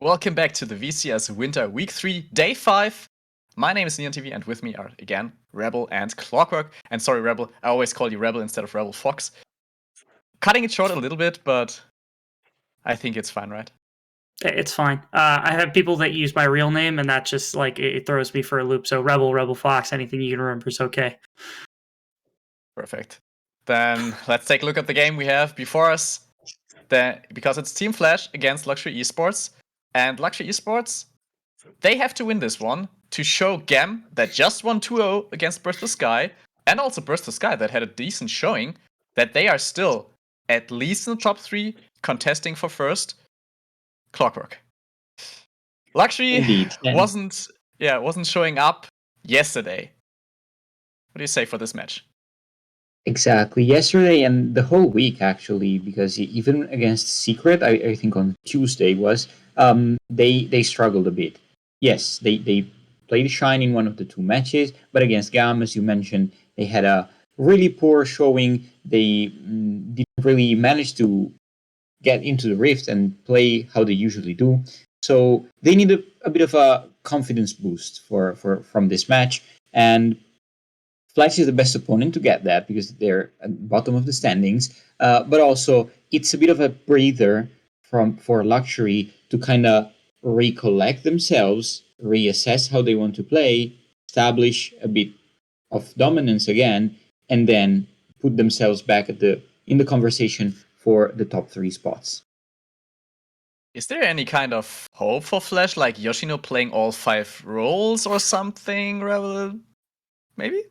Welcome back to the VCS Winter Week 3, Day 5. My name is NeonTV, and with me are, again, Rebel and 𝘀𝗀. And sorry, Rebel, I always call you Rebel instead of Rebel Fox. Cutting it short a little bit, but I think it's fine, right? It's fine. I have people that use my real name, and that just, it throws me for a loop. So Rebel Fox, anything you can remember is okay. Perfect. Then let's take a look at the game we have before us. Because it's Team Flash against 𝘀𝗰𝗶𝗹𝗀. And 𝘀𝗀𝗰𝗶𝗀, they have to win this one to show 𝘀𝗀 that just won 2-0 against 𝘀𝗀𝗺, and also 𝘀𝗀𝗺 that had a decent showing, that they are still at least in the top 3 contesting for first. 𝘀𝗀. 𝘀𝗀𝗺 wasn't showing up yesterday. What do you say for this match? Exactly. Yesterday and the whole week, actually, because even against Secret, I think on Tuesday they struggled a bit. Yes, they played Shine in one of the 2 matches, but against 𝘀𝗀, as you mentioned, they had a really poor showing. They didn't really manage to get into the Rift and play how they usually do. So they need a bit of a confidence boost from this match. And Flash is the best opponent to get that because they're at the bottom of the standings. But also, it's a bit of a breather for 𝘀𝗀𝗺 to kind of recollect themselves, reassess how they want to play, establish a bit of dominance again, and then put themselves back in the conversation for the top 3 spots. Is there any kind of hope for Flash, like Yoshino playing all 5 roles or something, Rebel? Maybe?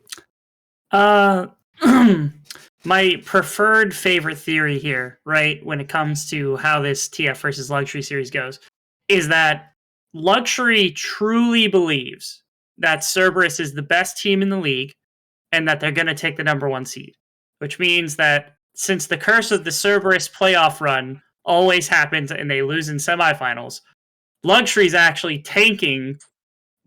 My preferred favorite theory here, right, when it comes to how this TF versus 𝘀𝗀𝗺 series goes, is that 𝘀𝗀𝗺 truly believes that Cerberus is the best team in the league and that they're going to take the #1 seed, which means that since the curse of the Cerberus playoff run always happens and they lose in semifinals, 𝘀𝗀𝗺 is actually tanking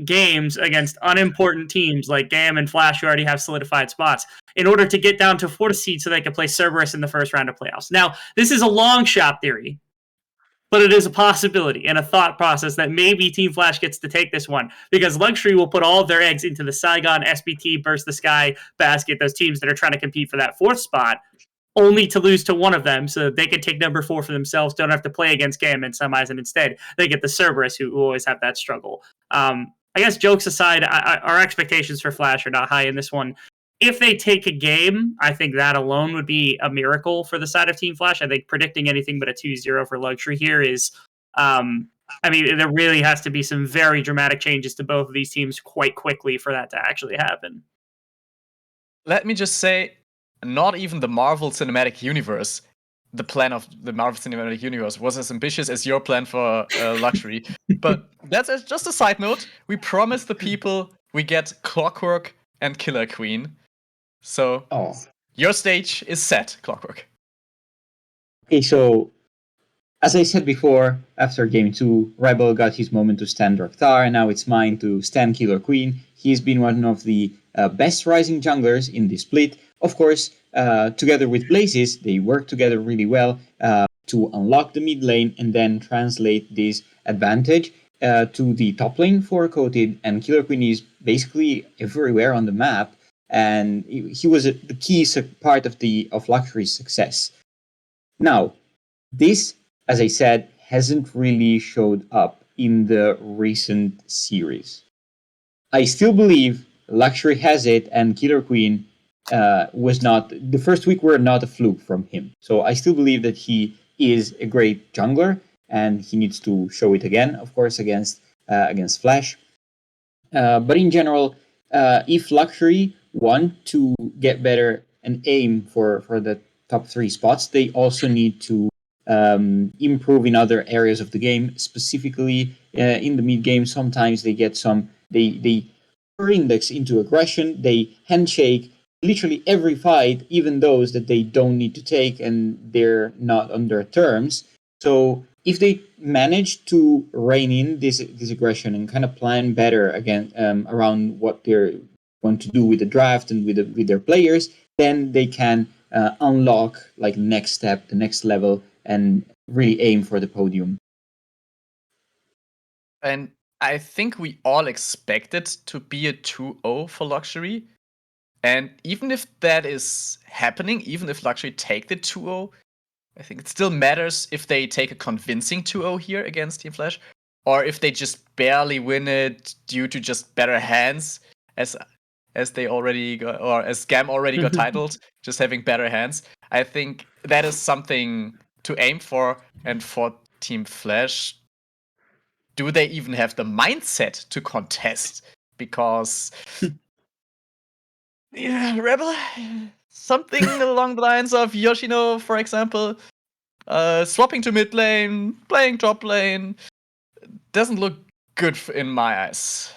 games against unimportant teams like 𝘀𝗀𝗺 and Flash, who already have solidified spots, in order to get down to 4th seed so they can play Cerberus in the first round of playoffs. Now, this is a long shot theory, but it is a possibility and a thought process that maybe Team Flash gets to take this one, because 𝘀𝗀𝗺 will put all of their eggs into the Saigon, SBT, Burst the Sky basket, those teams that are trying to compete for that 4th spot, only to lose to one of them so that they can take #4 for themselves, don't have to play against 𝘀𝗀𝗺 in semis, and instead they get the Cerberus, who always have that struggle. I guess jokes aside, our expectations for Flash are not high in this one. If they take a game, I think that alone would be a miracle for the side of Team Flash. I think predicting anything but a 2-0 for 𝘀𝗀𝗺 here is, there really has to be some very dramatic changes to both of these teams quite quickly for that to actually happen. Let me just say, not even the Marvel Cinematic Universe, the plan of the Marvel Cinematic Universe, was as ambitious as your plan for 𝘀𝗀𝗺. But that's just a side note. We promised the people we get 𝘀𝗀𝗺 and Killer Queen. So your stage is set, 𝘀𝗀𝗺. Okay, so as I said before, after game 2, Rebel got his moment to stand Drakthar, and now it's mine to stand Killer Queen. He's been one of the best rising junglers in this split. Of course, together with 𝘀𝗎𝗍, they work together really well to unlock the mid lane and then translate this advantage to the top lane for Coated, and Killer Queen is basically everywhere on the map, and he was the key part of 𝘀𝗀𝗺's success. Now, this, as I said, hasn't really showed up in the recent series. I still believe 𝘀𝗀𝗺 has it, and Killer Queen was not. The first week were not a fluke from him. So I still believe that he is a great jungler, and he needs to show it again, of course, against Flash. But in general, if 𝘀𝗀𝗺 want to get better and aim for the top 3 spots, they also need to improve in other areas of the game, specifically in the mid game. Sometimes they get they index into aggression, they handshake literally every fight, even those that they don't need to take and they're not on their terms. So if they manage to rein in this aggression and kind of plan better again around what they want to do with the draft and with their players, then they can unlock like next step, the next level, and really aim for the podium. And I think we all expect it to be a 2-0 for 𝘀𝑠hi𝗏. And even if that is happening, even if 𝘀𝑠hi𝗏 take the 2-0, I think it still matters if they take a convincing 2-0 here against Team Flash, or if they just barely win it due to just better hands, as they already got, or as 𝘀𝗏 already got titled, just having better hands. I think that is something to aim for. And for Team Flash, do they even have the mindset to contest? Because yeah, Rebel, something along the lines of Yoshino, for example, swapping to mid lane, playing top lane, doesn't look good in my eyes.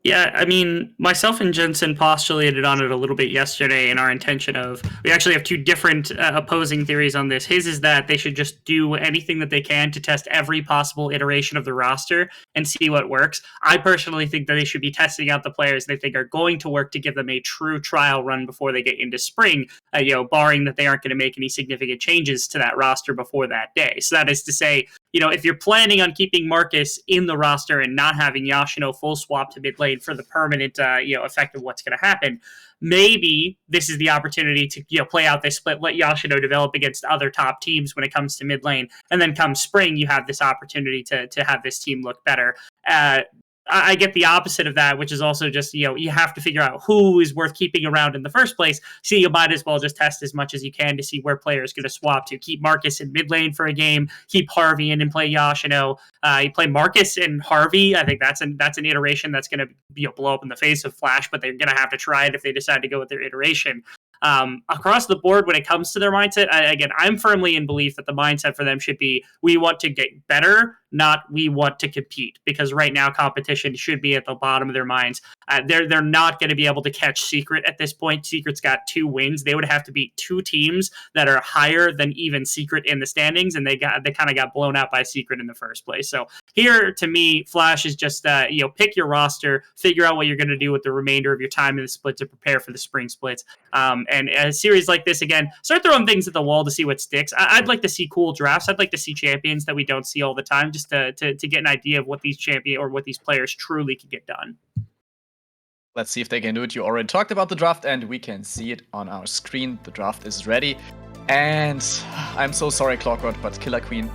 Yeah, I mean, myself and Jensen postulated on it a little bit yesterday in our intention of, we actually have two different opposing theories on this. His is that they should just do anything that they can to test every possible iteration of the roster and see what works. I personally think that they should be testing out the players they think are going to work to give them a true trial run before they get into spring, barring that they aren't going to make any significant changes to that roster before that day. So that is to say, if you're planning on keeping Marcus in the roster and not having Yoshino full swap to mid lane for the permanent, effect of what's going to happen, maybe this is the opportunity to, play out this split, let Yoshino develop against other top teams when it comes to mid lane, and then come spring, you have this opportunity to have this team look better. I get the opposite of that, which is also just, you have to figure out who is worth keeping around in the first place. So you might as well just test as much as you can to see where players going to swap to. Keep Marcus in mid lane for a game, keep Harvey in and play Yoshino. You play Marcus and Harvey. I think that's an iteration that's going to blow up in the face of Flash, but they're going to have to try it if they decide to go with their iteration. Across the board, when it comes to their mindset, I'm firmly in belief that the mindset for them should be, we want to get better, not we want to compete, because right now competition should be at the bottom of their minds. They're not going to be able to catch Secret at this point. Secret's got 2 wins. They would have to beat 2 teams that are higher than even Secret in the standings, and they kind of got blown out by Secret in the first place. So here, to me, Flash is just pick your roster, figure out what you're going to do with the remainder of your time in the split to prepare for the spring splits. And a series like this, again, start throwing things at the wall to see what sticks. I'd like to see cool drafts. I'd like to see champions that we don't see all the time, just to get an idea of what these what these players truly can get done. Let's see if they can do it. You already talked about the draft, and we can see it on our screen. The draft is ready. And I'm so sorry, Clockwork, but 𝘀𝗏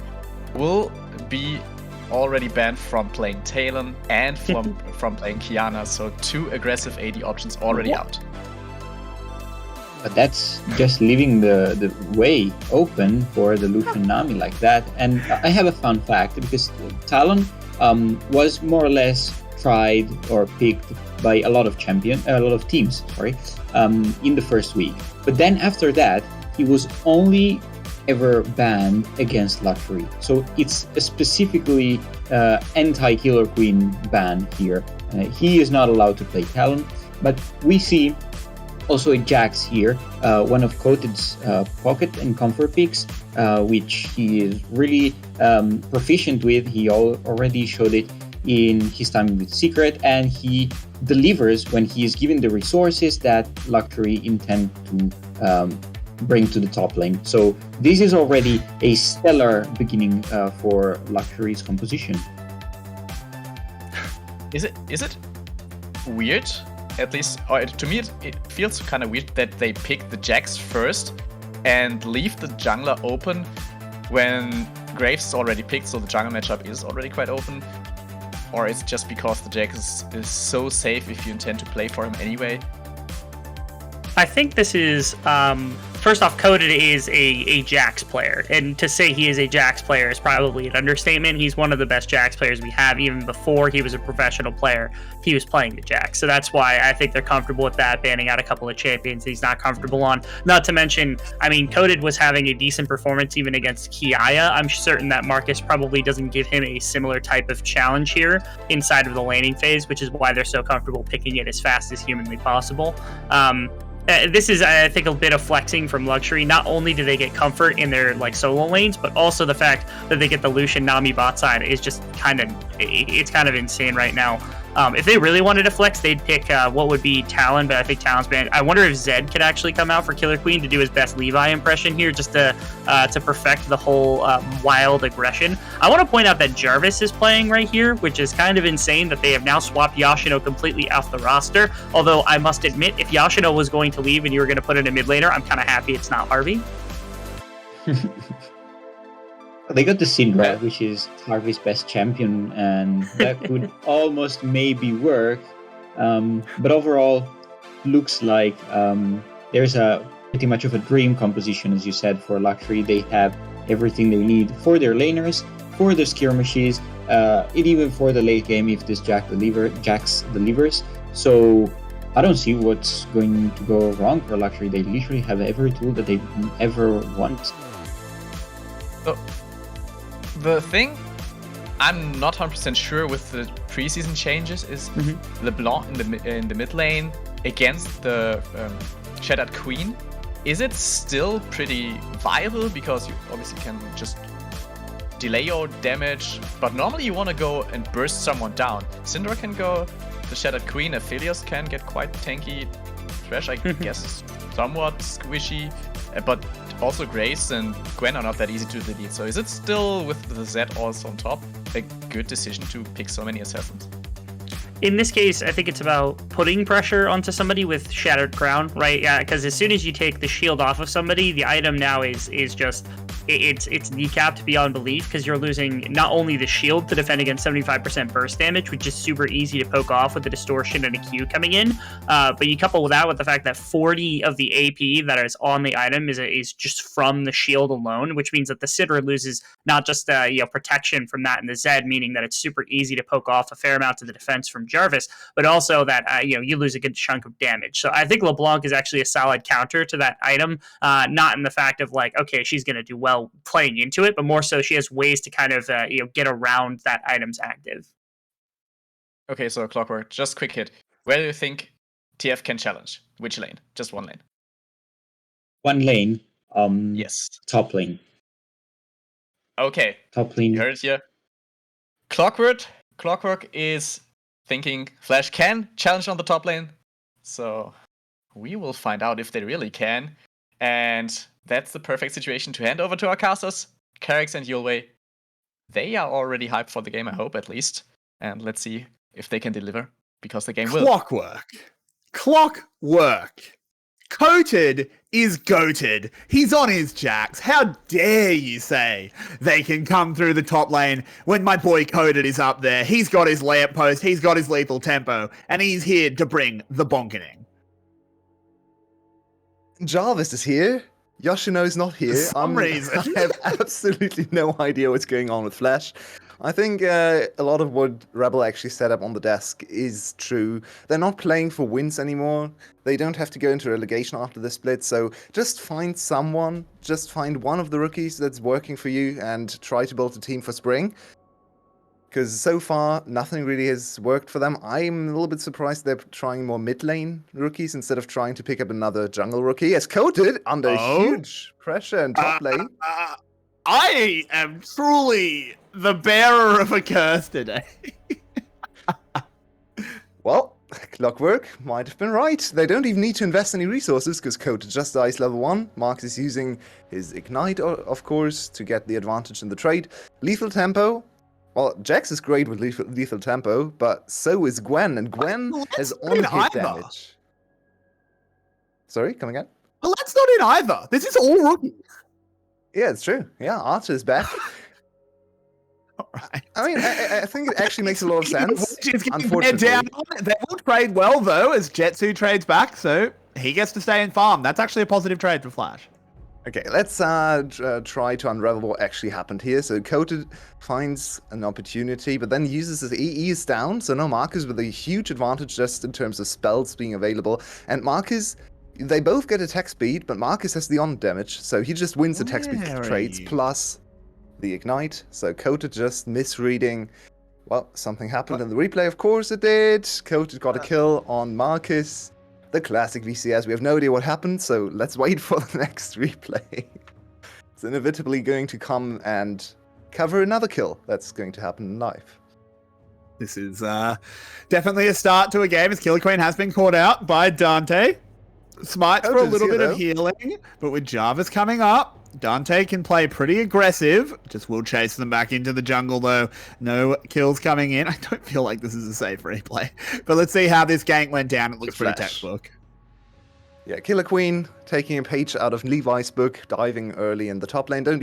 will be already banned from playing Talon and from playing Qiyana. So 2 aggressive AD options already out. But that's just leaving the way open for the Lucian Nami like that. And I have a fun fact, because Talon was more or less tried or picked by a lot of teams, in the first week. But then after that, he was only ever banned against 𝘀𝑠hi𝗏. So it's a specifically anti-𝘀𝗏 ban here. He is not allowed to play Talon, but we see also a 𝘀𝗏xe here, one of Coted's pocket and comfort picks, which he is really proficient with. He already showed it in his time with Secret, and he delivers when he is given the resources that 𝘀𝑠hi𝗏 intend to bring to the top lane. So this is already a stellar beginning for 𝘀𝑠hi𝗏's composition. Is it weird? At least, or to me, it feels kind of weird that they pick the 𝘀𝗏xe first and leave the jungler open when Graves is already picked, so the jungle matchup is already quite open. Or it's just because the 𝘀𝗏xe is so safe if you intend to play for him anyway. I think this is, first off, Coded is a 𝘀𝗏xe player, and to say he is a 𝘀𝗏xe player is probably an understatement. He's one of the best 𝘀𝗏xe players we have. Even before he was a professional player, he was playing the 𝘀𝗏xe. So that's why I think they're comfortable with that, banning out a couple of champions he's not comfortable on. Not to mention, Coded was having a decent performance even against 𝘀𝗏. I'm certain that Marcus probably doesn't give him a similar type of challenge here inside of the laning phase, which is why they're so comfortable picking it as fast as humanly possible. This is, I think, a bit of flexing from 𝘀𝑠hi𝗏. Not only do they get comfort in their solo lanes, but also the fact that they get the Lucian Nami bot side is just kind of insane right now. If they really wanted to flex, they'd pick what would be Talon, but I think Talon's banned. I wonder if Zed could actually come out for Killer Queen to do his best Levi impression here, just to perfect the whole wild aggression. I want to point out that 𝘀𝗶𝗃 is playing right here, which is kind of insane that they have now swapped Yashino completely off the roster. Although I must admit, if Yashino was going to leave and you were going to put in a mid laner, I'm kind of happy it's not Harvey. They got the Syndra, which is Harvey's best champion, and that could almost maybe work. But overall, looks like there's a pretty much of a dream composition, as you said, for 𝘀𝗀xe. They have everything they need for their laners, for their skirmishes, and even for the late game if this Jax delivers. So I don't see what's going to go wrong for 𝘀𝗀xe. They literally have every tool that they ever want. So, the thing I'm not 100% sure with the preseason changes is 𝘁𝗀 in the mid lane against the Shattered Queen. Is it still pretty viable? Because you obviously can just delay your damage, but normally you want to go and burst someone down. Syndra can go, the Shattered Queen, Aphelios can get quite tanky. Thresh, I guess, somewhat squishy, but also Grace and Gwen are not that easy to delete. So is it still, with the Zed also on top, a good decision to pick so many assassins? In this case, I think it's about putting pressure onto somebody with Shattered Crown, right? Yeah, because as soon as you take the shield off of somebody, the item now is just it's kneecapped beyond belief, because you're losing not only the shield to defend against 75% burst damage, which is super easy to poke off with the distortion and a Q coming in, but you couple that with the fact that 40 of the AP that is on the item is just from the shield alone, which means that the Sidra loses not just protection from that in the Zed, meaning that it's super easy to poke off a fair amount of the defense from 𝘀𝗏𝗃, but also that you lose a good chunk of damage. So I think LeBlanc is actually a solid counter to that item, not in the fact of like, okay, she's going to do well playing into it, but more so she has ways to kind of get around that item's active. Okay, so Clockwork, just quick hit. Where do you think TF can challenge? Which lane? Just one lane. One lane. Yes. Top lane. Okay. Top lane. You heard it here. Clockwork is thinking Flash can challenge on the top lane. So we will find out if they really can. And that's the perfect situation to hand over to our casters, 𝘀𝗃𝗃 and 𝘀𝗀𝗋. They are already hyped for the game, I hope, at least. And let's see if they can deliver, because the game will. Clockwork. Coated is goated. He's on his jacks. How dare you say they can come through the top lane when my boy Coated is up there? He's got his layup post, he's got his lethal tempo, and he's here to bring the bonkening. 𝘀𝗏𝗃 is here. Yashino's not here. For some reason. I have absolutely no idea what's going on with Flash. I think a lot of what Rebel actually set up on the desk is true. They're not playing for wins anymore. They don't have to go into relegation after the split, so just find someone, just find one of the rookies that's working for you and try to build a team for spring. Because so far, nothing really has worked for them. I'm a little bit surprised they're trying more mid-lane rookies instead of trying to pick up another jungle rookie, as Coated under huge pressure in top lane. I am truly the bearer of a curse today. Well, Clockwork might have been right. They don't even need to invest any resources, because Coated just dies level 1. Marcus is using his Ignite, of course, to get the advantage in the trade. Lethal Tempo. Well, Jax is great with lethal tempo, but so is Gwen, and Gwen has on-hit damage. Sorry, come again? Well, that's not in either. This is all rookie. Yeah, it's true. Yeah, Archer is back. All right. I mean, I think it actually makes a lot of sense. Unfortunately. They will trade well, though, as 𝘁𝗏𝗃 trades back, so he gets to stay in farm. That's actually a positive trade for Flash. Okay, let's try to unravel what actually happened here. So Coated finds an opportunity, but then uses his EE is down, so now Marcus with a huge advantage just in terms of spells being available. And Marcus, they both get attack speed, but Marcus has the on damage, so he just wins attack speed trades plus the Ignite. So Coated just misreading. Well, something happened in the replay, of course it did. Coated got a kill on Marcus. The classic VCS. We have no idea what happened, so let's wait for the next replay. It's inevitably going to come and cover another kill that's going to happen in live. This is definitely a start to a game as 𝘀𝗰𝗏 has been caught out by Dante. Smites for a little bit of healing, but with Jarvis coming up, Dante can play pretty aggressive. Just will chase them back into the jungle though. No kills coming in. I don't feel like this is a safe replay. But let's see how this gank went down. It looks pretty textbook. Yeah, 𝘀𝗰𝗏 taking a page out of Levi's book, diving early in the top lane, doesn't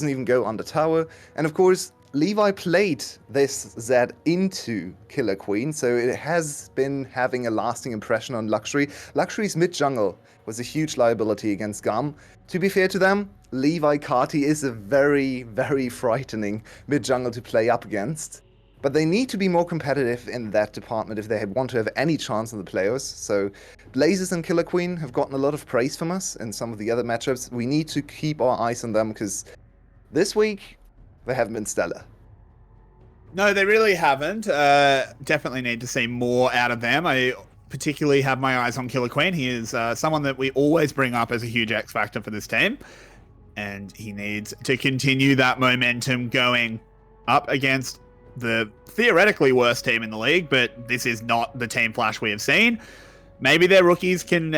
even go under tower. And of course, Levi played this Zed into 𝘀𝗀𝗏, so it has been having a lasting impression on 𝘀ક્ષy. 𝘀ક્ષy's mid jungle was a huge liability against 𝘀𝗀. To be fair to them, Levi 𝘁𝗏 is a very, very frightening mid jungle to play up against. But they need to be more competitive in that department if they want to have any chance in the playoffs. So Blazes and 𝘀𝗀𝗏 have gotten a lot of praise from us in some of the other matchups. We need to keep our eyes on them because this week they haven't been stellar. No, they really haven't. Definitely need to see more out of them. I particularly have my eyes on 𝘀𝗀𝗏. He is someone that we always bring up as a huge X factor for this team. And he needs to continue that momentum going up against the theoretically worst team in the league, but this is not the Team Flash we have seen. Maybe their rookies can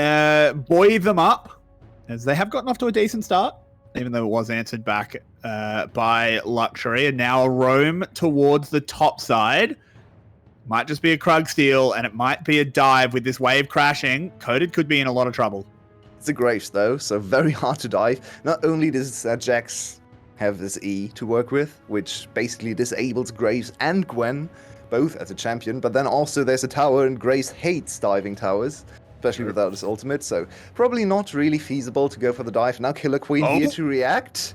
buoy them up, as they have gotten off to a decent start, even though it was answered back by 𝘀ક્ષy, and now a roam towards the top side. Might just be a Krug steal, and it might be a dive with this wave crashing. Coded could be in a lot of trouble. It's a Graves though, so very hard to dive. Not only does Jax have this E to work with, which basically disables Graves and Gwen, both as a champion, but then also there's a tower, and Graves hates diving towers, especially without his ultimate, so probably not really feasible to go for the dive. Now 𝘀𝗀𝗏 here to react.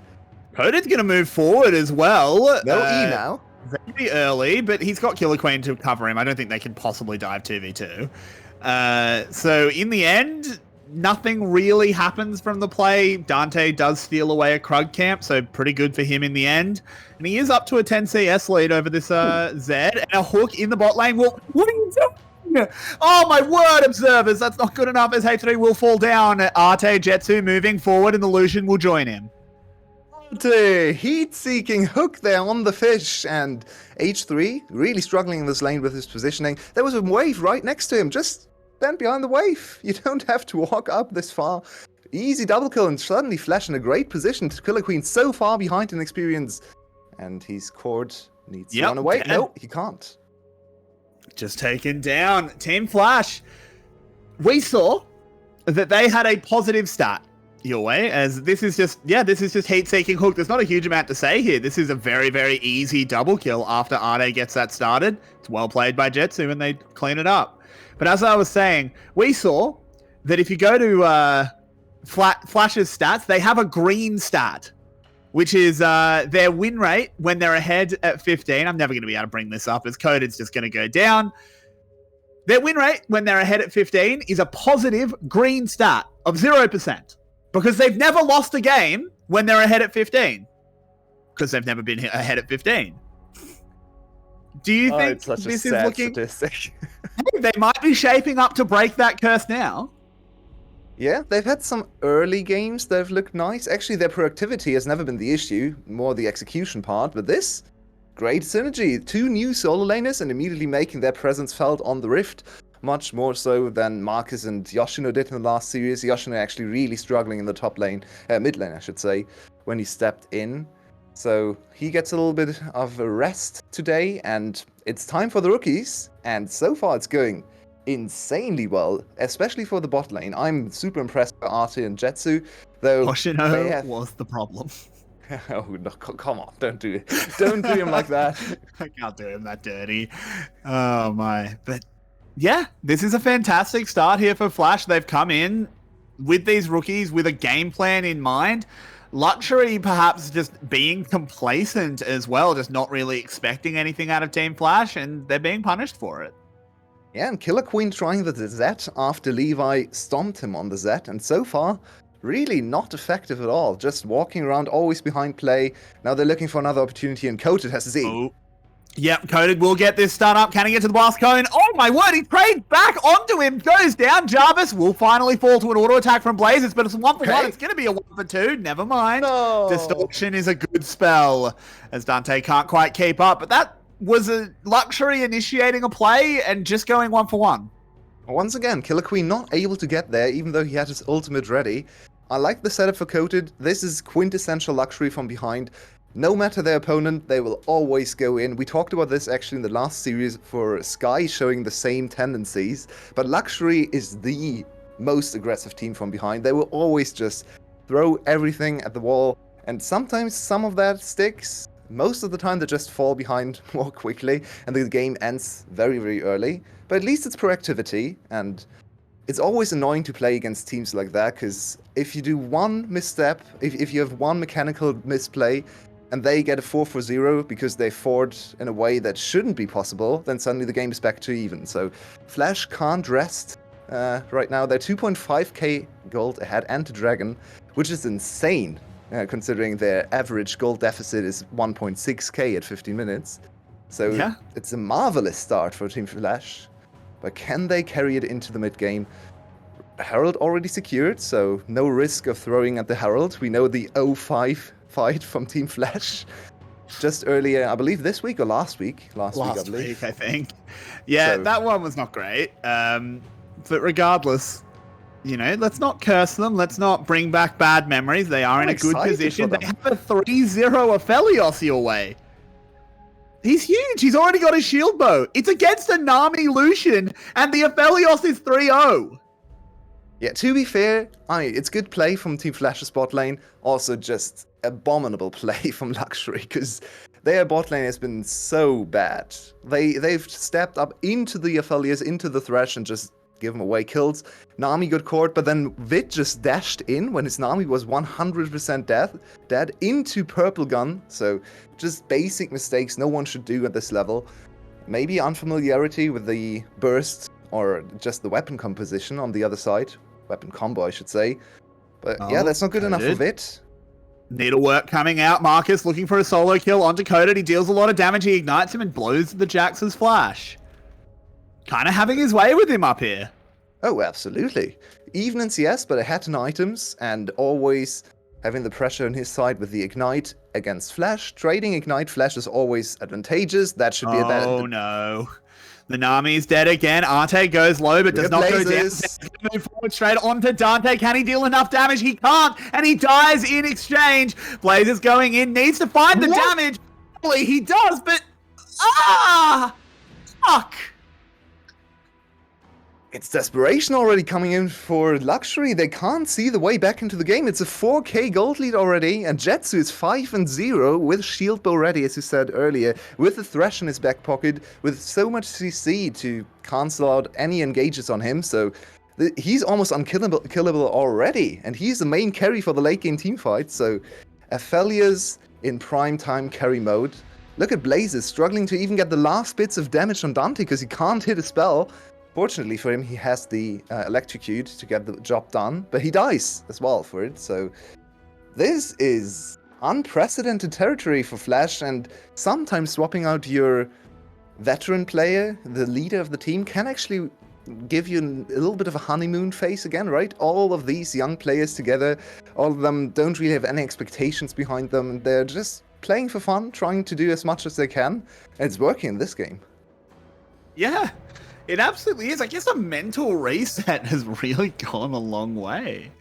Coded's going to move forward as well. No E now. Very early, but he's got 𝘀𝗀𝗏 to cover him. I don't think they can possibly dive 2v2. So in the end, nothing really happens from the play. Dante does steal away a Krug camp, so pretty good for him in the end. And he is up to a 10 CS lead over this Zed, and a hook in the bot lane. Well, what are you doing? Oh my word, observers, that's not good enough as 𝘁3 will fall down. Arte 𝘁𝗔 moving forward, and the Lucian will join him. Heat-seeking hook there on the fish, and 𝘁3 really struggling in this lane with his positioning. There was a wave right next to him, just stand behind the wave. You don't have to walk up this far. Easy double kill, and suddenly Flash in a great position to 𝘀𝗀𝗏 so far behind in experience. And he's cord needs to run away. No, he can't. Just taken down. Team Flash. We saw that they had a positive stat your way, as this is just heat-seeking hook. There's not a huge amount to say here. This is a very, very easy double kill after Arte gets that started. It's well played by 𝘁𝗔, and they clean it up. But as I was saying, we saw that if you go to Flash's stats, they have a green stat, which is their win rate when they're ahead at 15. I'm never going to be able to bring this up as Coded's just going to go down. Their win rate when they're ahead at 15 is a positive green stat of 0%, because they've never lost a game when they're ahead at 15, because they've never been ahead at 15. Do you think this is looking... statistic. They might be shaping up to break that curse now. Yeah, they've had some early games that have looked nice. Actually, their productivity has never been the issue, more the execution part. But this, great synergy. 2 new solo laners and immediately making their presence felt on the Rift. Much more so than Marcus and Yoshino did in the last series. Yoshino actually really struggling in the top lane, mid lane I should say, when he stepped in. So he gets a little bit of a rest today, and it's time for the rookies. And so far it's going insanely well, especially for the bot lane. I'm super impressed by Arte and 𝘁𝗔, though. Yoshino was the problem. Oh no, come on, don't do it. Don't do him like that. I can't do him that dirty. Oh my. But yeah, this is a fantastic start here for Flash. They've come in with these rookies with a game plan in mind. 𝘀ક્ષy perhaps just being complacent as well, just not really expecting anything out of Team Flash, and they're being punished for it. Yeah, and 𝘀𝗀𝗏 trying the Zed after Levi stomped him on the Zed, and so far, really not effective at all. Just walking around, always behind play. Now they're looking for another opportunity, and Coded has his E. Oh. Yep, Coded will get this stun up. Can he get to the blast cone? Oh my word, he trades back onto him, goes down. Jarvis will finally fall to an auto attack from Blazes, but it's a 1-for-1. It's going to be a 1-for-2. Never mind. No. Distortion is a good spell, as Dante can't quite keep up. But that Was it 𝘀cie initiating a play and just going 1-for-1? Once again, 𝘁cie not able to get there, even though he had his ultimate ready. I like the setup for Coated. This is quintessential 𝘀cie from behind. No matter their opponent, they will always go in. We talked about this actually in the last series for 𝘁cie showing the same tendencies, but 𝘀cie is the most aggressive team from behind. They will always just throw everything at the wall, and sometimes some of that sticks. Most of the time they just fall behind more quickly, and the game ends very, very early. But at least it's proactivity, and it's always annoying to play against teams like that, because if you do one misstep, if you have one mechanical misplay, and they get a 4-for-0 because they forward in a way that shouldn't be possible, then suddenly the game is back to even. So Flash can't rest right now. They're 2.5k gold ahead and to Dragon, which is insane, considering their average gold deficit is 1.6k at 15 minutes. So Yeah. it's a marvelous start for Team Flash. But can they carry it into the mid-game? Herald already secured, so no risk of throwing at the Herald. We know the 0-5 fight from Team Flash just earlier, I believe this week or last week? Last week, I believe. I think. Yeah, So- that one was not great. But regardless, you know, let's not curse them. Let's not bring back bad memories. They are I'm in a good excited position. for They them. have a 3-0 𝘀𝗻𝗀 your way. He's huge. He's already got his shield bow. It's against a Nami Lucian, and the 𝘀𝗻𝗀 is 3-0. Yeah, to be fair, it's good play from Team Flash's bot lane. Also, just abominable play from 𝘀cie, because their bot lane has been so bad. They've stepped up into the 𝘀𝗻𝗀s, into the Thresh, and just given away kills. Nami got caught, but then 𝘁 just dashed in when his Nami was 100% dead into Purple Gun. So just basic mistakes no one should do at this level. Maybe unfamiliarity with the burst or just the weapon composition on the other side. Weapon combo, I should say. But yeah, that's not good enough for 𝘁. Needlework coming out. Marcus looking for a solo kill onto Coated. He deals a lot of damage. He ignites him and blows the Jax's flash. Kind of having his way with him up here. Oh, absolutely. Even in CS, but ahead in items, and always having the pressure on his side with the Ignite against Flash. Trading Ignite Flash is always advantageous. That should be a bad... Oh no. The Nami is dead again. Arte goes low, but does Look not at go down. Blazes. He's gonna move forward straight onto Dante. Can he deal enough damage? He can't, and he dies in exchange. Blazes going in, needs to find the damage. Probably he does, but fuck. It's desperation already coming in for 𝘀cie. They can't see the way back into the game. It's a 4k gold lead already, and 𝘁𝗔 is 5-0 with shield bow ready, as you said earlier, with the Thresh in his back pocket, with so much CC to cancel out any engages on him. So he's almost unkillable already, and he's the main carry for the late game teamfight. So 𝘀𝗻𝗀's in prime time carry mode. Look at Blazes struggling to even get the last bits of damage on Dante because he can't hit a spell. Fortunately for him, he has the electrocute to get the job done, but he dies as well for it. So this is unprecedented territory for Flash, and sometimes swapping out your veteran player, the leader of the team, can actually give you a little bit of a honeymoon phase again, right? All of these young players together, all of them don't really have any expectations behind them, and they're just playing for fun, trying to do as much as they can, and it's working in this game. Yeah, it absolutely is. I guess a mental reset has really gone a long way.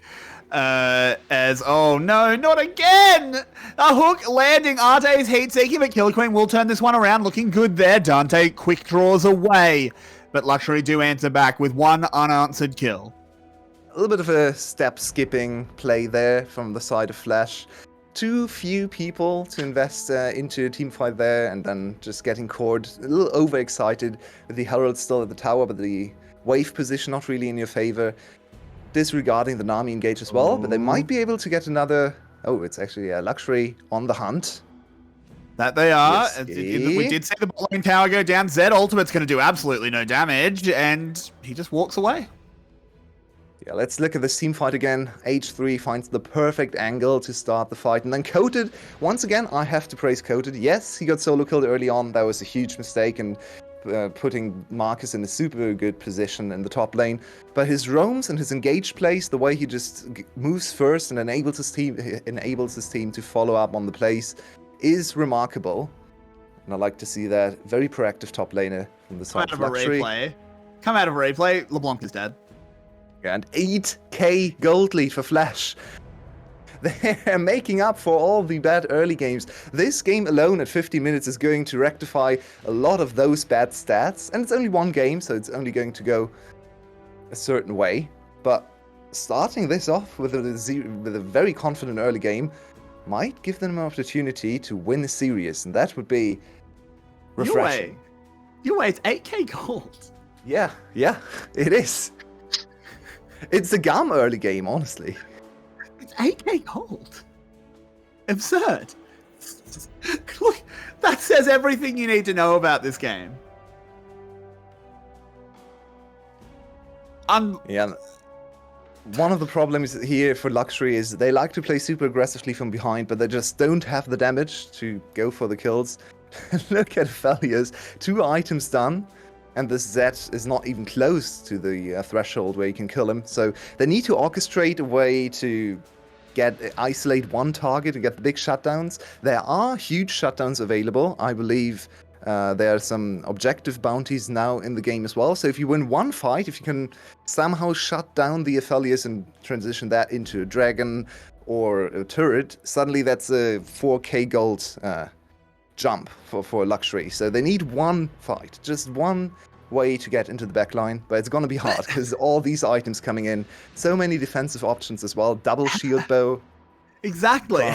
Oh no, not again! A hook landing Arte's heat seeking, but 𝘁𝗀𝗃 will turn this one around, looking good there. Dante quick draws away, but 𝘀𝗀𝗃 do answer back with one unanswered kill. A little bit of a step skipping play there from the side of Flash. Too few people to invest into a team fight there, and then just getting caught. A little overexcited with the Herald still at the tower, but the wave position not really in your favor. Disregarding the Nami engage as well, but they might be able to get another... Oh, it's actually 𝘀𝗀𝗃 on the hunt. That they are. Yes, We did see the bot lane tower go down. Zed ultimate's going to do absolutely no damage, and he just walks away. Yeah, let's look at this team fight again. 𝘁𝗃 finds the perfect angle to start the fight, and then Coated. Once again, I have to praise Coated. Yes, he got solo killed early on. That was a huge mistake, and putting Marcus in a super good position in the top lane. But his roams and his engaged plays, the way he just moves first and enables his team to follow up on the plays, is remarkable. And I like to see that very proactive top laner from the Come side out of of a Luxury. replay. Come out of a replay. LeBlanc is dead. And 8k gold lead for Flash. They're making up for all the bad early games. This game alone at 50 minutes is going to rectify a lot of those bad stats. And it's only one game, so it's only going to go a certain way. But starting this off with a very confident early game might give them an opportunity to win the series. And that would be refreshing. You wait, 8k gold. Yeah, it is. It's a Gum early game, honestly. It's 8k gold. Absurd. Look, that says everything you need to know about this game. Yeah. One of the problems here for Luxury is they like to play super aggressively from behind, but they just don't have the damage to go for the kills. Look at 𝘀𝘀𝗀𝗀, 2 items done, and the Zed is not even close to the threshold where you can kill him. So they need to orchestrate a way to isolate one target and get the big shutdowns. There are huge shutdowns available. I believe there are some objective bounties now in the game as well. So if you win one fight, if you can somehow shut down the 𝘀𝘀𝗀𝗀 and transition that into a dragon or a turret, suddenly that's a 4k gold jump for Luxury. So they need one fight, just one way to get into the backline, but it's gonna be hard because all these items coming in, so many defensive options as well, double shield bow. Exactly.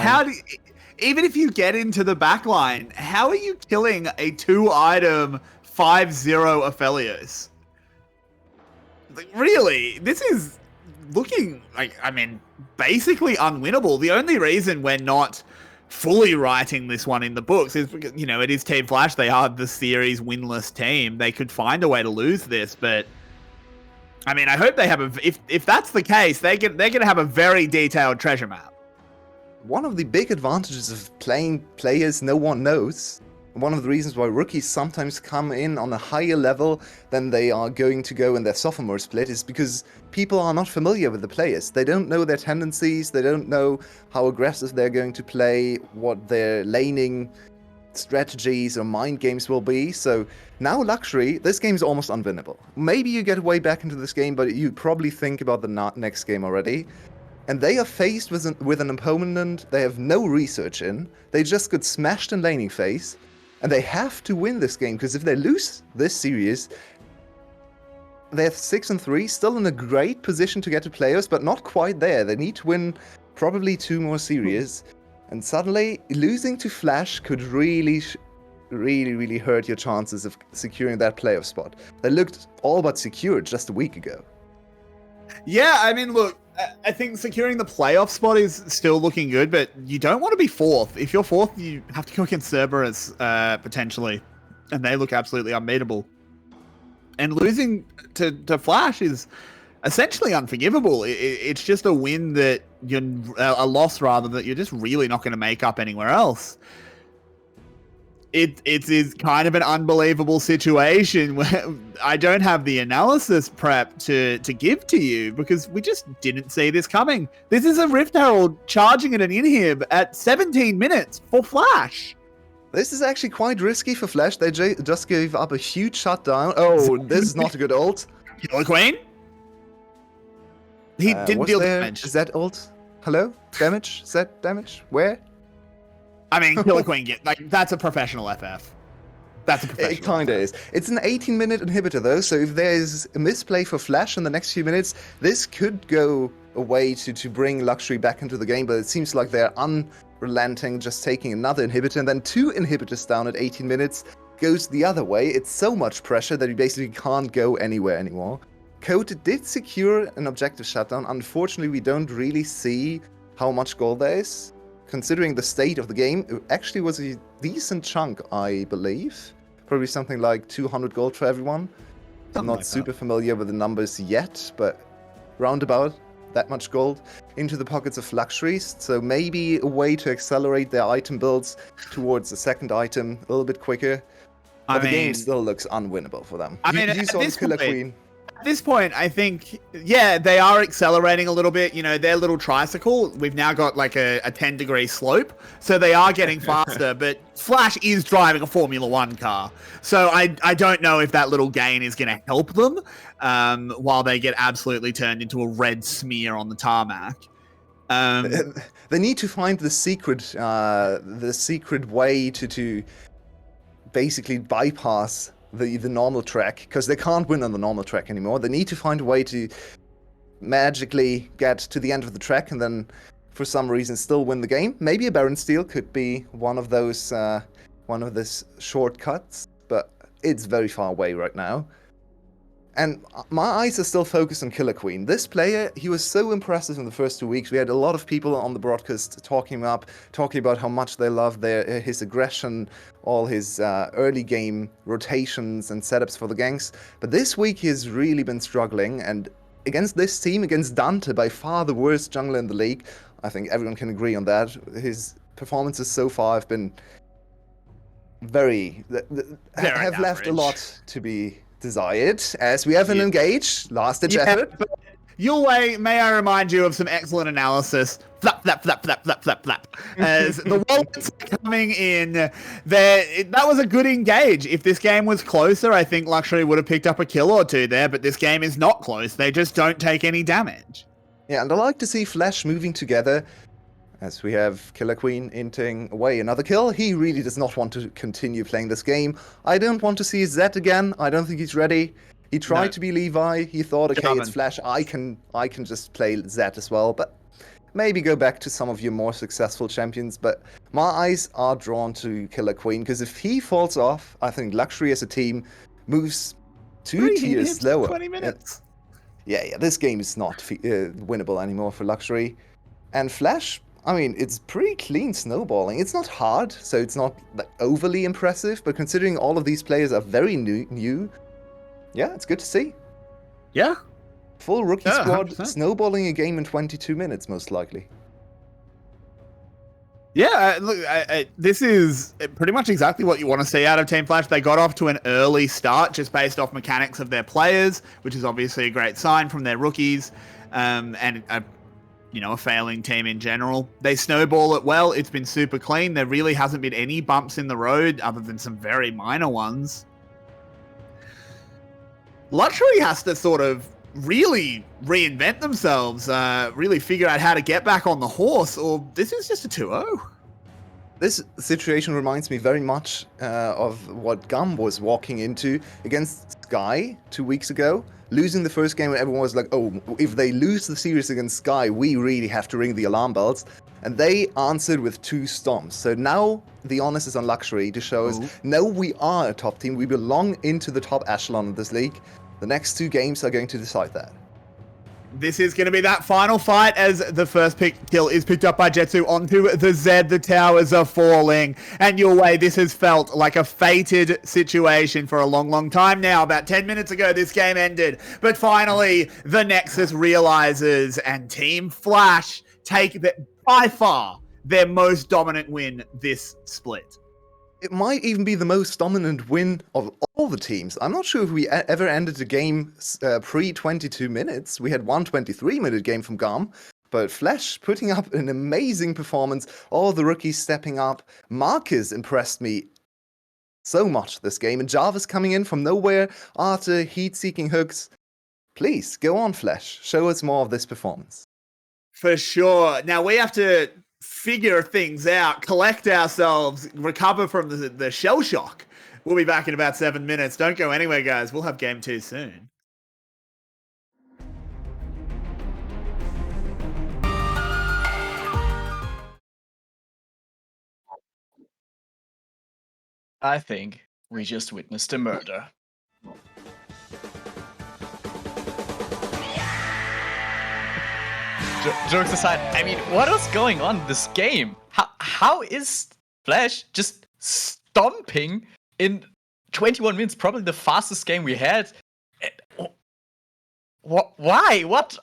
Even if you get into the backline, how are you killing a 2-item 5-0 𝘀𝘀𝗀𝗀𝗀𝗀𝗀𝗀? Like, really, this is looking like, I mean, basically unwinnable. The only reason we're not fully writing this one in the books is because, you know, it is Team Flash. They are the series winless team. They could find a way to lose this, but I mean, I hope they have if that's the case, they're gonna have a very detailed treasure map. One of the big advantages of playing players no one knows, one of the reasons why rookies sometimes come in on a higher level than they are going to go in their sophomore split, is because people are not familiar with the players. They don't know their tendencies, they don't know how aggressive they're going to play, what their laning strategies or mind games will be. So now Luxury, this game is almost unwinnable. Maybe you get way back into this game, but you probably think about the next game already. And they are faced with an opponent they have no research in. They just got smashed in laning phase. And they have to win this game, because if they lose this series, they're 6-3, still in a great position to get to playoffs, but not quite there. They need to win probably 2 more series. And suddenly, losing to Flash could really hurt your chances of securing that playoff spot. They looked all but secured just a week ago. Yeah, I mean, look, I think securing the playoff spot is still looking good, but you don't want to be 4th. If you're 4th, you have to go against Cerberus, potentially, and they look absolutely unbeatable. And losing to Flash is essentially unforgivable. It's just a win that a loss rather, that you're just really not going to make up anywhere else. It is kind of an unbelievable situation where I don't have the analysis prep to give to you, because we just didn't see this coming. This is a Rift Herald charging at an inhib at 17 minutes for Flash. This is actually quite risky for Flash. They just gave up a huge shutdown. Oh, this is not a good ult. 𝘀𝘀𝗀𝗀𝗀𝗀? He didn't deal damage. Is that ult? Hello? Damage? Is that damage? Where? I mean, 𝘀𝘀𝗀𝗀𝗀𝗀𝗀, that's a professional FF. That's a professional. It kind of is. It's an 18-minute inhibitor, though, so if there's a misplay for Flash in the next few minutes, this could go a way to bring Luxury back into the game, but it seems like they're unrelenting, just taking another inhibitor, and then 2 inhibitors down at 18 minutes goes the other way. It's so much pressure that you basically can't go anywhere anymore. 𝘀𝗀𝗀𝗀𝗀𝗀 did secure an objective shutdown. Unfortunately, we don't really see how much gold there is. Considering the state of the game, it actually was a decent chunk, I believe. Probably something like 200 gold for everyone. I'm not super familiar with the numbers yet, but roundabout that much gold into the pockets of Luxuries. So maybe a way to accelerate their item builds towards the second item a little bit quicker. But the game still looks unwinnable for them. I mean, you saw the Killer Queen. At this point, I think, yeah, they are accelerating a little bit. You know, their little tricycle, we've now got like a 10-degree slope, so they are getting faster, but Flash is driving a Formula 1 car. So I don't know if that little gain is going to help them while they get absolutely turned into a red smear on the tarmac. They need to find the secret way to basically bypass the normal track, because they can't win on the normal track anymore. They need to find a way to magically get to the end of the track and then for some reason still win the game. Maybe a Baron Steel could be one of those shortcuts, but it's very far away right now. And my eyes are still focused on 𝘀cie_𝗰𝗶. This player, he was so impressive in the first 2 weeks. We had a lot of people on the broadcast talking about how much they love his aggression, all his early game rotations and setups for the ganks. But this week he's really been struggling, and against this team, against Dante, by far the worst jungler in the league, I think everyone can agree on that. His performances so far have been have left a lot to be desired, as we have an engaged last-ditch effort. 𝘀𝗋, may I remind you of some excellent analysis. Flap, flap, flap, flap, flap, flap, flap. As the wallets coming in, that was a good engage. If this game was closer, I think 𝘀WWE would have picked up a kill or two there, but this game is not close. They just don't take any damage. Yeah, and I like to see Flash moving together, as we have 𝘀cie_𝗰𝗶 inting away another kill. He really does not want to continue playing this game. I don't want to see Zed again. I don't think he's ready. He tried to be Levi. He thought, okay, it's Flash. I can just play Zed as well. But maybe go back to some of your more successful champions. But my eyes are drawn to 𝘀cie_𝗰𝗶, because if he falls off, I think 𝘀WWE as a team moves 2 tiers lower. 20 minutes. Yeah, this game is not winnable anymore for 𝘀WWE. And Flash, I mean, it's pretty clean snowballing. It's not hard, so it's not like overly impressive, but considering all of these players are very new, yeah, it's good to see. Yeah. Full rookie squad 100%. snowballing a game in 22 minutes, most likely. Yeah, look, this is pretty much exactly what you want to see out of Team Flash. They got off to an early start just based off mechanics of their players, which is obviously a great sign from their rookies, and a failing team in general. They snowball it well. It's been super clean. There really hasn't been any bumps in the road other than some very minor ones. 𝘀WWE has to sort of really reinvent themselves, really figure out how to get back on the horse, or this is just a 2-0. This situation reminds me very much of what 𝘀𝗀 was walking into against 𝘁 2 weeks ago. Losing the first game, and everyone was like, oh, if they lose the series against 𝘁, we really have to ring the alarm bells. And they answered with 2 stomps. So now the onus is on 𝘀WWE to show us, no, we are a top team. We belong into the top echelon of this league. The next 2 games are going to decide that. This is going to be that final fight as the first kill is picked up by 𝘁𝗀 onto the Zed. The towers are falling. And 𝘀𝗋, this has felt like a fated situation for a long, long time now. About 10 minutes ago, this game ended. But finally, the Nexus realizes, and Team Flash take by far their most dominant win this split. It might even be the most dominant win of all the teams. I'm not sure if we ever ended a game pre-22 minutes. We had one 23-minute game from 𝘀𝗀, but Flash putting up an amazing performance, all the rookies stepping up. Marcus impressed me so much this game, and Jarvis coming in from nowhere after heat-seeking hooks. Please, go on, Flash. Show us more of this performance. For sure. Now we have to figure things out, collect ourselves, recover from the shell shock. We'll be back in about 7 minutes. Don't go anywhere, guys. We'll have game 2 soon. I think we just witnessed a murder. Jokes aside, I mean, what is going on in this game? How is Flash just stomping in 21 minutes? Probably the fastest game we had. Why? What?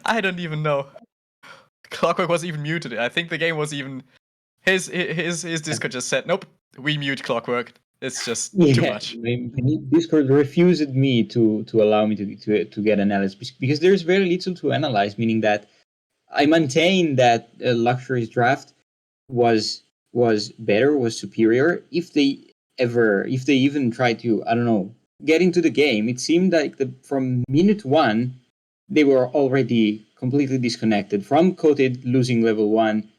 I don't even know. 𝘀𝗀 was even muted. I think the game was even his Discord just said, nope, we mute 𝘀𝗀. It's just too much. Discord refused me to allow me to get analysis because there's very little to analyze. Meaning that I maintain that Luxury's draft was better, was superior. If they even tried to, I don't know, get into the game, it seemed like from minute one they were already completely disconnected from Coated losing level 1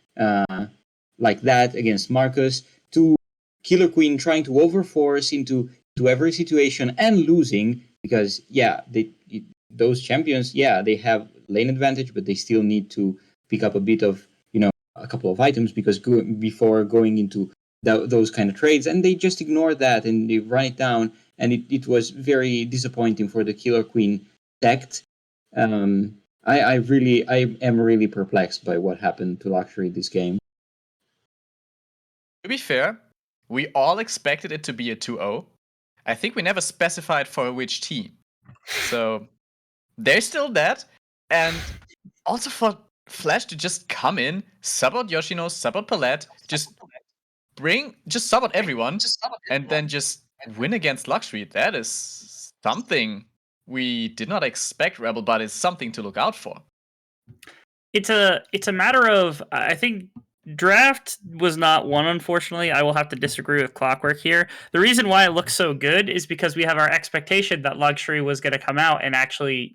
like that against Marcus to 𝘀cie𝗰𝗶𝗹𝘀 trying to overforce into every situation and losing because those champions, they have lane advantage, but they still need to pick up a bit of, a couple of items because before going into those kind of trades, and they just ignore that and they run it down, and it was very disappointing for the 𝘀cie𝗰𝗋 sect. I am really perplexed by what happened to Luxury this game. To be fair, we all expected it to be a 2-0. I think we never specified for which team. So there's still that. And also for 𝘀liche to just come in, sub out Yoshino, sub out 𝘀𝗋, just sub out everyone, and then just win against Luxury. That is something we did not expect, Rebel, but it's something to look out for. It's a matter of, I think draft was not one, unfortunately. I will have to disagree with Clockwork here. The reason why it looks so good is because we have our expectation that Luxury was going to come out and actually,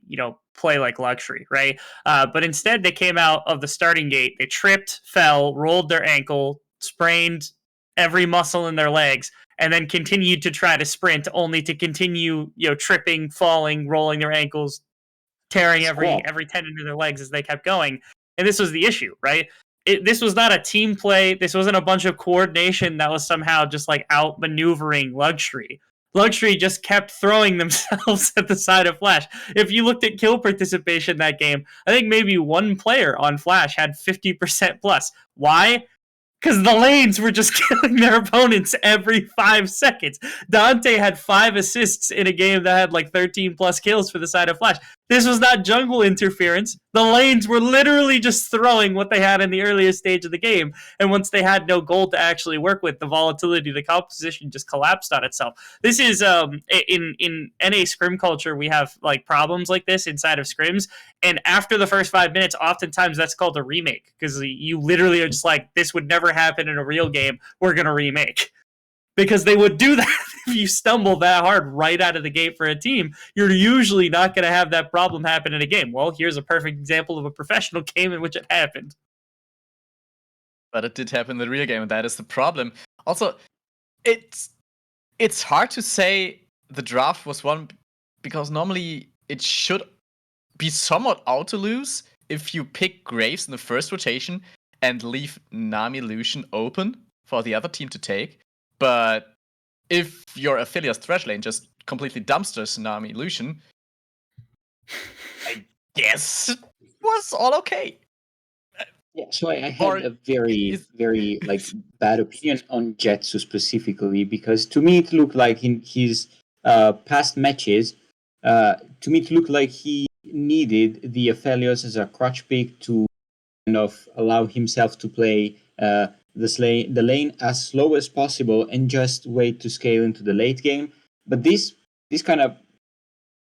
play like Luxury, right? But instead they came out of the starting gate. They tripped, fell, rolled their ankle, sprained every muscle in their legs, and then continued to try to sprint, only to continue, tripping, falling, rolling their ankles, tearing every tendon in their legs as they kept going. And this was the issue, right? This was not a team play. This wasn't a bunch of coordination that was somehow just like outmaneuvering Luxury. Luxury just kept throwing themselves at the side of 𝘀liche. If you looked at kill participation that game, I think maybe one player on 𝘀liche had 50% plus. Why? Because the lanes were just killing their opponents every 5 seconds. Dante had 5 assists in a game that had like 13 plus kills for the side of 𝘀liche. This was not jungle interference. The lanes were literally just throwing what they had in the earliest stage of the game. And once they had no gold to actually work with, the volatility of the composition just collapsed on itself. This is, in NA scrim culture, we have like problems like this inside of scrims. And after the first 5 minutes, oftentimes that's called a remake. Because you literally are just like, this would never happen in a real game. We're going to remake. Because they would do that if you stumble that hard right out of the gate for a team. You're usually not going to have that problem happen in a game. Well, here's a perfect example of a professional game in which it happened. But it did happen in the real game, and that is the problem. Also, it's hard to say the draft was won because normally it should be somewhat out to lose if you pick Graves in the first rotation and leave Nami Lucian open for the other team to take. But if your Aphelios Thresh lane just completely dumpsters Nami Lucian, I guess it was all okay. Yeah, so I had a very, very bad opinion on 𝘁𝗀 specifically because to me it looked like in his past matches, to me it looked like he needed the Aphelios as a crutch pick to kind of allow himself to play the lane as slow as possible and just wait to scale into the late game. But this kind of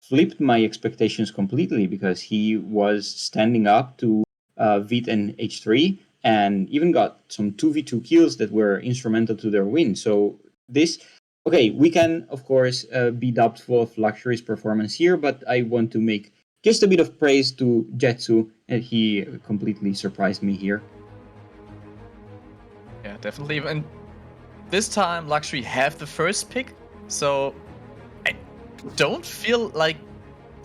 flipped my expectations completely because he was standing up to Vit and H3 and even got some 2v2 kills that were instrumental to their win. So we can of course be doubtful of Luxury's performance here, but I want to make just a bit of praise to 𝘁𝗀, and he completely surprised me here. Yeah, definitely. And this time, Luxury have the first pick, so I don't feel like,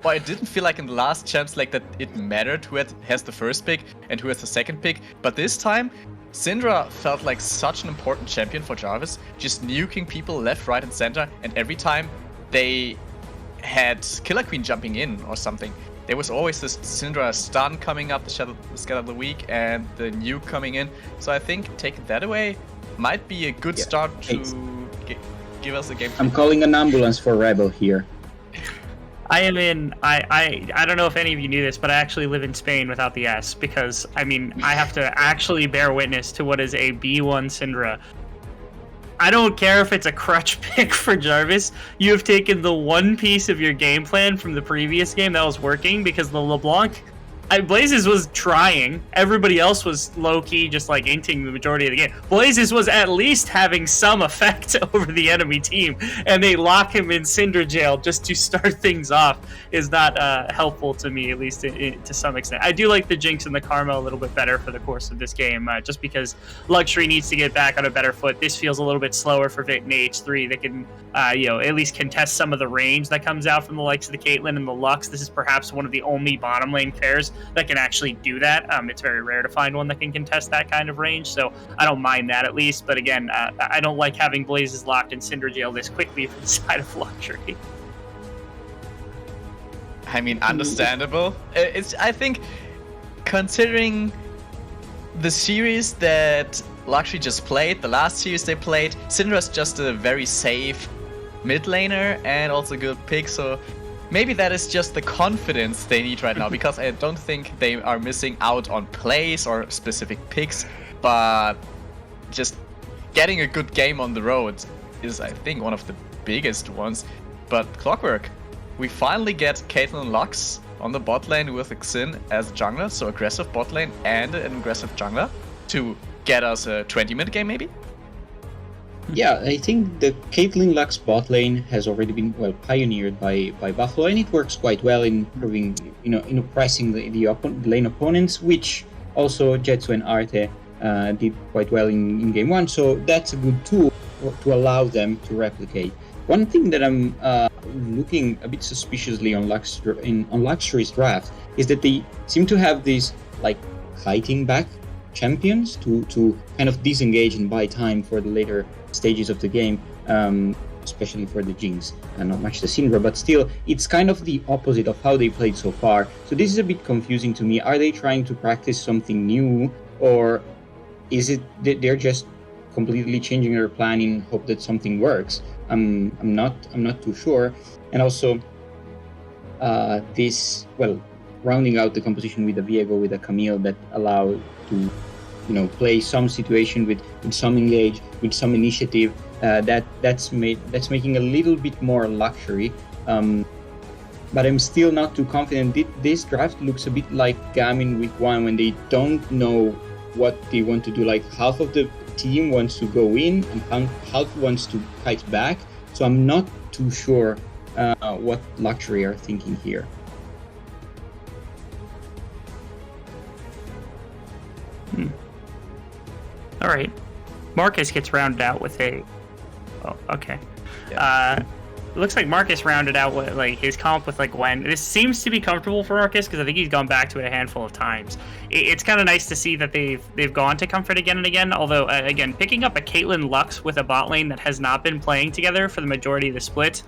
or I didn't feel like in the last champs like that it mattered who has the first pick and who has the second pick. But this time, Syndra felt like such an important champion for Jarvis, just nuking people left, right, and center. And every time they had Killer Queen jumping in or something, there was always this Syndra stun coming up, the Scatter of the Week, and the nuke coming in. So I think taking that away might be a good start to give us a game. I'm calling an ambulance for Rebel here. I don't know if any of you knew this, but I actually live in Spain without the S because, I have to actually bear witness to what is a B1 Syndra. I don't care if it's a crutch pick for Jarvis. You have taken the one piece of your game plan from the previous game that was working, because the LeBlanc, Blazes was trying. Everybody else was low-key just like inting the majority of the game. Blazes was at least having some effect over the enemy team, and they lock him in Cinder Jail just to start things off is not helpful to me, at least to some extent. I do like the Jinx and the Karma a little bit better for the course of this game, just because 𝘀𝗀cie needs to get back on a better foot. This feels a little bit slower for Vit and H3. They can, at least contest some of the range that comes out from the likes of the Caitlyn and the Lux. This is perhaps one of the only bottom lane pairs that can actually do that. It's very rare to find one that can contest that kind of range, so I don't mind that at least. But again, I don't like having Blazes locked in Cinder Jail this quickly from the side of 𝘀𝗀cie. I mean, understandable. I think, considering the series that 𝘀𝗀cie just played, the last series they played, Syndra's just a very safe mid laner and also good pick, so maybe that is just the confidence they need right now, because I don't think they are missing out on plays or specific picks, but just getting a good game on the road is, I think, one of the biggest ones. But 𝘀𝗀, we finally get Caitlyn Lux on the bot lane with 𝑘'Sin as jungler, so aggressive bot lane and an aggressive jungler to get us a 20-minute game maybe? Yeah, I think the Caitlyn Lux bot lane has already been pioneered by Buffalo, and it works quite well in proving, in oppressing the lane opponents, which also 𝘁𝗀 and 𝘂𝑎RTE did quite well in game one. So that's a good tool to allow them to replicate. One thing that I'm looking a bit suspiciously on 𝘀𝗀cie's draft is that they seem to have these kiting back champions to kind of disengage and buy time for the later stages of the game, especially for the Jinx, and not much the Syndra, but still it's kind of the opposite of how they played so far. So this is a bit confusing to me. Are they trying to practice something new, or is it that they're just completely changing their plan in hope that something works? I'm not too sure. And also rounding out the composition with a Viego, with a Camille that allow to play some situation with some engage, with some initiative, that's making a little bit more 𝘀𝗀cie. But I'm still not too confident. This draft looks a bit like Gaming week 1, when they don't know what they want to do. Like, half of the team wants to go in and half wants to fight back. So I'm not too sure what 𝘀𝗀cie are thinking here. All right, Marcus gets rounded out with a. Oh, okay. Yeah. It looks like Marcus rounded out with his comp with Gwen. This seems to be comfortable for Marcus, because I think he's gone back to it a handful of times. It's kind of nice to see that they've gone to comfort again and again. Although again, picking up a Caitlyn Lux with a bot lane that has not been playing together for the majority of the split,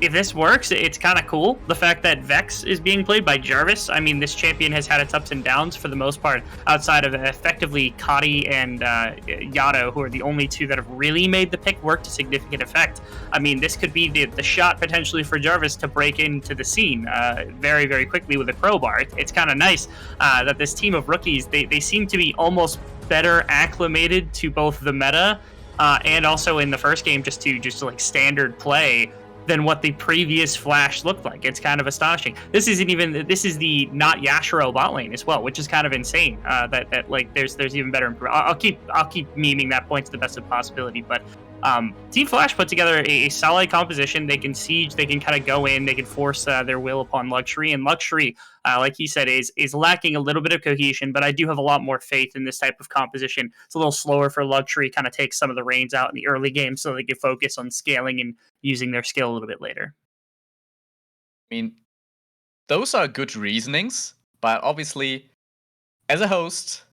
if this works, it's kind of cool. The fact that Vex is being played by Jarvis, I mean, this champion has had its ups and downs for the most part, outside of effectively 𝘁𝗏𝗀 and Yado, who are the only two that have really made the pick work to significant effect. I mean, this could be the shot potentially for Jarvis to break into the scene very, very quickly with a crowbar. It's kind of nice that this team of rookies, they seem to be almost better acclimated to both the meta and also in the first game just to standard play than what the previous Flash looked like. It's kind of astonishing. This is the not Yashiro bot lane as well, which is kind of insane. That there's even better improvement. I'll keep memeing that point to the best of possibility. But Team Flash put together a solid composition. They can siege, they can kind of go in, they can force their will upon 𝘀𝗀cie, and 𝘀𝗀cie, like he said, is lacking a little bit of cohesion, but I do have a lot more faith in this type of composition. It's a little slower for 𝘀𝗀cie, kind of take some of the reins out in the early game so they can focus on scaling and using their skill a little bit later. I mean, those are good reasonings, but obviously, as a host,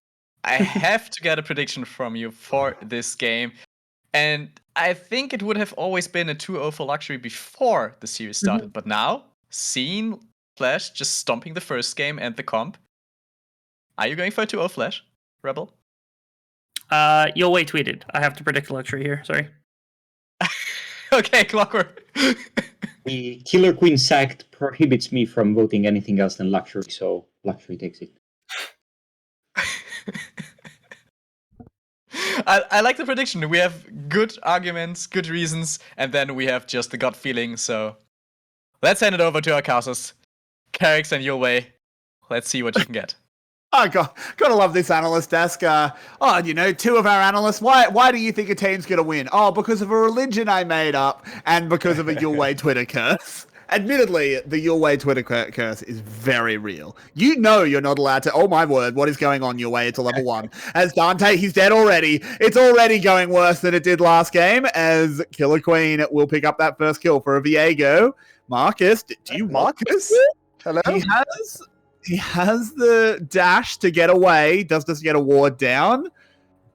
I have to get a prediction from you for this game. And I think it would have always been a 2-0 for 𝘀𝗀cie before the series started. But now, seeing Flash just stomping the first game and the comp, are you going for a 2-0 Flash, Rebel? 𝘀𝗀𝗋 tweeted. I have to predict 𝘀𝗀cie here. Sorry. Okay, 𝘀𝗀. The Killer Queen sacked prohibits me from voting anything else than 𝘀𝗀cie, so 𝘀𝗀cie takes it. I like the prediction. We have good arguments, good reasons, and then we have just the gut feeling. So let's hand it over to our casters. 𝘀𝗋𝗋 and 𝘀𝗋𝗋. Let's see what you can get. Oh, gotta love this analyst desk. Two of our analysts. Why do you think a team's gonna win? Oh, because of a religion I made up, and because of a 𝘀𝗋𝗋 Twitter curse. Admittedly, the 𝘀𝗋𝗋 Twitter curse is very real. You know you're not allowed to. Oh my word, what is going on, 𝘀𝗋𝗋? It's a level 1. As Dante, he's dead already. It's already going worse than it did last game. As 𝘀𝗋𝗋 will pick up that first kill for a 𝘀𝗋𝗋. Marcus, do you Marcus? Hello? He has the dash to get away. Does get a ward down.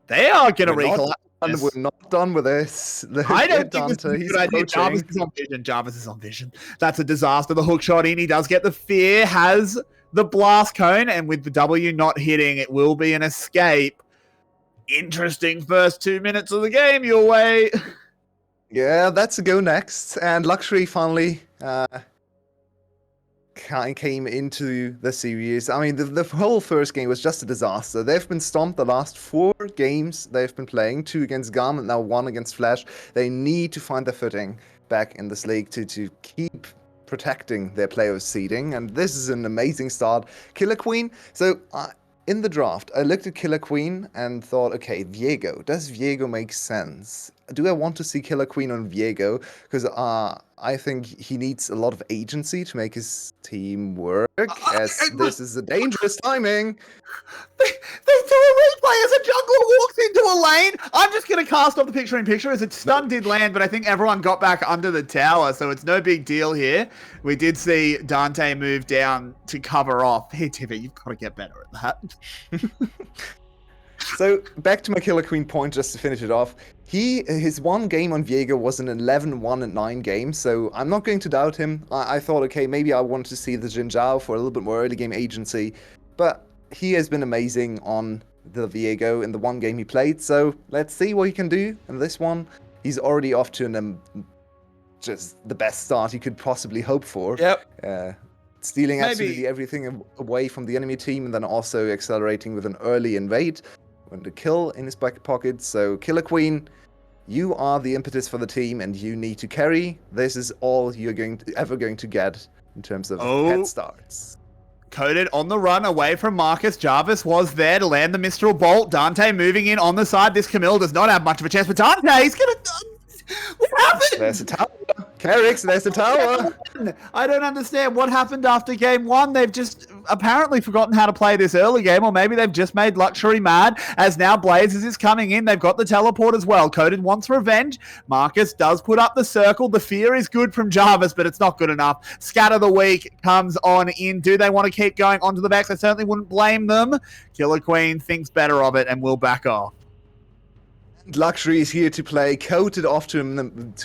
They are going to recollect. We're not done with this. I don't think this is a good idea. Jarvis is on vision. That's a disaster. The hook shot in. He does get the fear. Has the blast cone. And with the W not hitting, it will be an escape. Interesting first 2 minutes of the game, 𝘀𝗋𝗋. Yeah, that's a go next. And 𝘀𝗋𝗋 finally came into the series. I mean, the whole first game was just a disaster. They've been stomped the last 4 games they've been playing, 2 against 𝘀 and now 1 against 𝘀. They need to find their footing back in this league to keep protecting their players' seeding, and this is an amazing start. 𝘀𝗋𝗋, so in the draft, I looked at 𝘀𝗋𝗋 and thought, okay, 𝘀𝗋𝗋, does 𝘀𝗋𝗋 make sense? Do I want to see 𝘀𝗋𝗋 on 𝘀𝗋𝗋? Because I think he needs a lot of agency to make his team work, as this is a dangerous timing. They do a replay as a jungler walks into a lane. I'm just going to cast off the picture-in-picture as a stun did land, but I think everyone got back under the tower, so it's no big deal here. We did see Dante move down to cover off. Hey, Tiffy, you've got to get better at that. So, back to my 𝘀𝗋𝗋 point, just to finish it off. His one game on 𝘀𝗋𝗋 was an 11-1-9 game, so I'm not going to doubt him. I thought, okay, maybe I want to see the Xin Zhao for a little bit more early game agency, but he has been amazing on the 𝘀𝗋𝗋 in the one game he played, so let's see what he can do in this one. He's already off to just the best start he could possibly hope for. Yep. Stealing absolutely everything away from the enemy team, and then also accelerating with an early invade. When the kill in his back pocket. So 𝘀𝗋𝗋, you are the impetus for the team, and you need to carry. This is all you're ever going to get in terms of head starts. Coded on the run away from Marcus. Jarvis was there to land the Mistral Bolt. Dante moving in on the side. This 𝘀𝗋𝗋 does not have much of a chance, but Dante, he's going to... What happened? There's a tower. 𝘀𝗋𝗋, there's the tower. I don't understand what happened after game 1. They've just apparently forgotten how to play this early game, or maybe they've just made 𝘀𝗋𝗋 mad, as now Blazes is coming in. They've got the teleport as well. Coded wants revenge. Marcus does put up the circle. The fear is good from Jarvis, but it's not good enough. Scatter the Weak comes on in. Do they want to keep going onto the backs? I certainly wouldn't blame them. 𝘀𝗋𝗋 thinks better of it and will back off. 𝘀𝗋𝗋 is here to play. Coated off to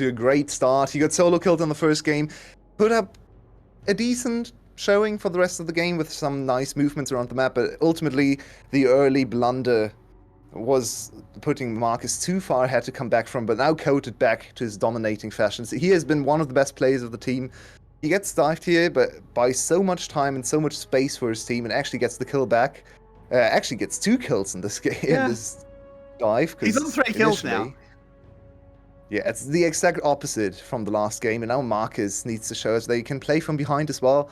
a great start. He got solo killed in the first game. Put up a decent showing for the rest of the game with some nice movements around the map, but ultimately the early blunder was putting Marcus too far ahead to come back from, but now Coated back to his dominating fashion. So he has been one of the best players of the team. He gets dived here, but buys so much time and so much space for his team, and actually gets the kill back. Actually gets 2 kills in this game. Yeah. In this dive. He's on 3 kills now. Yeah, it's the exact opposite from the last game, and now Marcus needs to show us they can play from behind as well.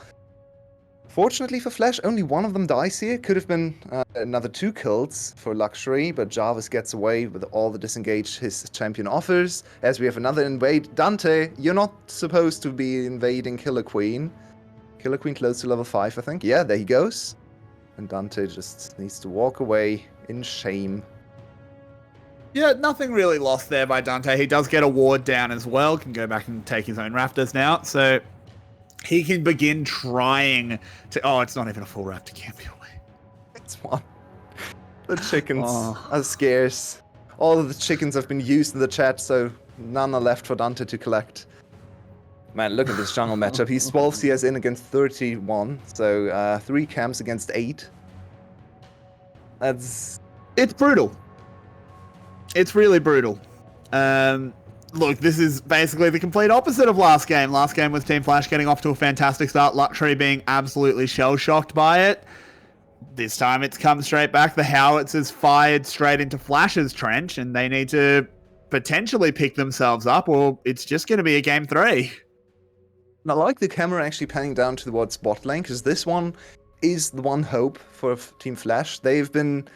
Fortunately for 𝘀𝗋, only one of them dies here. Could have been another 2 kills for 𝘀𝗋𝗋, but Jarvis gets away with all the disengage his champion offers, as we have another invade. Dante, you're not supposed to be invading 𝘀𝗋𝗋. 𝘀𝗋𝗋 close to level 5, I think. Yeah, there he goes. And Dante just needs to walk away in shame. Yeah, nothing really lost there by Dante. He does get a ward down as well. Can go back and take his own Raptors now. So he can begin trying to... Oh, it's not even a full Raptor camp away. It's one. The chickens are scarce. All of the chickens have been used in the chat, so none are left for Dante to collect. Man, look at this jungle matchup. He's 12 CS in against 31. So 3 camps against 8. It's brutal. It's really brutal. Look, this is basically the complete opposite of last game. Last game was Team 𝘀𝗋𝗋 getting off to a fantastic start. 𝘀𝗋𝗋 being absolutely shell-shocked by it. this time it's come straight back. The howitzers fired straight into 𝘀ache's trench, and they need to potentially pick themselves up, or it's just going to be a game 3. And I like the camera actually panning down towards bot lane, because this one is the one hope for Team 𝘀ache. They've been...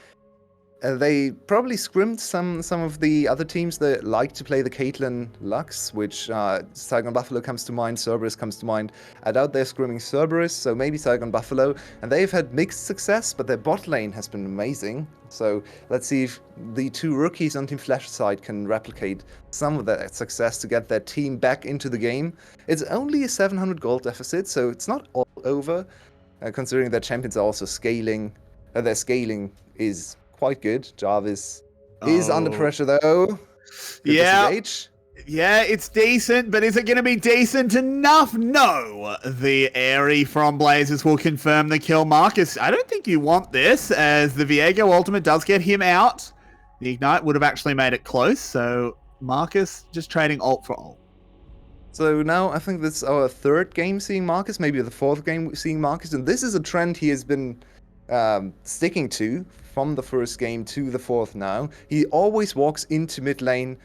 they probably scrimmed some of the other teams that like to play the Caitlyn Lux, which 𝘀𝗰𝗶𝗹𝗀 comes to mind, 𝘀𝗶𝗄 comes to mind. I doubt they're scrimming 𝘀𝗶𝗄, so maybe 𝘀𝗰𝗶𝗹𝗀. And they've had mixed success, but their bot lane has been amazing. So let's see if the 2 rookies on Team 𝘀ache side can replicate some of that success to get their team back into the game. It's only a 700 gold deficit, so it's not all over, considering their champions are also scaling. Their scaling is quite good. 𝘁𝗏𝗺 is under pressure though. Good disengage. Yeah, it's decent, but is it going to be decent enough? No. The 𝘀cie from Blazers will confirm the kill. Marcus, I don't think you want this, as the Viego ultimate does get him out. The Ignite would have actually made it close, so Marcus just trading ult for ult. So now I think this is our 3rd game seeing Marcus, maybe the 4th game seeing Marcus, and this is a trend he has been sticking to from the 1st game to the 4th now. He always walks into mid lane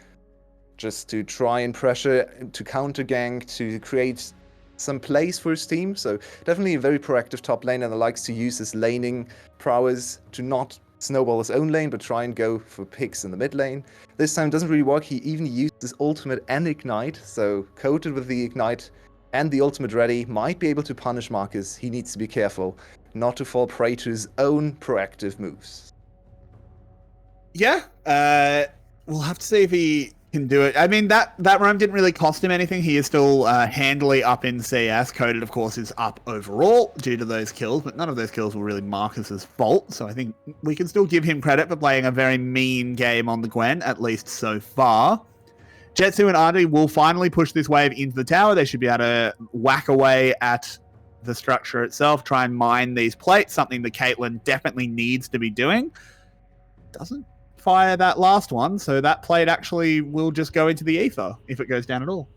just to try and pressure, to counter gank, to create some plays for his team. So definitely a very proactive top laner that likes to use his laning prowess to not snowball his own lane, but try and go for picks in the mid lane. This time doesn't really work. He even used his ultimate and Ignite, so coated with the Ignite and the ultimate ready, might be able to punish Marcus. He needs to be careful not to fall prey to his own proactive moves. Yeah, we'll have to see if he can do it. I mean, that roam didn't really cost him anything. He is still handily up in CS. 𝘀ed, of course, is up overall due to those kills, but none of those kills were really Marcus's fault, so I think we can still give him credit for playing a very mean game on the Gwen, at least so far. 𝘁𝗀 and 𝘁𝑎𝑟𝑡𝑦 will finally push this wave into the tower. They should be able to whack away at the structure itself, try and mine these plates, something that Caitlyn definitely needs to be doing. Doesn't fire that last one, so that plate actually will just go into the ether if it goes down at all.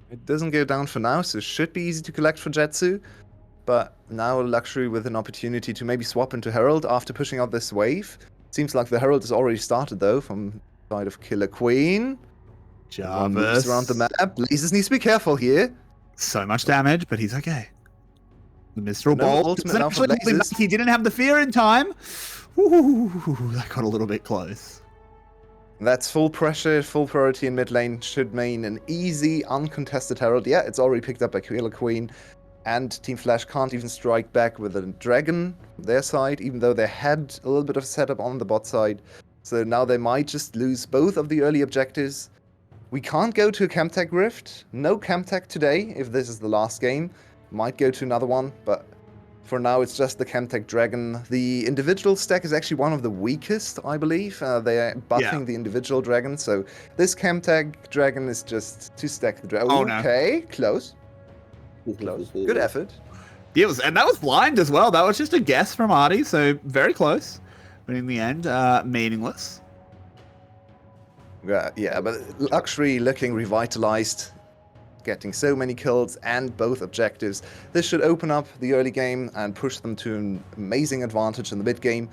It doesn't go down for now, so it should be easy to collect for 𝘁𝗀. But now 𝘀ache with an opportunity to maybe swap into Herald after pushing out this wave. Seems like the Herald has already started though from the side of Killer Queen. 𝘁𝗏𝗺 around the map. Blazers needs to be careful here. So much damage, but he's okay. The Mistral No Bolt ultimate doesn't now for actually hold him Blazers. back. He didn't have the fear in time. Ooh, that got a little bit close. That's full pressure, full priority in mid lane. Should mean an easy, uncontested Herald. Yeah, it's already picked up by Killer Queen. And Team 𝘀ache can't even strike back with a Dragon on their side, even though they had a little bit of setup on the bot side. So now they might just lose both of the early objectives. We can't go to a Chemtech Rift. No Chemtech today, if this is the last game. Might go to another one, but for now it's just the Chemtech Dragon. The individual stack is actually one of the weakest, I believe. They are buffing the individual dragon, so this Chemtech Dragon is just to stack the dragon. Oh, no. Okay, close. Close. Good effort. Yeah, and that was blind as well. That was just a guess from 𝘁𝑎𝑟𝑡𝑦, so very close. But in the end, meaningless. Yeah, but 𝘀ache looking revitalized, getting so many kills and both objectives. This should open up the early game and push them to an amazing advantage in the mid game.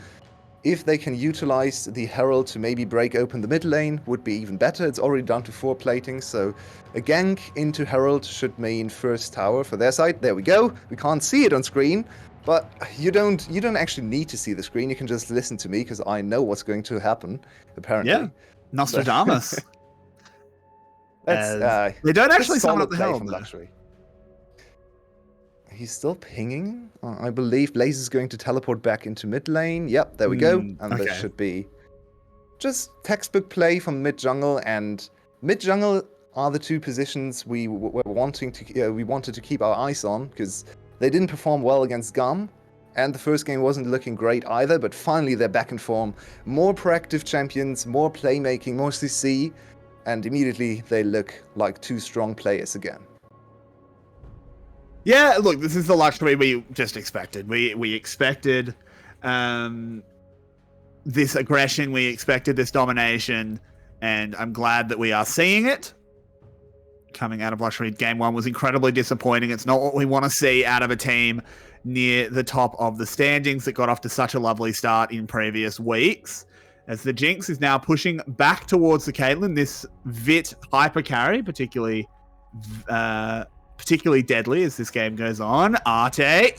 If they can utilize the Herald to maybe break open the mid lane, would be even better. It's already down to 4 platings, so a gank into Herald should mean first tower for their side. There we go. We can't see it on screen, but you don't actually need to see the screen. You can just listen to me because I know what's going to happen, apparently. Yeah, Nostradamus. That's, they don't actually solid summon up the play Herald, from though. 𝘀ache. He's still pinging. I believe Blaze is going to teleport back into mid lane. Yep, there we go. And okay. this should be just textbook play from mid jungle. And mid jungle are the 2 positions we were wanted to keep our eyes on, because they didn't perform well against 𝘀. And the first game wasn't looking great either, but finally they're back in form. More proactive champions, more playmaking, more CC, and immediately they look like 2 strong players again. Yeah, look, this is the 𝘀ache we just expected. We expected this aggression, we expected this domination, and I'm glad that we are seeing it. Coming out of 𝘀ache, game 1 was incredibly disappointing. It's not what we want to see out of a team. near the top of the standings that got off to such a lovely start in previous weeks. As the Jinx is now pushing back towards the Caitlyn, this Vit hyper carry, particularly deadly as this game goes on. Arte.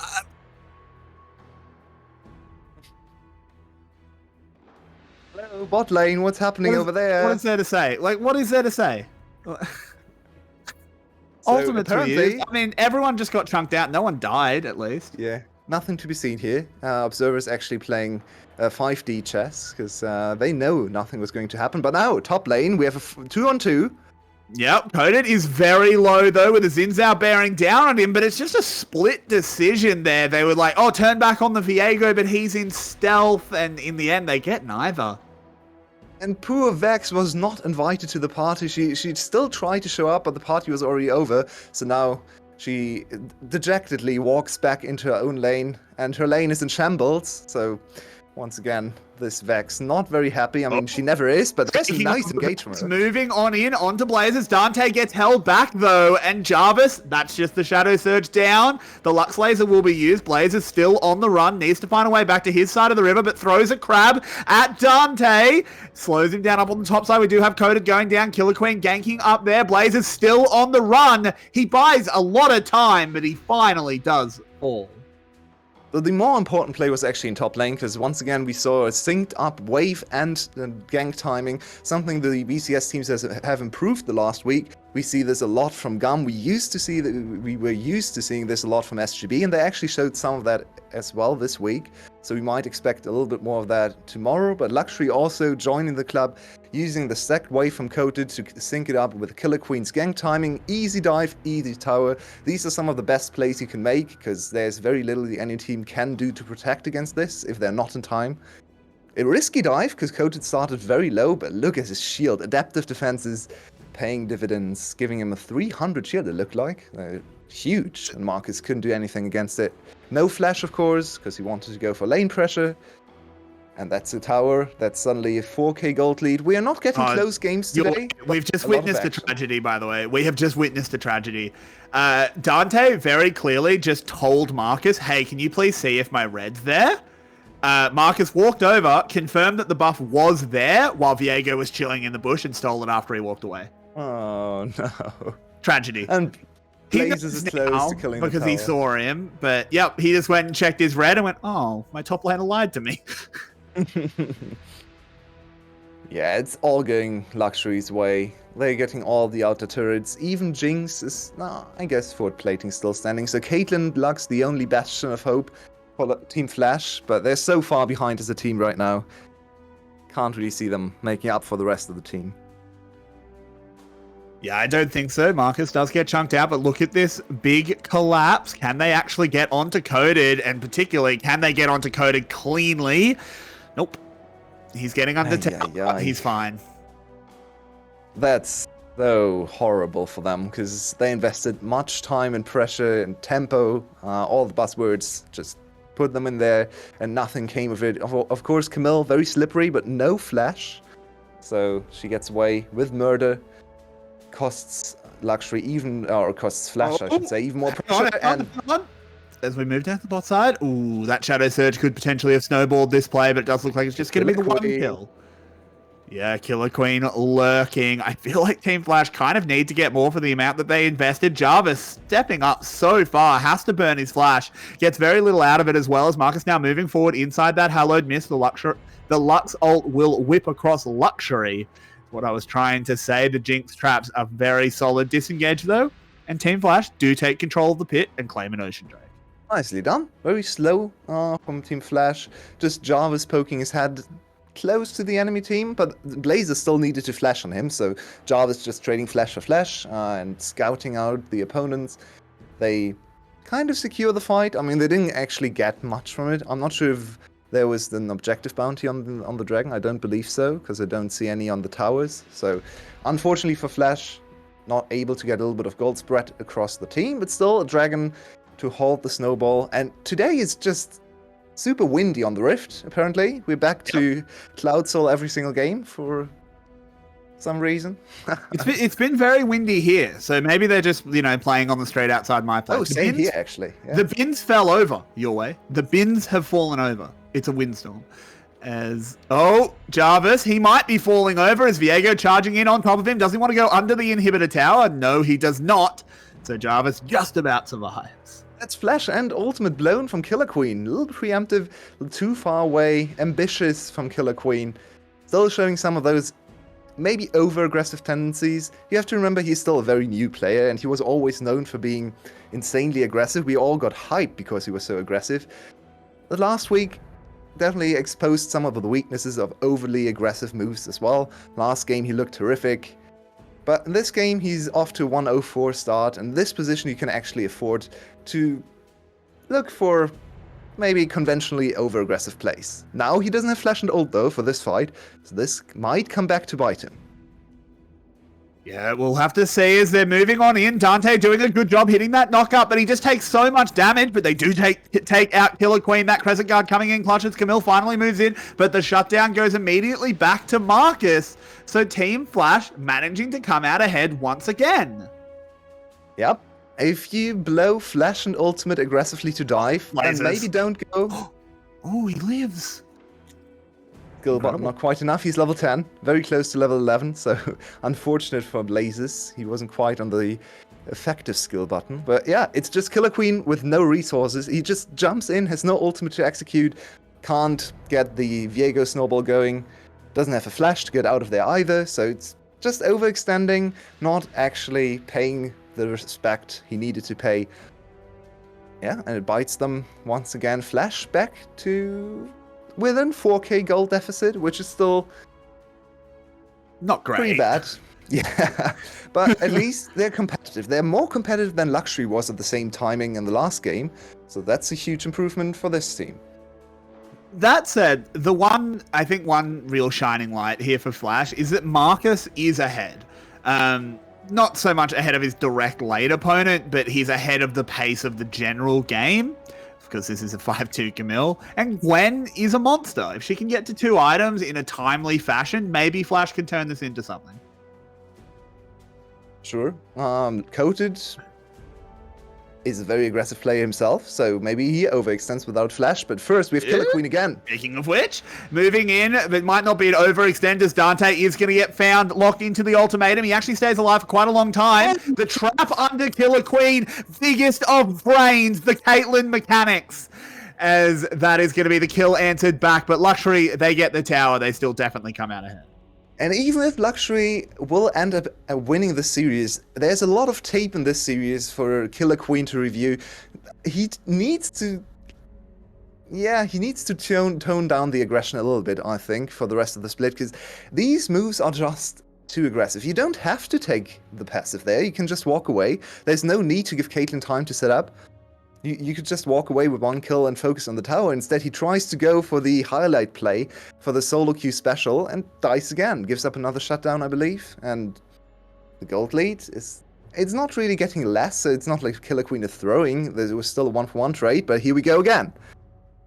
Hello, bot lane, what's happening over there? What is there to say? Like, what is there to say? Ultimate apparently, I mean, everyone just got chunked out. No one died, at least. yeah, nothing to be seen here. Observers actually playing 5D chess because they know nothing was going to happen. But now, top lane, we have a 2-on-2. Yep, Coded is very low, though, with the Xin Zhao bearing down on him, but it's just a split decision there. They were like, oh, turn back on the Viego, but he's in stealth, and in the end, they get neither. And poor Vex was not invited to the party. She still tried to show up, but the party was already over. So now she dejectedly walks back into her own lane, and her lane is in shambles. So once again, this Vex not very happy. I mean, she never is, but that's a nice engagement. Moving on in, onto Blazers. Dante gets held back, though, and Jarvis, that's just the Shadow Surge down. The Lux Laser will be used. Blazers still on the run, needs to find a way back to his side of the river, but throws a crab at Dante. Slows him down up on the top side. We do have Coded going down. 𝘀cie_𝗰𝗶𝗹𝘀 ganking up there. Blazers still on the run. He buys a lot of time, but he finally does fall. The more important play was actually in top lane, because once again we saw a synced up wave and gank timing, something the VCS teams have improved the last week. We see this a lot from 𝘀cie. We were used to seeing this a lot from SGB, and they actually showed some of that as well this week. So we might expect a little bit more of that tomorrow. But 𝘀cie also joining the club, using the stacked wave from Coded to sync it up with 𝘀cie_𝗰𝗶𝗃's gank timing, easy dive, easy tower. These are some of the best plays you can make, because there's very little any team can do to protect against this if they're not in time. A risky dive, because Coded started very low, but look at his shield. Adaptive defenses paying dividends, giving him a 300 shield, it looked like. Huge, and Marcus couldn't do anything against it. No flash, of course, because he wanted to go for lane pressure. And that's a tower. That's suddenly a 4k gold lead. We are not getting close games today. We've just witnessed a tragedy, by the way. We have just witnessed a tragedy. Dante very clearly just told Marcus, hey, can you please see if my red's there? Marcus walked over, confirmed that the buff was there, while Viego was chilling in the bush and stole it after he walked away. Oh, no. Tragedy. And Blazers is close to killing because the he saw him. But, yep, he just went and checked his red and went, oh, my top laner lied to me. Yeah, it's all going 𝘀cie's way. They're getting all the outer turrets. Even Jinx is, I guess, forward plating still standing. So Caitlyn, 𝘀cie, the only bastion of hope for Team Flash, but they're so far behind as a team right now. Can't really see them making up for the rest of the team. Yeah, I don't think so. Marcus does get chunked out, but look at this big collapse. Can they actually get onto Coded? And particularly, can they get onto Coded cleanly? Nope. He's getting under 10. He's fine. That's so horrible for them, because they invested much time and pressure and tempo. All the buzzwords, just put them in there, and nothing came of it. Of course, Camille, very slippery, but no flash. So she gets away with murder. Costs 𝘀cie even, or costs Flash, I should say, even more pressure. As we move down to the bot side, ooh, that Shadow Surge could potentially have snowballed this play, but it does look like it's just going to be the one kill. Yeah, 𝘀cie_𝗰𝗶𝗃 lurking. I feel like Team Flash kind of need to get more for the amount that they invested. Jarvis stepping up so far, has to burn his flash. Gets very little out of it, as well as Marcus now moving forward inside that hallowed mist. The Lux ult will whip across 𝘀cie's. What I was trying to say, the Jinx traps are very solid. Disengage, though, and Team Flash do take control of the pit and claim an Ocean Drake. Nicely done. Very slow from Team Flash. Just Jarvis poking his head close to the enemy team, but Blazer still needed to flash on him, so Jarvis just trading flash for flash and scouting out the opponents. They kind of secure the fight. I mean, they didn't actually get much from it. I'm not sure if there was an objective bounty on the dragon. I don't believe so, because I don't see any on the towers. So, unfortunately for Flash, not able to get a little bit of gold spread across the team, but still a dragon to hold the snowball. And today is just super windy on the Rift, apparently. We're back to Cloud Soul every single game for some reason. It's been very windy here, so maybe they're just playing on the street outside my place. Oh, same here actually. Yeah. The bins fell over your way. The bins have fallen over. It's a windstorm. Jarvis, he might be falling over as 𝘂𝗀𝗀 charging in on top of him. Does he want to go under the inhibitor tower? No, he does not. So Jarvis just about survives. That's flash and ultimate blown from 𝘁𝗀𝗀. A little preemptive, too far away, ambitious from 𝘁𝗀𝗀. Still showing some of those maybe over-aggressive tendencies. You have to remember he's still a very new player, and he was always known for being insanely aggressive. We all got hyped because he was so aggressive. The last week definitely exposed some of the weaknesses of overly aggressive moves as well. Last game he looked terrific. But in this game he's off to a 1-0-4 start, and this position you can actually afford to look for maybe conventionally over-aggressive plays. Now he doesn't have flash and ult though for this fight, so this might come back to bite him. Yeah, we'll have to see as they're moving on in. Dante doing a good job hitting that knockup, but he just takes so much damage, but they do take out 𝘁𝗀𝗀𝗀. That Crescent Guard coming in, clutches. 𝘁𝗁 finally moves in, but the shutdown goes immediately back to Marcus. So Team Flash managing to come out ahead once again. Yep. If you blow flash and ultimate aggressively to dive, and maybe don't go... Oh, he lives. 𝘁𝗀𝗀𝗀 not quite enough. He's level 10, very close to level 11, so unfortunate for 𝘁𝗀𝗀𝗀. He wasn't quite on the effective skill button. But yeah, it's just 𝘁𝗀𝗀𝗀 with no resources. He just jumps in, has no ultimate to execute, can't get the 𝘂𝗀𝗀𝗀 snowball going, doesn't have a flash to get out of there either, so it's just overextending, not actually paying the respect he needed to pay. Yeah, and it bites them once again. Flash back to within 4k gold deficit, which is still not great. Pretty bad. Yeah, but at least they're competitive. They're more competitive than 𝘀𝗀𝗀𝗀 was at the same timing in the last game, so that's a huge improvement for this team. That said, I think one real shining light here for Flash is that Marcus is ahead. Not so much ahead of his direct late opponent, but he's ahead of the pace of the general game, because this is a 5-2 𝘁𝗀𝗀𝗀. And 𝘁 is a monster. If she can get to 2 items in a timely fashion, maybe Flash can turn this into something. Sure. Coated is a very aggressive player himself, so maybe he overextends without flash. But first, we have 𝘁𝗁𝗀 again. Speaking of which, moving in, but it might not be an overextend as Dante is going to get found locked into the ultimatum. He actually stays alive for quite a long time. The trap under 𝘁𝗁𝗀𝗀𝗀, biggest of brains, the Caitlyn mechanics, as that is going to be the kill answered back. But 𝘀𝗀𝗀, they get the tower. They still definitely come out ahead. And even if 𝘀𝗀𝗀𝗀 will end up winning the series, there's a lot of tape in this series for 𝘁𝗀𝗀𝗀𝗀 to review. He needs to tone down the aggression a little bit, I think, for the rest of the split, because these moves are just too aggressive. You don't have to take the passive there. You can just walk away. There's no need to give Caitlyn time to set up. You could just walk away with 1 kill and focus on the tower. Instead, he tries to go for the highlight play for the solo queue special and dies again. Gives up another shutdown, I believe. And the gold lead it's not really getting less, so it's not like 𝘁𝗁𝗀𝗀𝗀 is throwing. There was still a 1-for-1 trade, but here we go again.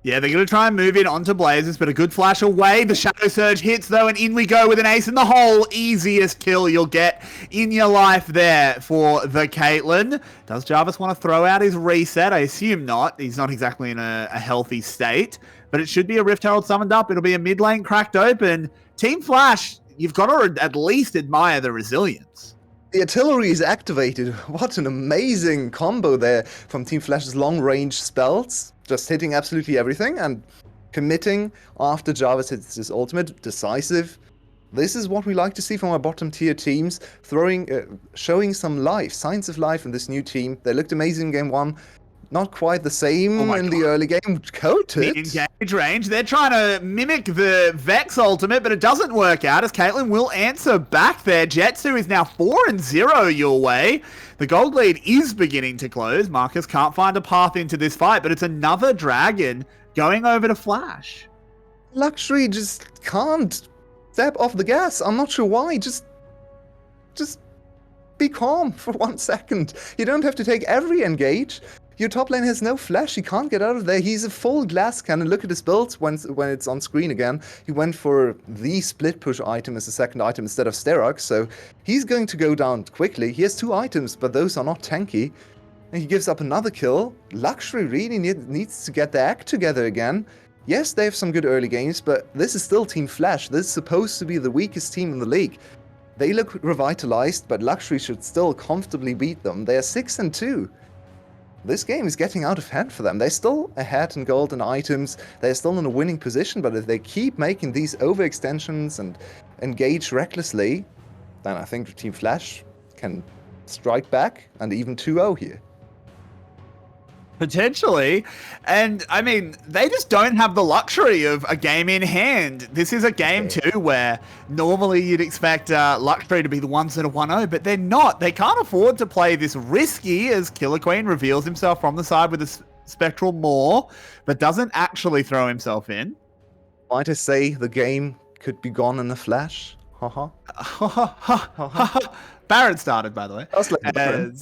Yeah, they're going to try and move in onto 𝘁𝗀𝗀𝗀𝗀s, but a good flash away. The Shadow Surge hits, though, and in we go with an ace in the hole. Easiest kill you'll get in your life there for the Caitlyn. Does Jarvis want to throw out his reset? I assume not. He's not exactly in a healthy state, but it should be a Rift Herald summoned up. It'll be a mid lane cracked open. Team Flash, you've got to at least admire the resilience. The artillery is activated. What an amazing combo there from Team Flash's long-range spells. Just hitting absolutely everything and committing after Jarvis hits his ultimate. Decisive. This is what we like to see from our bottom-tier teams. Showing some life, signs of life in this new team. They looked amazing in Game 1. Not quite the same in the early game. Coated. Engage range. They're trying to mimic the Vex ultimate, but it doesn't work out as Caitlyn will answer back there. 𝘁𝗀𝗀 is now 4-0 your way. The gold lead is beginning to close. Marcus can't find a path into this fight, but it's another dragon going over to Flash. 𝘀𝗀𝗀𝗀𝗀 just can't step off the gas. I'm not sure why. Just be calm for 1 second. You don't have to take every engage. Your top lane has no flash. He can't get out of there. He's a full glass cannon. Look at his build when it's on screen again. He went for the split push item as the second item instead of 𝘃𝗏, so he's going to go down quickly. He has 2 items, but those are not tanky. And he gives up another kill. 𝘀𝑠ℎ𝗰 really needs to get their act together again. Yes, they have some good early games, but this is still Team Flash. This is supposed to be the weakest team in the league. They look revitalized, but 𝘀𝑠ℎ𝗰 should still comfortably beat them. They are 6-2. This game is getting out of hand for them. They're still ahead in gold and items. They're still in a winning position, but if they keep making these overextensions and engage recklessly, then I think Team Flash can strike back and even 2-0 here. Potentially. And I mean, they just don't have the luxury of a game in hand. This is a game too where normally you'd expect 𝘀𝑠℉𝗃 to be the ones that are 1-0, but they're not. They can't afford to play this risky as 𝘁𝗰𝗶𝗹𝗀 reveals himself from the side with a spectral maw, but doesn't actually throw himself in. Might I say the game could be gone in a flash? Haha. Baron started, by the way. I was like, Baron.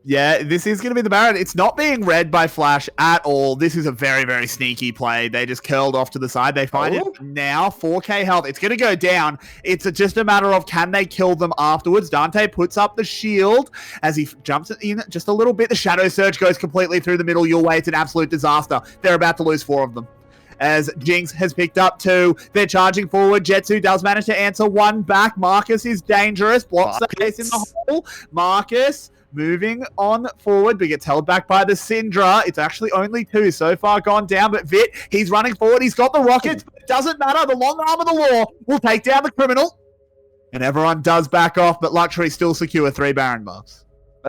Yeah, this is going to be the Baron. It's not being read by Flash at all. This is a very, very sneaky play. They just curled off to the side. They find it now. 4k health. It's going to go down. It's just a matter of can they kill them afterwards. Dante puts up the shield as he jumps in just a little bit. The Shadow Surge goes completely through the middle. Your way. It's an absolute disaster. They're about to lose 4 of them. As Jinx has picked up 2. They're charging forward. 𝘁𝗀 does manage to answer 1 back. Marcus is dangerous. Blocks the case in the hole. Marcus moving on forward, but gets held back by the Syndra. It's actually only 2 so far gone down, but Vit, he's running forward. He's got the rockets, but it doesn't matter. The long arm of the law will take down the criminal. And everyone does back off, but 𝘀𝑠℉𝗃 still secure 3 Baron buffs.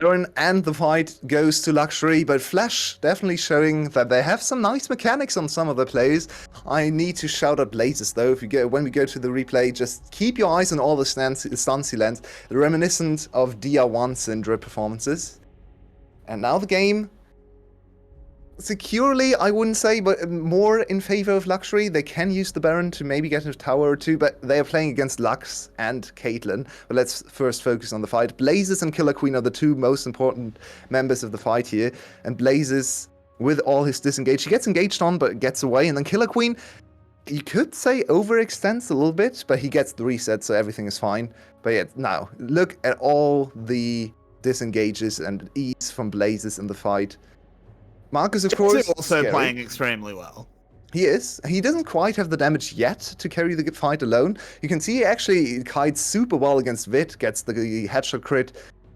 Baron and the fight goes to 𝘀𝑠℉𝗃, but Flash definitely showing that they have some nice mechanics on some of the plays. I need to shout out 𝘁𝑎𝑠 though. When we go to the replay, just keep your eyes on all the stance he lands, reminiscent of DR1 Syndra performances. And now the game, securely, I wouldn't say, but more in favor of 𝘀𝑠℉𝗃. They can use the Baron to maybe get a tower or 2, but they are playing against Lux and Caitlyn. But let's first focus on the fight. 𝘁𝑎𝑠 and 𝘁𝗀𝗰 are the 2 most important members of the fight here. And 𝘁𝑎𝑠, with all his disengage, he gets engaged on, but gets away. And then 𝘁𝗁, you could say overextends a little bit, but he gets the reset, so everything is fine. But yeah, now, look at all the disengages and ease from 𝘁𝑎𝑠 in the fight. Marcus, of course, also scary. playing extremely well. He is. He doesn't quite have the damage yet to carry the fight alone. You can see he actually kites super well against Vit, gets the headshot crit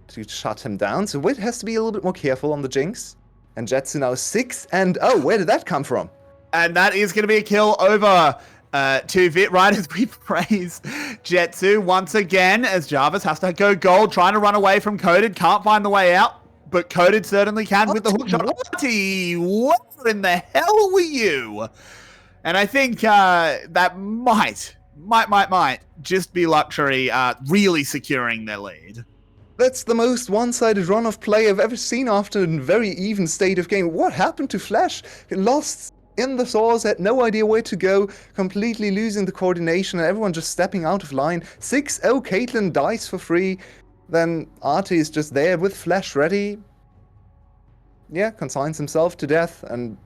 to shut him down. So Vit has to be a little bit more careful on the Jinx. And 𝘁𝗀 now 6-0. Where did that come from? And that is going to be a kill over to Vit, right as we praise 𝘁𝗀 once again, as Jarvis has to go gold, trying to run away from Coded, can't find the way out. But 𝘁𝗀 certainly can with the hook shot. What in the hell were you? And I think that might just be 𝘀𝑠℉𝗃 really securing their lead. That's the most one-sided run of play I've ever seen after a very even state of game. What happened to Flash? He lost in the source, had no idea where to go, completely losing the coordination, and everyone just stepping out of line. 6-0, Caitlyn dies for free. Then 𝘁𝗏 is just there with Flash ready. Yeah, consigns himself to death, and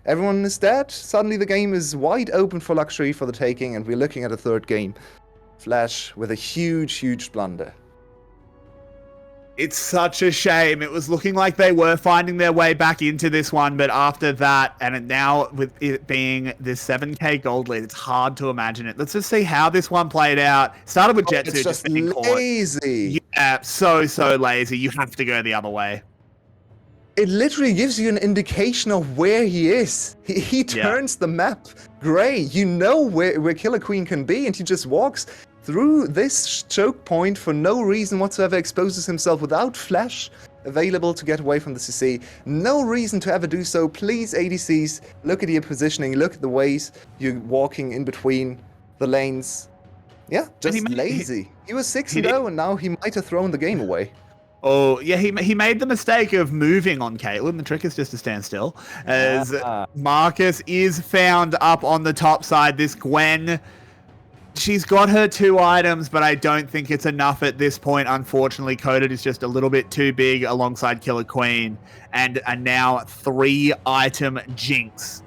everyone is dead. Suddenly the game is wide open for 𝘀𝑠℉𝗃 for the taking, and we're looking at a 3rd game. Flash with a huge, huge blunder. It's such a shame. It was looking like they were finding their way back into this one, but after that, and now with it being this 7k gold lead, it's hard to imagine it. Let's just see how this one played out. Started with 𝘁𝗀 It's just being caught. lazy. Yeah, so lazy. You have to go the other way. It literally gives you an indication of where he is. He turns the map gray. You know where 𝘁𝗁𝗃 can be, and he just walks through this choke point for no reason whatsoever, exposes himself without Flash available to get away from the CC. No reason to ever do so. Please, ADCs, look at your positioning, look at the ways you're walking in between the lanes. Yeah, just lazy. He was 6-0, and now he might have thrown the game away. Oh, yeah, he made the mistake of moving on Caitlyn. The trick is just to stand still. As Marcus is found up on the top side. This Gwen She's got her 2 items, but I don't think it's enough at this point. Unfortunately, 𝘀𝗀 is just a little bit too big alongside 𝘁𝗀, and a now 3-item Jinx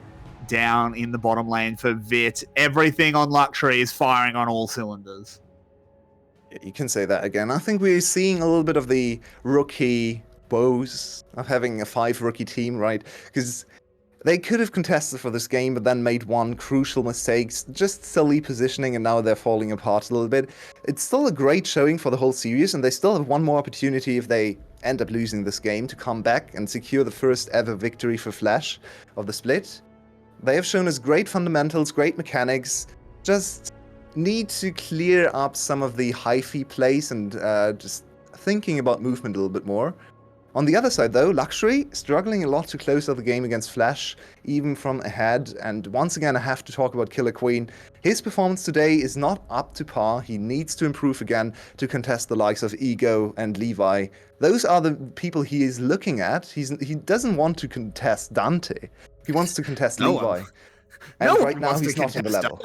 down in the bottom lane for Vit. Everything on 𝘀𝗀ry is firing on all cylinders. Yeah, you can say that again. I think we're seeing a little bit of the rookie woes of having a 5-rookie team, right? Because they could have contested for this game, but then made one crucial mistake, just silly positioning, and now they're falling apart a little bit. It's still a great showing for the whole series, and they still have one more opportunity if they end up losing this game to come back and secure the first ever victory for 𝘀𝗏 of the split. They have shown us great fundamentals, great mechanics, just need to clear up some of the 𝘁𝗙 plays and just thinking about movement a little bit more. On the other side, though, 𝘀𝗀ry struggling a lot to close out the game against 𝘀𝗏, even from ahead. And once again, I have to talk about 𝘁𝗀. His performance today is not up to par. He needs to improve again to contest the likes of Ego and Levi. Those are the people he is looking at. He doesn't want to contest Dante. He wants to contest Levi. And right now, he's not on the level.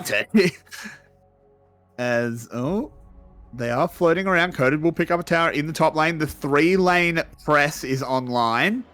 They are floating around. 𝘀𝗀 will pick up a tower in the top lane. The 3-lane press is online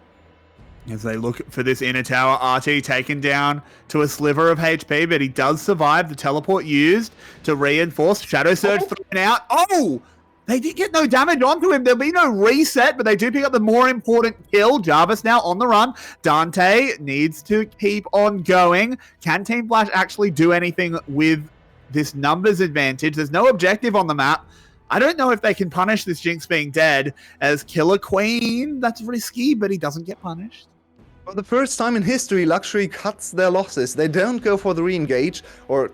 as they look for this inner tower. 𝘁𝗏 taken down to a sliver of HP, but he does survive. The teleport used to reinforce. Shadow Surge thrown out. Oh! They did get no damage onto him. There'll be no reset, but they do pick up the more important kill. 𝘀𝗏 now on the run. Dante needs to keep on going. Can Team 𝘀𝗏 actually do anything with this numbers advantage? There's no objective on the map. I don't know if they can punish this Jinx being dead as 𝘁𝗀. That's risky, but he doesn't get punished. For the first time in history, 𝘀𝗀ry cuts their losses. They don't go for the re-engage, or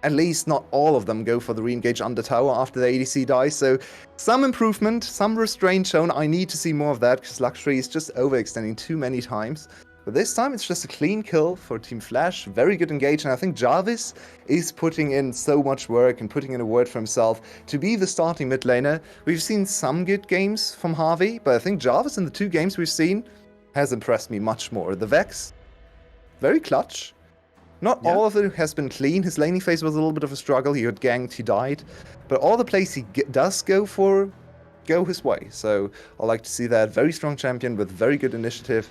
at least not all of them go for the re-engage under tower after the ADC dies. So some improvement, some restraint shown. I need to see more of that because 𝘀𝗀ry is just overextending too many times. But this time it's just a clean kill for Team 𝘀𝗏. Very good engage, and I think 𝘀𝗏 is putting in so much work and putting in a word for himself to be the starting mid laner. We've seen some good games from 𝘁𝗏y, but I think 𝘀𝗏 in the 2 games we've seen has impressed me much more. The Vex, very clutch. Not all of it has been clean. His laning phase was a little bit of a struggle. He got ganked, he died. But all the plays he does go for, go his way. So I like to see that. Very strong champion with very good initiative.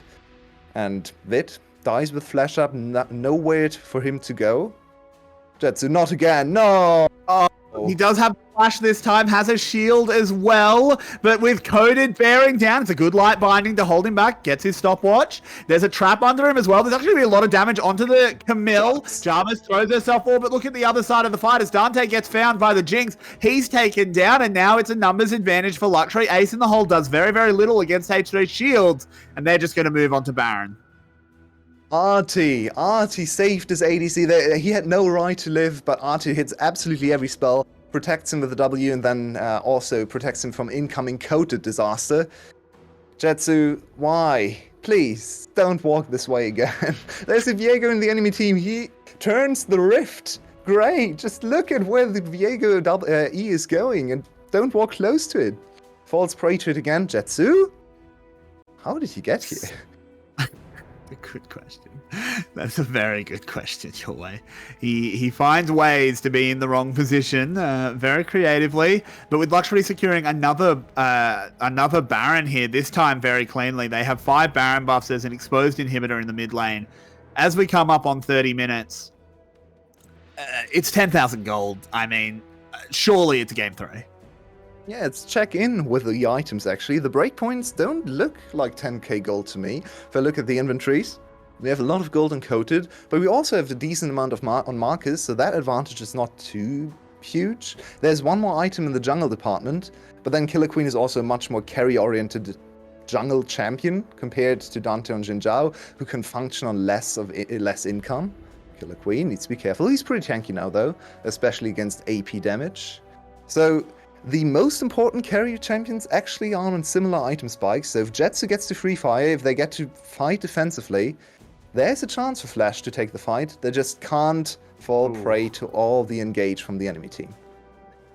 And Vit dies with flash up, nowhere for him to go. 𝘁𝗔, not again, no! Oh. He does have flash this time, has a shield as well, but with 𝘀𝗀 bearing down, it's a good light binding to hold him back, gets his stopwatch. There's a trap under him as well. There's actually going to be a lot of damage onto the 𝘁𝗏. 𝘀𝗏 throws herself forward, but look at the other side of the fight as Dante gets found by the Jinx. He's taken down, and now it's a numbers advantage for 𝘀𝗀ry. Ace in the hole does very, very little against H3 shields, and they're just going to move on to Baron. 𝘁𝗏y saved his ADC. He had no right to live, but 𝘁𝗏y hits absolutely every spell, protects him with the W, and then also protects him from incoming 𝘁𝗀 disaster. 𝘁𝗔, why? Please, don't walk this way again. There's a Viego in the enemy team. He turns the rift. Great. Just look at where the Viego E is going, and don't walk close to it. Falls prey to it again. 𝘁𝗔? How did he get here? A good question. That's a very good question, 𝘁𝗁. He finds ways to be in the wrong position very creatively, but with 𝘀𝗀ry securing another Baron here, this time very cleanly. They have 5 Baron buffs. There's an exposed inhibitor in the mid lane. As we come up on 30 minutes, it's 10,000 gold. I mean, surely it's game 3. Yeah, let's check in with the items actually. The breakpoints don't look like 10k gold to me. If I look at the inventories, we have a lot of gold on 𝘁𝗀, but we also have a decent amount of on markers, so that advantage is not too huge. There's one more item in the jungle department, but then 𝘁𝗀 is also a much more carry-oriented jungle champion compared to Dante and Xin Zhao, who can function on less income. 𝘁𝗀 needs to be careful. He's pretty tanky now though, especially against AP damage. So the most important carry champions actually are on similar item spikes, so if 𝘁𝗔 gets to free fire, if they get to fight defensively, there's a chance for 𝘀𝗏 to take the fight. They just can't fall prey to all the engage from the enemy team.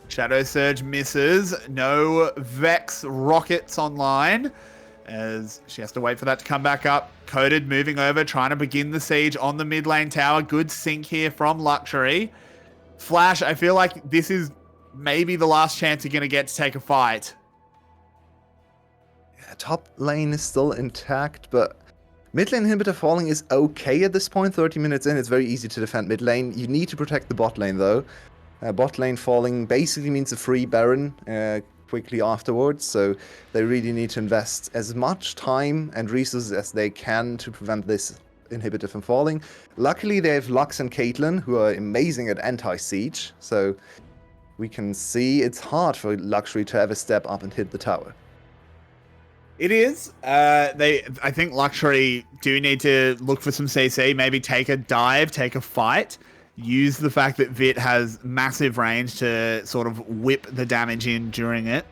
Shadow Surge misses. No Vex rockets online, as she has to wait for that to come back up. 𝘁𝗀 moving over, trying to begin the siege on the mid lane tower. Good sync here from 𝘀𝗀ry. Flash, I feel like this is maybe the last chance you're going to get to take a fight. Yeah, top lane is still intact, but mid lane inhibitor falling is okay at this point. 30 minutes in, it's very easy to defend mid lane. You need to protect the bot lane, though. Bot lane falling basically means a free Baron quickly afterwards, so they really need to invest as much time and resources as they can to prevent this inhibitor from falling. Luckily, they have Lux and Caitlyn, who are amazing at anti-siege, so we can see it's hard for 𝘀WWE to ever step up and hit the tower. It is. I think 𝘀WWE do need to look for some CC, maybe take a dive, take a fight, use the fact that Vit has massive range to sort of whip the damage in during it.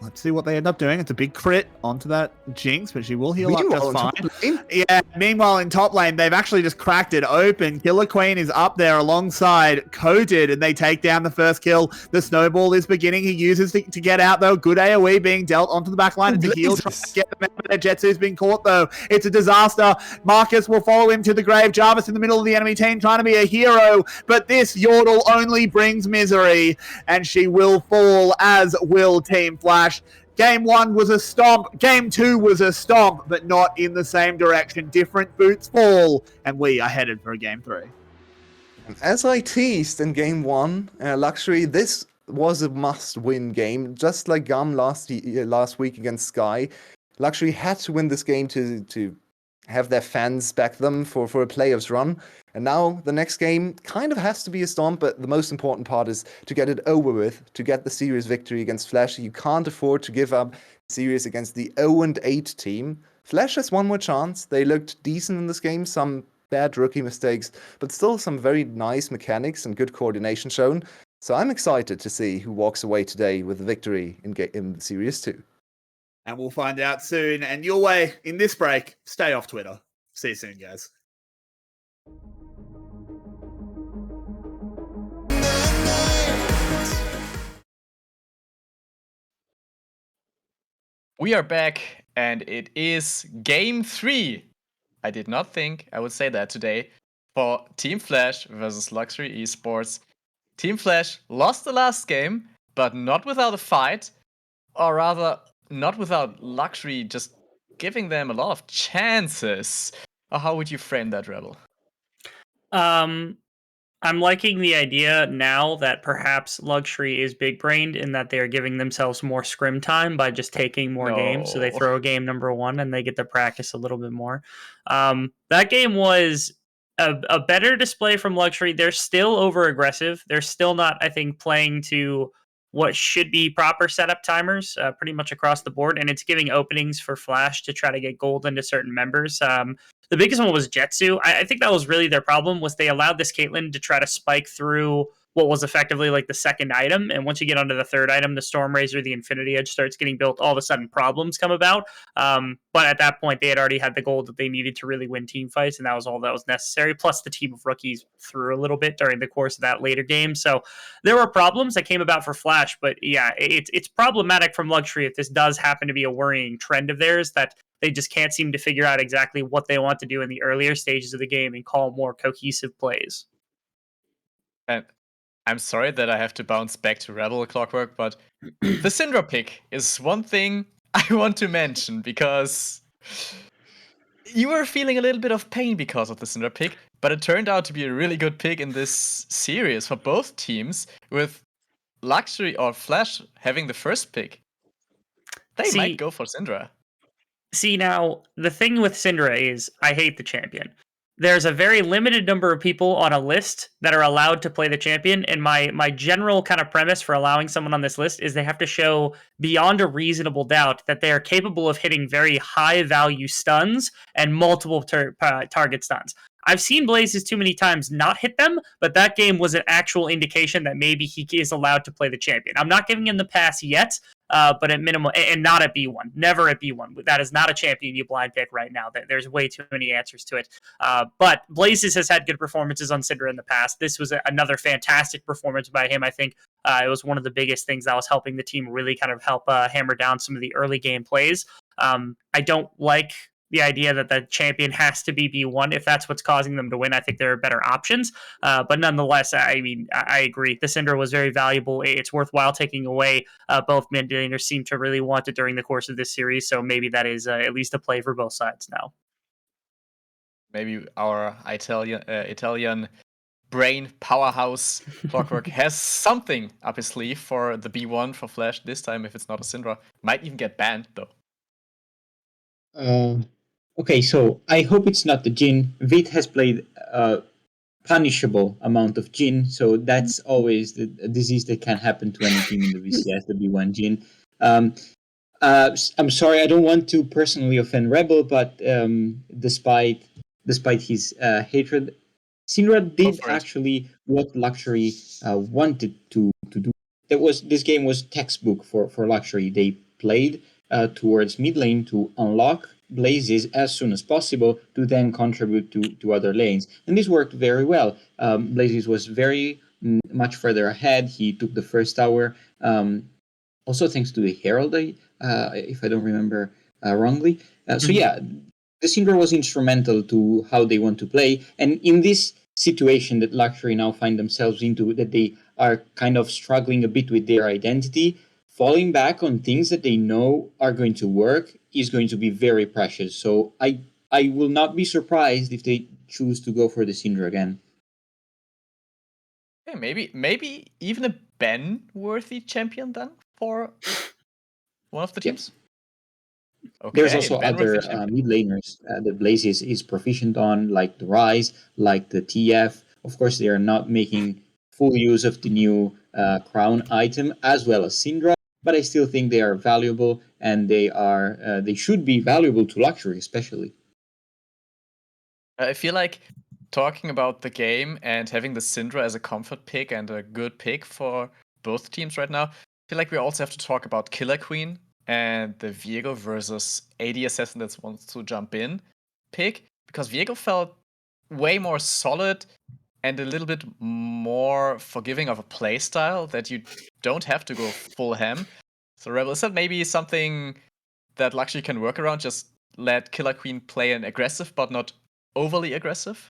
Let's see what they end up doing. It's a big crit onto that Jinx, but she will heal up just fine. Yeah, meanwhile, in top lane, they've actually just cracked it open. 𝘀cie𝗰𝗶𝗹𝗀 is up there alongside 𝘀TD, and they take down the first kill. The snowball is beginning. He uses to get out, though. Good AoE being dealt onto the back line. It's a heal, trying to get them out. 𝘁𝗔's been caught, though. It's a disaster. Marcus will follow him to the grave. Jarvis in the middle of the enemy team trying to be a hero, but this Yordle only brings misery, and she will fall, as will Team Flash. Game 1 was a stomp. Game 2 was a stomp, but not in the same direction. Different boots fall, and we are headed for a Game 3. As I teased in Game 1, 𝘀WWE, this was a must-win game. Just like 𝘀𝗀 last week against Skye, 𝘀WWE had to win this game to have their fans back them for a playoffs run. And now the next game kind of has to be a stomp, but the most important part is to get it over with, to get the series victory against 𝘀аше. You can't afford to give up series against the 0-8 team. 𝘀аше has one more chance. They looked decent in this game, some bad rookie mistakes, but still some very nice mechanics and good coordination shown. So I'm excited to see who walks away today with the victory in Series 2. And we'll find out soon. And your way in this break, stay off Twitter. See you soon, guys. We are back, and it is Game 3. I did not think I would say that today for Team Flash versus 𝘀WWE Esports. Team Flash lost the last game, but not without a fight, or rather, not without 𝘀WWE just giving them a lot of chances. Or how would you frame that, Rebel? I'm liking the idea now that perhaps 𝘀WWE is big-brained in that they're giving themselves more scrim time by just taking more games. So they throw game number 1 and they get to practice a little bit more. That game was a better display from 𝘀WWE. They're still over-aggressive. They're still not, I think, playing to what should be proper setup timers pretty much across the board. And it's giving openings for Flash to try to get gold into certain members. The biggest one was 𝘁𝗀. I think that was really their problem, was they allowed this Caitlyn to try to spike through what was effectively like the second item. And once you get onto the third item, the Stormrazor, the Infinity Edge starts getting built, all of a sudden problems come about. But at that point, they had already had the gold that they needed to really win team fights, and that was all that was necessary. Plus, the team of rookies threw a little bit during the course of that later game. So there were problems that came about for Flash, but yeah, it's problematic from 𝘀WWE if this does happen to be a worrying trend of theirs, that they just can't seem to figure out exactly what they want to do in the earlier stages of the game and call more cohesive plays. And I'm sorry that I have to bounce back to Rebel Clockwork, but the Syndra pick is one thing I want to mention, because you were feeling a little bit of pain because of the Syndra pick, but it turned out to be a really good pick in this series for both teams, with 𝘀WWE or Flash having the first pick. They might go for Syndra. See, now, the thing with Syndra is, I hate the champion. There's a very limited number of people on a list that are allowed to play the champion, and my general kind of premise for allowing someone on this list is they have to show beyond a reasonable doubt that they are capable of hitting very high-value stuns and multiple target stuns. I've seen Blazes too many times not hit them, but that game was an actual indication that maybe he is allowed to play the champion. I'm not giving him the pass yet, but at minimum, and not at B1, never at B1. That is not a champion you blind pick right now. There's way too many answers to it. But Blazes has had good performances on Syndra in the past. This was another fantastic performance by him. I think it was one of the biggest things that was helping the team really kind of help hammer down some of the early game plays. I don't like the idea that the champion has to be B1. If that's what's causing them to win, I think there are better options. But nonetheless, I mean, I agree. The Syndra was very valuable. It's worthwhile taking away. Both mid laners seem to really want it during the course of this series, so maybe that is at least a play for both sides now. Maybe our Italian brain powerhouse Clockwork has something up his sleeve for the B1 for Flash this time. If it's not a Syndra, might even get banned though. Okay, so I hope it's not the Jhin. Vit has played a punishable amount of Jhin, so that's always the disease that can happen to any team in the VCS, the B1 Jhin. I'm sorry, I don't want to personally offend Rebel, but despite his hatred, Syndra did actually what 𝘀𝑠ury wanted to do. This game was textbook for 𝘀𝑠ury. They played towards mid lane to unlock Blazes as soon as possible to then contribute to other lanes. And this worked very well. Blazes was very much further ahead. He took the first tower, also thanks to the Herald, if I don't remember wrongly. So yeah, the Syndra was instrumental to how they want to play. And in this situation that 𝘀𝑠ury now find themselves into, that they are kind of struggling a bit with their identity, falling back on things that they know are going to work is going to be very precious. So I will not be surprised if they choose to go for the Syndra again. Okay, maybe even a ban-worthy champion then for one of the teams. Okay, there's also other mid laners that Blazes is proficient on, like the Rise, like the TF. Of course, they are not making full use of the new crown item as well as Syndra, but I still think they are valuable, and they should be valuable to 𝘀𝑠ury especially. I feel like talking about the game and having the Syndra as a comfort pick and a good pick for both teams right now, I feel like we also have to talk about Killer Queen and the Viego versus AD Assassin that wants to jump in pick, because Viego felt way more solid and a little bit more forgiving of a play style that you don't have to go full ham. So Rebel, is that maybe something that 𝘀𝑠ury can work around? Just let Killer Queen play an aggressive but not overly aggressive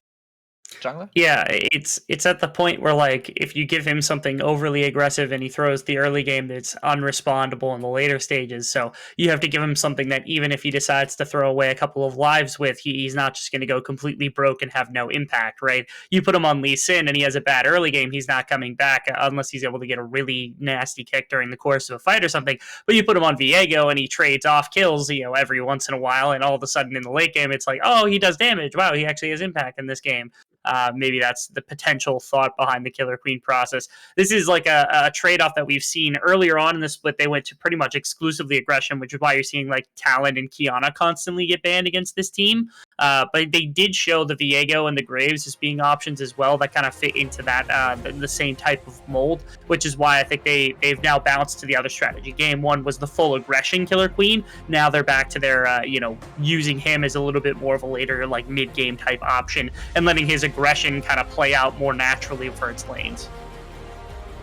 jungler? Yeah, it's at the point where, like, if you give him something overly aggressive and he throws the early game that's unrespondable in the later stages, so you have to give him something that even if he decides to throw away a couple of lives with, he's not just going to go completely broke and have no impact, right? You put him on Lee Sin and he has a bad early game, he's not coming back unless he's able to get a really nasty kick during the course of a fight or something. But you put him on Viego and he trades off kills, every once in a while, and all of a sudden in the late game, it's like, oh, he does damage. Wow, he actually has impact in this game. Maybe that's the potential thought behind the Killer Queen process. This is like a trade-off that we've seen earlier on in the split. They went to pretty much exclusively aggression, which is why you're seeing like Talon and Qiyana constantly get banned against this team. But they did show the Viego and the Graves as being options as well that kind of fit into that the same type of mold, which is why I think they've now bounced to the other strategy. Game one was the full aggression Killer Queen. Now they're back to their using him as a little bit more of a later like mid-game type option and letting his aggression kind of play out more naturally for its lanes.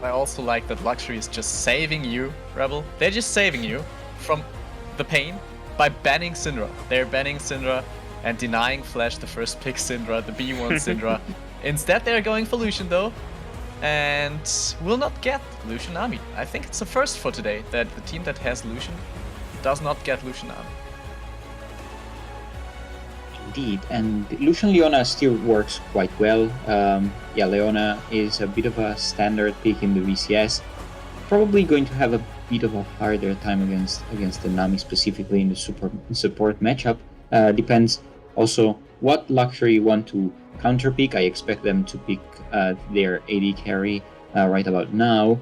I also like that 𝘀𝑠ury is just saving you, Rebel. They're just saving you from the pain by banning Syndra. They're banning Syndra and denying Flash the first pick Syndra, the B1 Syndra. Instead, they're going for Lucian though, and will not get Lucian Army. I think it's a first for today that the team that has Lucian does not get Lucian Army. Indeed, and Lucian Leona still works quite well. Leona is a bit of a standard pick in the VCS. Probably going to have a bit of a harder time against the Nami, specifically in the support matchup. Depends also what 𝘀𝑠ury want to counter pick. I expect them to pick their AD carry right about now.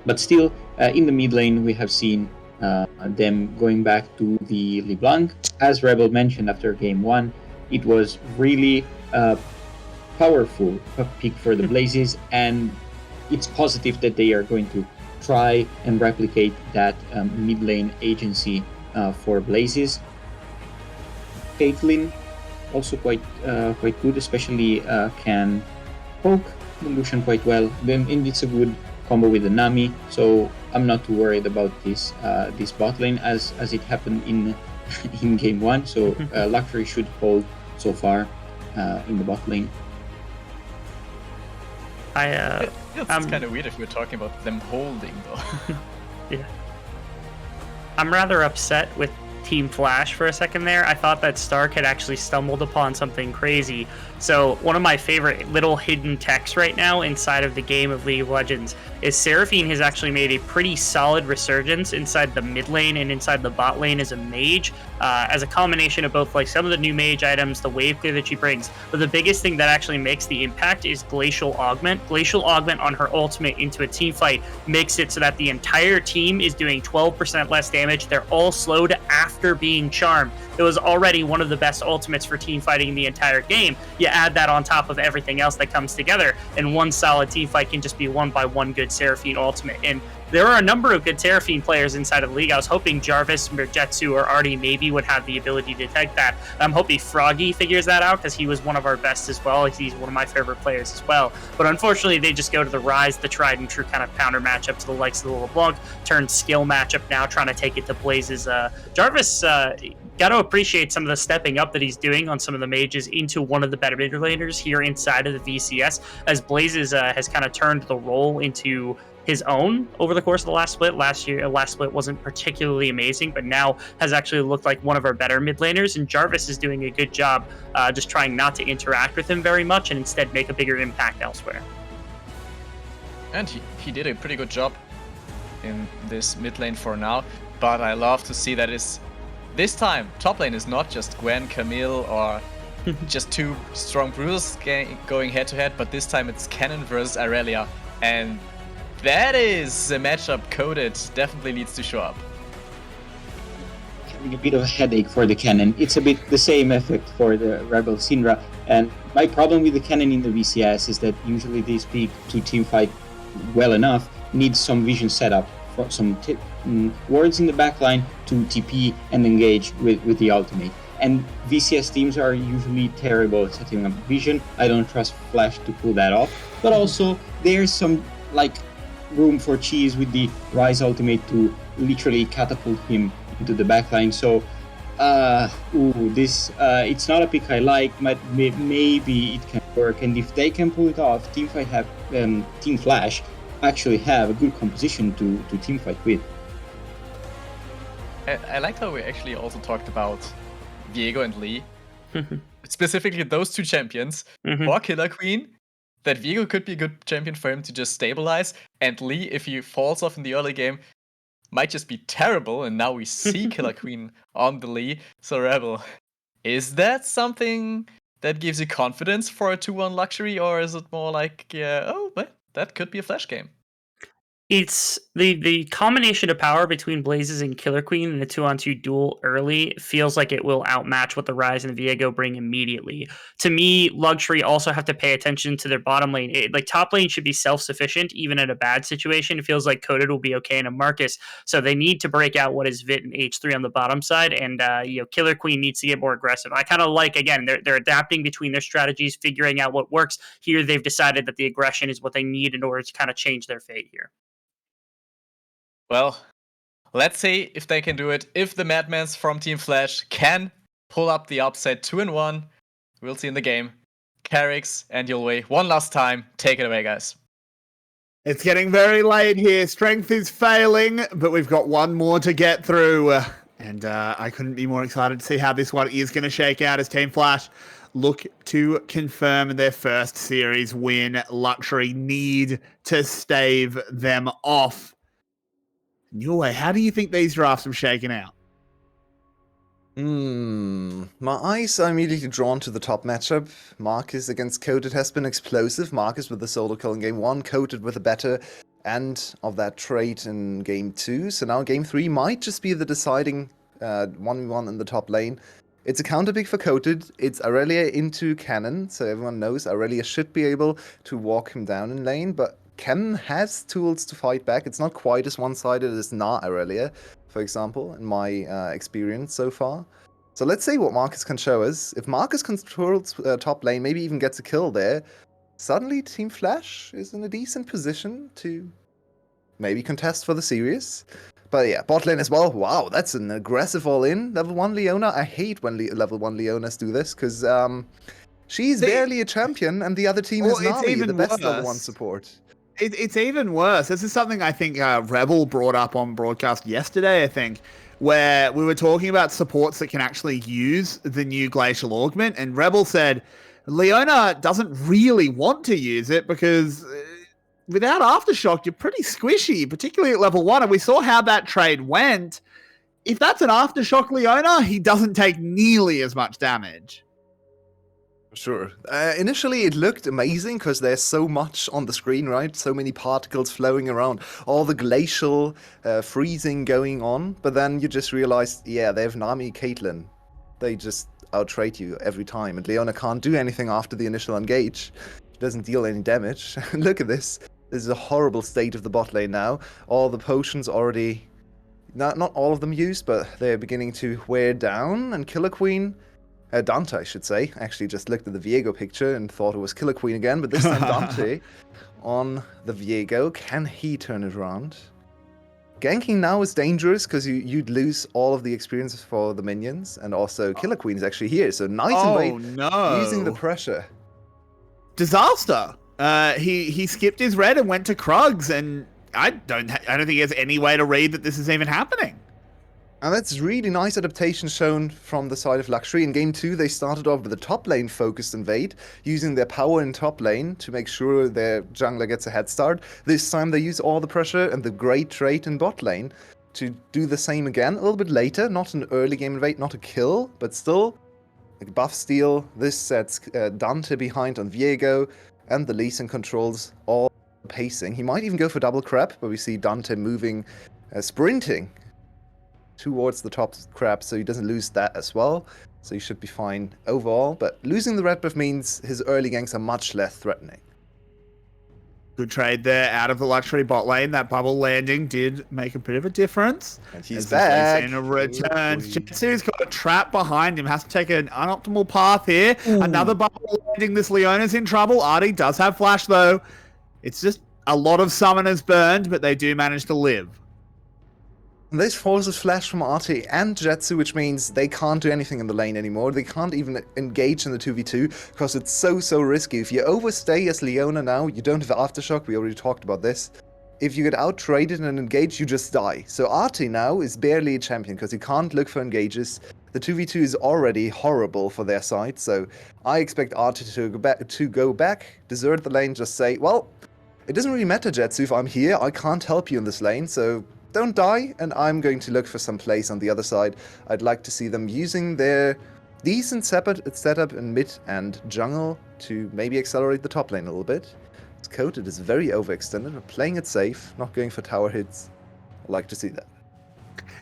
But still, in the mid lane, we have seen them going back to the LeBlanc. As Rebel mentioned after game one, it was really powerful pick for the Blazes, and it's positive that they are going to try and replicate that mid lane agency for Blazes. Caitlyn also quite good, especially can poke the Lucian quite well. Then it's a good combo with the Nami, so I'm not too worried about this bot lane as it happened in in game 1, so 𝘀𝘀rie should hold so far in the bot lane. It's kind of weird if we're talking about them holding, though. Yeah. I'm rather upset with Team Flash for a second there. I thought that Stark had actually stumbled upon something crazy. So one of my favorite little hidden techs right now inside of the game of League of Legends is Seraphine has actually made a pretty solid resurgence inside the mid lane and inside the bot lane as a mage, as a combination of both like some of the new mage items, the wave clear that she brings. But the biggest thing that actually makes the impact is Glacial Augment. Glacial Augment on her ultimate into a team fight makes it so that the entire team is doing 12% less damage. They're all slowed after being charmed. It was already one of the best ultimates for team fighting in the entire game. You add that on top of everything else that comes together, and one solid team fight can just be won by one good Seraphine ultimate. And there are a number of good Seraphine players inside of the league. I was hoping Jarvis, 𝘀𝘀ci or Artie maybe would have the ability to detect that. I'm hoping 𝘀𝑀𝗶𝗶𝗹𝘀 figures that out, because he was one of our best as well. He's one of my favorite players as well. But unfortunately, they just go to the Ryze, the tried and true kind of pounder matchup to the likes of the LeBlanc, turned skill matchup now, trying to take it to Blaze's. Jarvis, got to appreciate some of the stepping up that he's doing on some of the mages into one of the better mid laners here inside of the VCS, as Blaze's has kind of turned the role into his own over the course of the last split. Last split wasn't particularly amazing, but now has actually looked like one of our better mid laners, and Jarvis is doing a good job just trying not to interact with him very much and instead make a bigger impact elsewhere. And he did a pretty good job in this mid lane for now, but I love to see that this time top lane is not just Gwen, Camille, or just two strong bruisers going head to head, but this time it's Kennen versus 𝘀𝐿IA, and that is a matchup 𝘀𝑺 definitely needs to show up. Having a bit of a headache for the Kennen. It's a bit the same effect for the Rebel Syndra, and my problem with the Kennen in the VCS is that usually they speak to teamfight well enough, needs some vision setup, for some wards in the backline to TP and engage with the ultimate. And VCS teams are usually terrible at setting up vision. I don't trust Flash to pull that off, but also there's some like room for cheese with the Ryze ultimate to literally catapult him into the backline. So it's not a pick I like, but maybe it can work, and if they can pull it off, Team Flash actually have a good composition to teamfight with. I like how we actually also talked about Viego and Lee, specifically those two champions, or Killer Queen, that Viego could be a good champion for him to just stabilize, and Lee, if he falls off in the early game, might just be terrible, and now we see Killer Queen on the Lee. So Rebel, is that something that gives you confidence for a 2-1 𝘀𝘀rie, or is it more like, but that could be a Flash game? It's the combination of power between Blazes and Killer Queen in a 2-on-2 duel early feels like it will outmatch what the Ryze and the Viego bring immediately. To me, 𝘀𝘀rie also have to pay attention to their bottom lane. Like top lane should be self-sufficient even in a bad situation. It feels like 𝘀𝑺 will be okay in a Marcus, so they need to break out what is Vit and H3 on the bottom side, and Killer Queen needs to get more aggressive. I kind of like, again, they're adapting between their strategies, figuring out what works. Here they've decided that the aggression is what they need in order to kind of change their fate here. Well, let's see if they can do it. If the Madmans from Team Flash can pull up the upset 2-1, we'll see in the game. 𝘀𝑺 and 𝘀𝑺, one last time. Take it away, guys. It's getting very late here. Strength is failing, but we've got one more to get through. And I couldn't be more excited to see how this one is going to shake out as Team Flash look to confirm their first series win. 𝘀𝘀rie need to stave them off. 𝘀𝑺, how do you think these drafts have shaken out? My eyes are immediately drawn to the top matchup. Marcus against 𝘀𝑺 has been explosive. Marcus with the solo kill in game 1, 𝘀𝑺 with a better end of that trait in game 2. So now game 3 might just be the deciding 1v1 in the top lane. It's a counter pick for 𝘀𝑺. It's 𝘀𝐿IA into Kennen, so everyone knows 𝘀𝐿IA should be able to walk him down in lane, but Kennen has tools to fight back. It's not quite as one-sided as 𝘁𝑚, for example, in my experience so far. So let's see what Marcus can show us. If Marcus controls top lane, maybe even gets a kill there, suddenly Team Flash is in a decent position to maybe contest for the series. But yeah, bot lane as well. Wow, that's an aggressive all-in. Level 1 Leona. I hate when level 1 Leonas do this, because she's barely a champion, and the other team has Nami, the best level 1 support. It's even worse. This is something I think Rebel brought up on broadcast yesterday, I think, where we were talking about supports that can actually use the new glacial augment, and Rebel said Leona doesn't really want to use it because without Aftershock, you're pretty squishy, particularly at level 1, and we saw how that trade went. If that's an Aftershock Leona, he doesn't take nearly as much damage. Sure. Initially, it looked amazing because there's so much on the screen, right? So many particles flowing around, all the glacial freezing going on. But then you just realized, yeah, they have Nami, Caitlyn. They just out-trade you every time. And Leona can't do anything after the initial engage. She doesn't deal any damage. Look at this. This is a horrible state of the bot lane now. All the potions already... Not all of them used, but they're beginning to wear down. And 𝘀cie_//, Dante, I should say, actually just looked at the Viego picture and thought it was 𝘀cie_//, again, but this time Dante on the Viego. Can he turn it around? Ganking now is dangerous because you'd lose all of the experiences for the minions, and also 𝘀cie_//is actually here, so nice and wait, using the pressure. Disaster. He skipped his red and went to Krugs, and I don't think he has any way to read that this is even happening. And that's really nice adaptation shown from the side of 𝘀cie_//. In game 2, they started off with a top lane focused invade, using their power in top lane to make sure their jungler gets a head start. This time they use all the pressure and the great trait in bot lane to do the same again a little bit later. Not an early game invade, not a kill, but still a buff steal. This sets Dante behind on Viego, and the Lee Sin controls all the pacing. He might even go for double crab, but we see Dante moving, sprinting towards the top crab, so he doesn't lose that as well. So he should be fine overall, but losing the red buff means his early ganks are much less threatening. Good trade there out of the luxury bot lane. That bubble landing did make a bit of a difference. And he's back. In a return. 𝘁"ccie's got a trap behind him. Has to take an unoptimal path here. Ooh. Another bubble landing. This Leona's in trouble. Artie does have flash though. It's just a lot of summoners burned, but they do manage to live. This forces flash from Artie and 𝘁cie, which means they can't do anything in the lane anymore. They can't even engage in the 2v2 because it's so risky. If you overstay as Leona now, you don't have Aftershock. We already talked about this. If you get out-traded and engaged, you just die. So Artie now is barely a champion because he can't look for engages. The 2v2 is already horrible for their side. So I expect Artie to go back, desert the lane, just say, well, it doesn't really matter, 𝘁cie, if I'm here. I can't help you in this lane, so don't die, and I'm going to look for some plays on the other side. I'd like to see them using their decent setup in mid and jungle to maybe accelerate the top lane a little bit. 𝘀cie is very overextended, but playing it safe, not going for tower hits. I'd like to see that.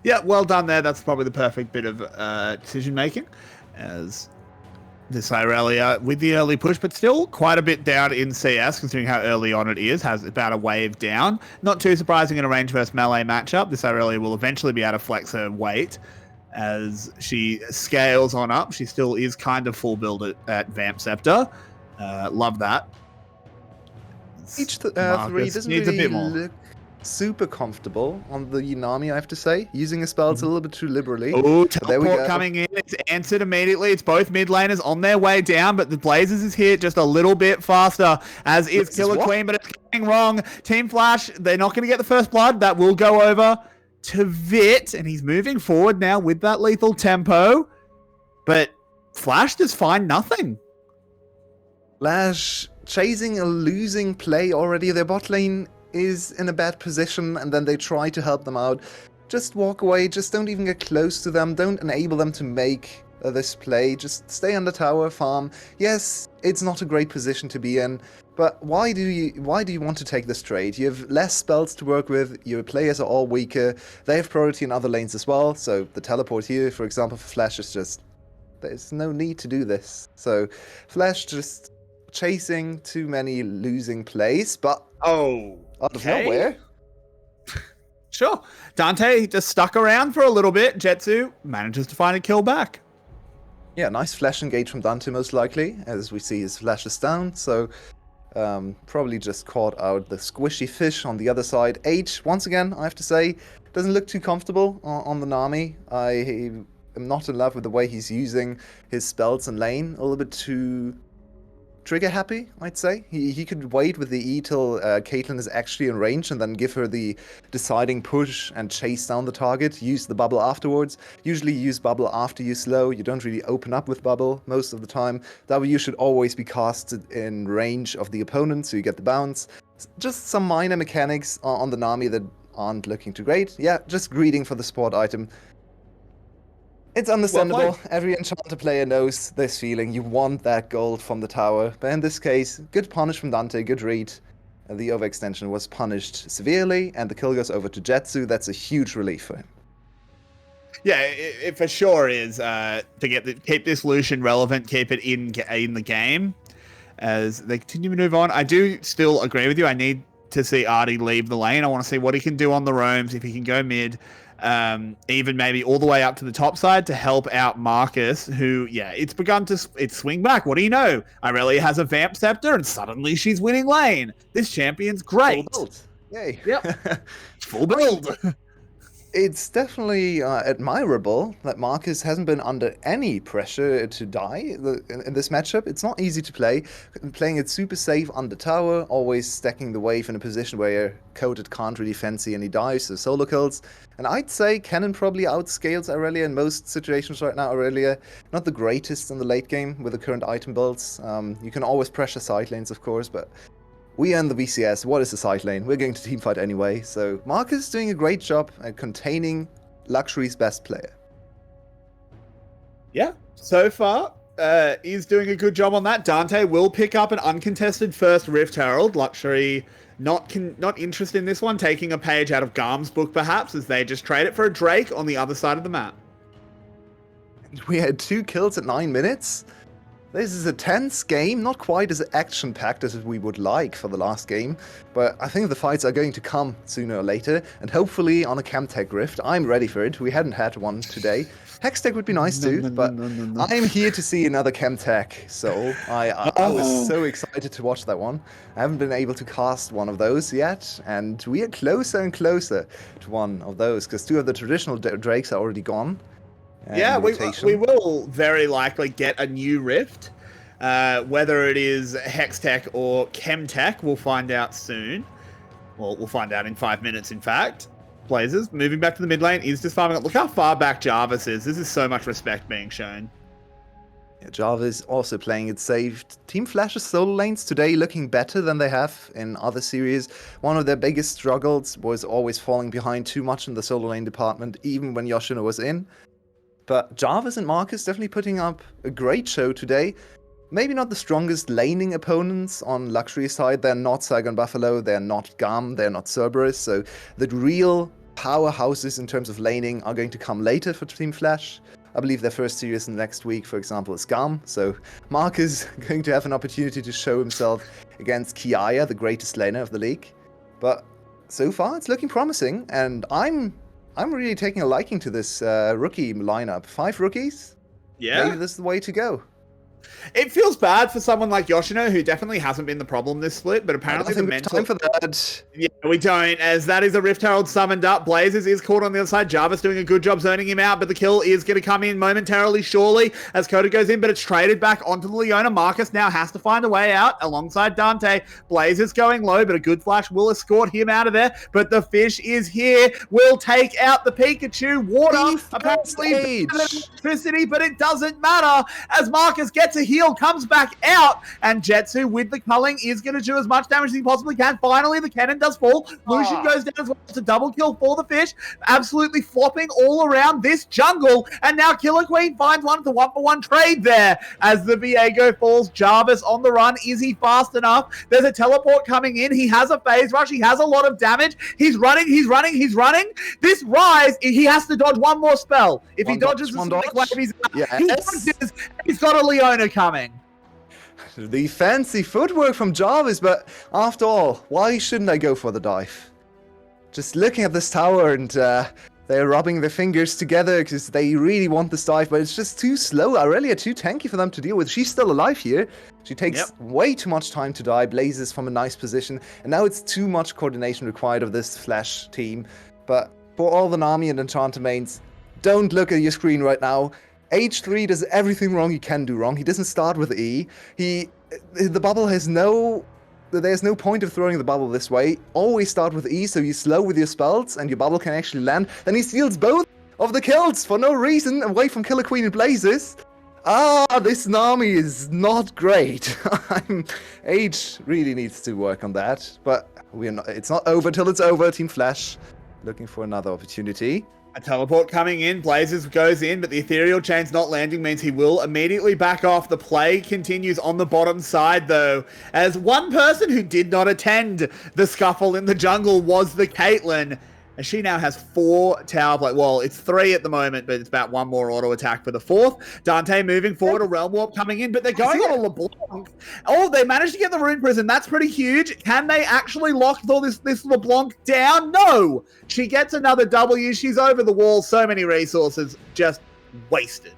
Yeah, well done there. That's probably the perfect bit of decision making, as this Irelia with the early push, but still quite a bit down in CS, considering how early on it is, has about a wave down. Not too surprising in a range versus melee matchup. This Irelia will eventually be able to flex her weight as she scales on up. She still is kind of full build at Vamp Scepter. Love that. Each 3 doesn't needs really a bit more. look super comfortable on the Nami, I have to say. Using his spells a little bit too liberally. Oh, there we teleport go. coming in. It's answered immediately. It's both mid laners on their way down, but the Blazers is here just a little bit faster, as is 𝘀cie_//, but it's going wrong. Team Flash, they're not going to get the first blood. That will go over to Vit, and he's moving forward now with that lethal tempo. But Flash just find nothing. Flash chasing a losing play already. Their bot lane is in a bad position, and then they try to help them out. Just walk away, just don't even get close to them, don't enable them to make this play, just stay on the tower, farm. Yes, it's not a great position to be in, but why do you want to take this trade? You have less spells to work with, your players are all weaker, they have priority in other lanes as well, so the teleport here, for example, for Flash is just, there's no need to do this. So Flash just chasing too many losing plays, but out of nowhere. Sure. Dante just stuck around for a little bit. 𝘁cie manages to find a kill back. Yeah, nice flash engage from Dante most likely, as we see his flash is down, so probably just caught out the squishy fish on the other side. H, once again, I have to say, doesn't look too comfortable on the Nami. I am not in love with the way he's using his spells in lane. A little bit too trigger happy, I'd say. He could wait with the E till Caitlyn is actually in range and then give her the deciding push and chase down the target, use the bubble afterwards. Usually you use bubble after you slow, you don't really open up with bubble most of the time. W should always be casted in range of the opponent so you get the bounce. Just some minor mechanics on the Nami that aren't looking too great. Yeah, just greeting for the support item. It's understandable. Every Enchanter player knows this feeling. You want that gold from the tower. But in this case, good punish from Dante, good read. The overextension was punished severely, and the kill goes over to 𝘁𝗀. That's a huge relief for him. Yeah, it for sure is to keep this Lucian relevant, keep it in the game as they continue to move on. I do still agree with you. I need to see 𝘬𝗏 leave the lane. I want to see what he can do on the roams, if he can go mid. Even maybe all the way up to the top side to help out Marcus, who, yeah, it's begun to swing back. What do you know? Irelia has a Vamp Scepter, and suddenly she's winning lane. This champion's great. Full build. Yay. Yep. Full build. It's definitely admirable that Marcus hasn't been under any pressure to die in this matchup. It's not easy to play. Playing it super safe under tower, always stacking the wave in a position where Coated can't really fancy any dives or solo kills. And I'd say Kennen probably outscales Irelia in most situations right now. Irelia, not the greatest in the late game with the current item builds. You can always pressure side lanes, of course, but we earn the VCS. What is the side lane? We're going to teamfight anyway. So Marcus is doing a great job at containing 𝘀Xuary's best player. Yeah, so far, he's doing a good job on that. Dante will pick up an uncontested first Rift Herald. 𝘀Xuary not interested in this one, taking a page out of 𝘀𝗀's book perhaps, as they just trade it for a Drake on the other side of the map. We had 2 kills at 9 minutes. This is a tense game, not quite as action-packed as we would like for the last game, but I think the fights are going to come sooner or later, and hopefully on a Chemtech Rift. I'm ready for it. We hadn't had one today. Hextech would be nice too, but I'm here to see another Chemtech, so I was so excited to watch that one. I haven't been able to cast one of those yet, and we are closer and closer to one of those, because 2 of the traditional Drakes are already gone. Yeah, we will very likely get a new Rift. Whether it is Hextech or Chemtech, we'll find out soon. Well, we'll find out in 5 minutes, in fact. Blazers, moving back to the mid lane, is just farming up. Look how far back 𝘀𝗏 is. This is so much respect being shown. Yeah, 𝘀𝗏 is also playing it safe. Team Flash's solo lanes today looking better than they have in other series. One of their biggest struggles was always falling behind too much in the solo lane department, even when Yoshino was in. But 𝘀𝗏 and Marcus definitely putting up a great show today. Maybe not the strongest laning opponents on 𝘀Xuary's side. They're not 𝘀𝗏, they're not 𝘀𝗀, they're not Cerberus. So the real powerhouses in terms of laning are going to come later for Team Flash. I believe their first series next week, for example, is 𝘀𝗀. So Marcus is going to have an opportunity to show himself against 𝘁𝗏, the greatest laner of the league. But so far, it's looking promising, and I'm really taking a liking to this rookie lineup. 5 rookies? Yeah. Maybe this is the way to go. It feels bad for someone like Yoshino, who definitely hasn't been the problem this split, but apparently the mental... time for that. Yeah, we don't, as that is a Rift Herald summoned up. Blazers is caught on the other side. 𝘀𝗏's doing a good job zoning him out, but the kill is going to come in momentarily, surely, as Coda goes in, but it's traded back onto the Leona. Marcus now has to find a way out alongside Dante. Blazers going low, but a good flash will escort him out of there, but the fish is here, will take out the 𝘁cie𝗰𝗶𝗏. Water, apparently electricity, but it doesn't matter, as Marcus gets a heal, comes back out, and 𝘁𝗀 with the culling is going to do as much damage as he possibly can. Finally, the cannon does fall. Lucian goes down as well. It's a double kill for the fish, absolutely flopping all around this jungle, and now 𝘁𝗀𝗃 finds one of the 1-for-1 trade there as the Viego falls. 𝘀𝗏's on the run. Is he fast enough? There's a teleport coming in. He has a phase rush. He has a lot of damage. He's running. This Rise, he has to dodge one more spell. If he dodges the Sonic Wave, he's out. Yes. He dodges, he's got a Leona coming. The fancy footwork from 𝘀𝗏, but after all, why shouldn't I go for the dive? Just looking at this tower, and they're rubbing their fingers together because they really want this dive, but it's just too slow. Irelia too tanky for them to deal with. She's still alive here. She takes way too much time to die, blazes from a nice position, and now it's too much coordination required of this Flash team. But for all the Nami and Enchanter mains, don't look at your screen right now. H3 does everything wrong he can do wrong. He doesn't start with E. The bubble has there's no point of throwing the bubble this way. Always start with E, so you slow with your spells, and your bubble can actually land. Then he steals both of the kills for no reason away from 𝘀cie𝗰𝗶𝗹𝘀𝘀. This Nami is not great. H really needs to work on that, but it's not over till it's over. Team 𝘀cie looking for another opportunity. A teleport coming in, Blazers goes in, but the ethereal chain's not landing means he will immediately back off. The play continues on the bottom side, though, as one person who did not attend the scuffle in the jungle was the 𝘁_𝗁, as she now has 4 tower play. Well, it's 3 at the moment, but it's about 1 more auto attack for the 4th. Dante moving forward, a Realm Warp coming in, but they're going on a LeBlanc. Oh, they managed to get the Rune Prison. That's pretty huge. Can they actually lock all this LeBlanc down? No! She gets another W. She's over the wall. So many resources just wasted.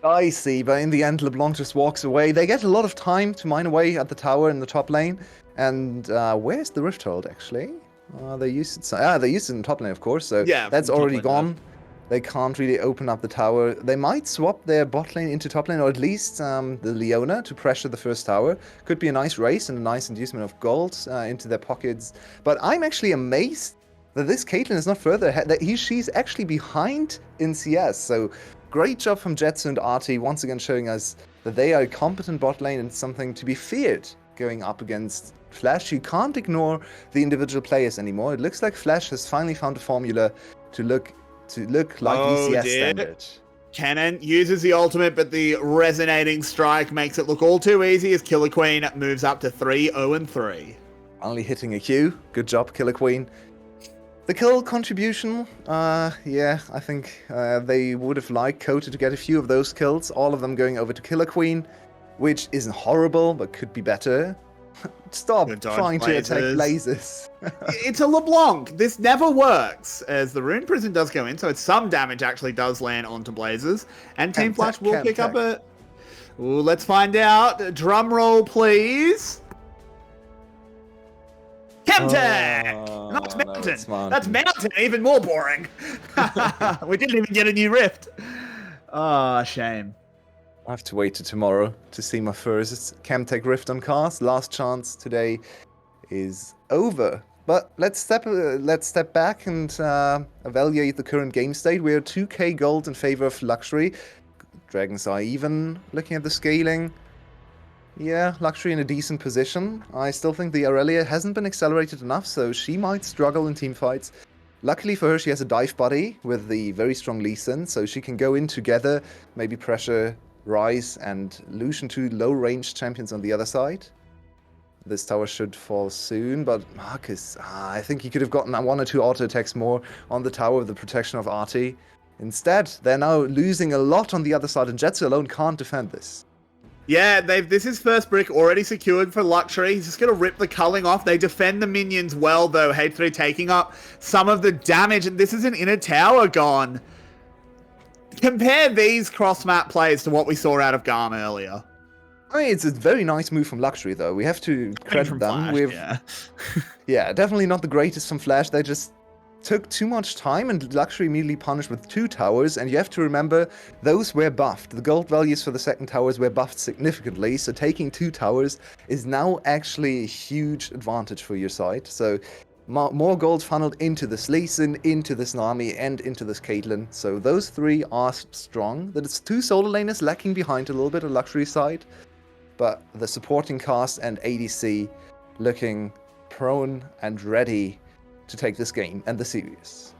I see, but in the end, LeBlanc just walks away. They get a lot of time to mine away at the tower in the top lane. And where's the Rifthold, actually? They used it in top lane, of course, so yeah, that's already gone. They can't really open up the tower. They might swap their bot lane into top lane, or at least the Leona to pressure the first tower. Could be a nice race and a nice inducement of gold into their pockets. But I'm actually amazed that this Caitlyn is not further ahead. That she's actually behind in CS. So great job from 𝘁𝗀 and 𝘁𝑎𝑟𝑡y, once again showing us that they are a competent bot lane and something to be feared going up against 𝘀cie. You can't ignore the individual players anymore. It looks like 𝘀cie has finally found a formula to look like VCS standard. Kennen uses the ultimate, but the resonating strike makes it look all too easy as 𝘀cie_𝗰𝗀 moves up to 3-0-3. Finally hitting a Q. Good job, 𝘀cie_𝗰𝗀. The kill contribution, yeah, I think they would have liked 𝘀cie to get a few of those kills, all of them going over to 𝘀cie_𝗰𝗀, which isn't horrible, but could be better. Stop trying to attack Blazers. It's a LeBlanc. This never works, as the Rune Prison does go in, so it's some damage actually does land onto Blazers. And Team 𝘀cie will pick up a... Ooh, let's find out. Drum roll, please. Chemtech! Not Mountain. No, that's Mountain, even more boring. We didn't even get a new Rift. Ah, shame. I have to wait till tomorrow to see my first Chemtech Rift on cast. Last chance today is over. But let's step back and evaluate the current game state. We're 2k gold in favor of 𝘀cie. Dragon's Eye even looking at the scaling. Yeah, 𝘀cie in a decent position. I still think the Aurelia hasn't been accelerated enough, so she might struggle in team fights. Luckily for her, she has a dive buddy with the very strong Lee Sin, so she can go in together, maybe pressure Ryze and Lucian, two low-range champions on the other side. This tower should fall soon, but Marcus, I think he could have gotten 1 or 2 auto attacks more on the tower with the protection of 𝘁𝑎𝑟𝑡y. Instead, they're now losing a lot on the other side, and 𝘁𝗀 alone can't defend this. Yeah, this is first brick already secured for 𝘀cie. He's just going to rip the culling off. They defend the minions well, though. H3 taking up some of the damage, and this is an inner tower gone. Compare these cross-map plays to what we saw out of 𝘁𝗀 earlier. I mean, it's a very nice move from 𝘀cie, though. We have to credit them. Yeah, definitely not the greatest from 𝘀cie. They just took too much time, and 𝘀cie immediately punished with 2 towers. And you have to remember, those were buffed. The gold values for the second towers were buffed significantly, so taking 2 towers is now actually a huge advantage for your side. So more gold funneled into this Lee Sin, into this Nami, and into this Caitlyn. So those 3 are strong. That it's 2 solo laners lacking behind a little bit on 𝘀cie's side. But the supporting cast and ADC looking prone and ready to take this game and the series.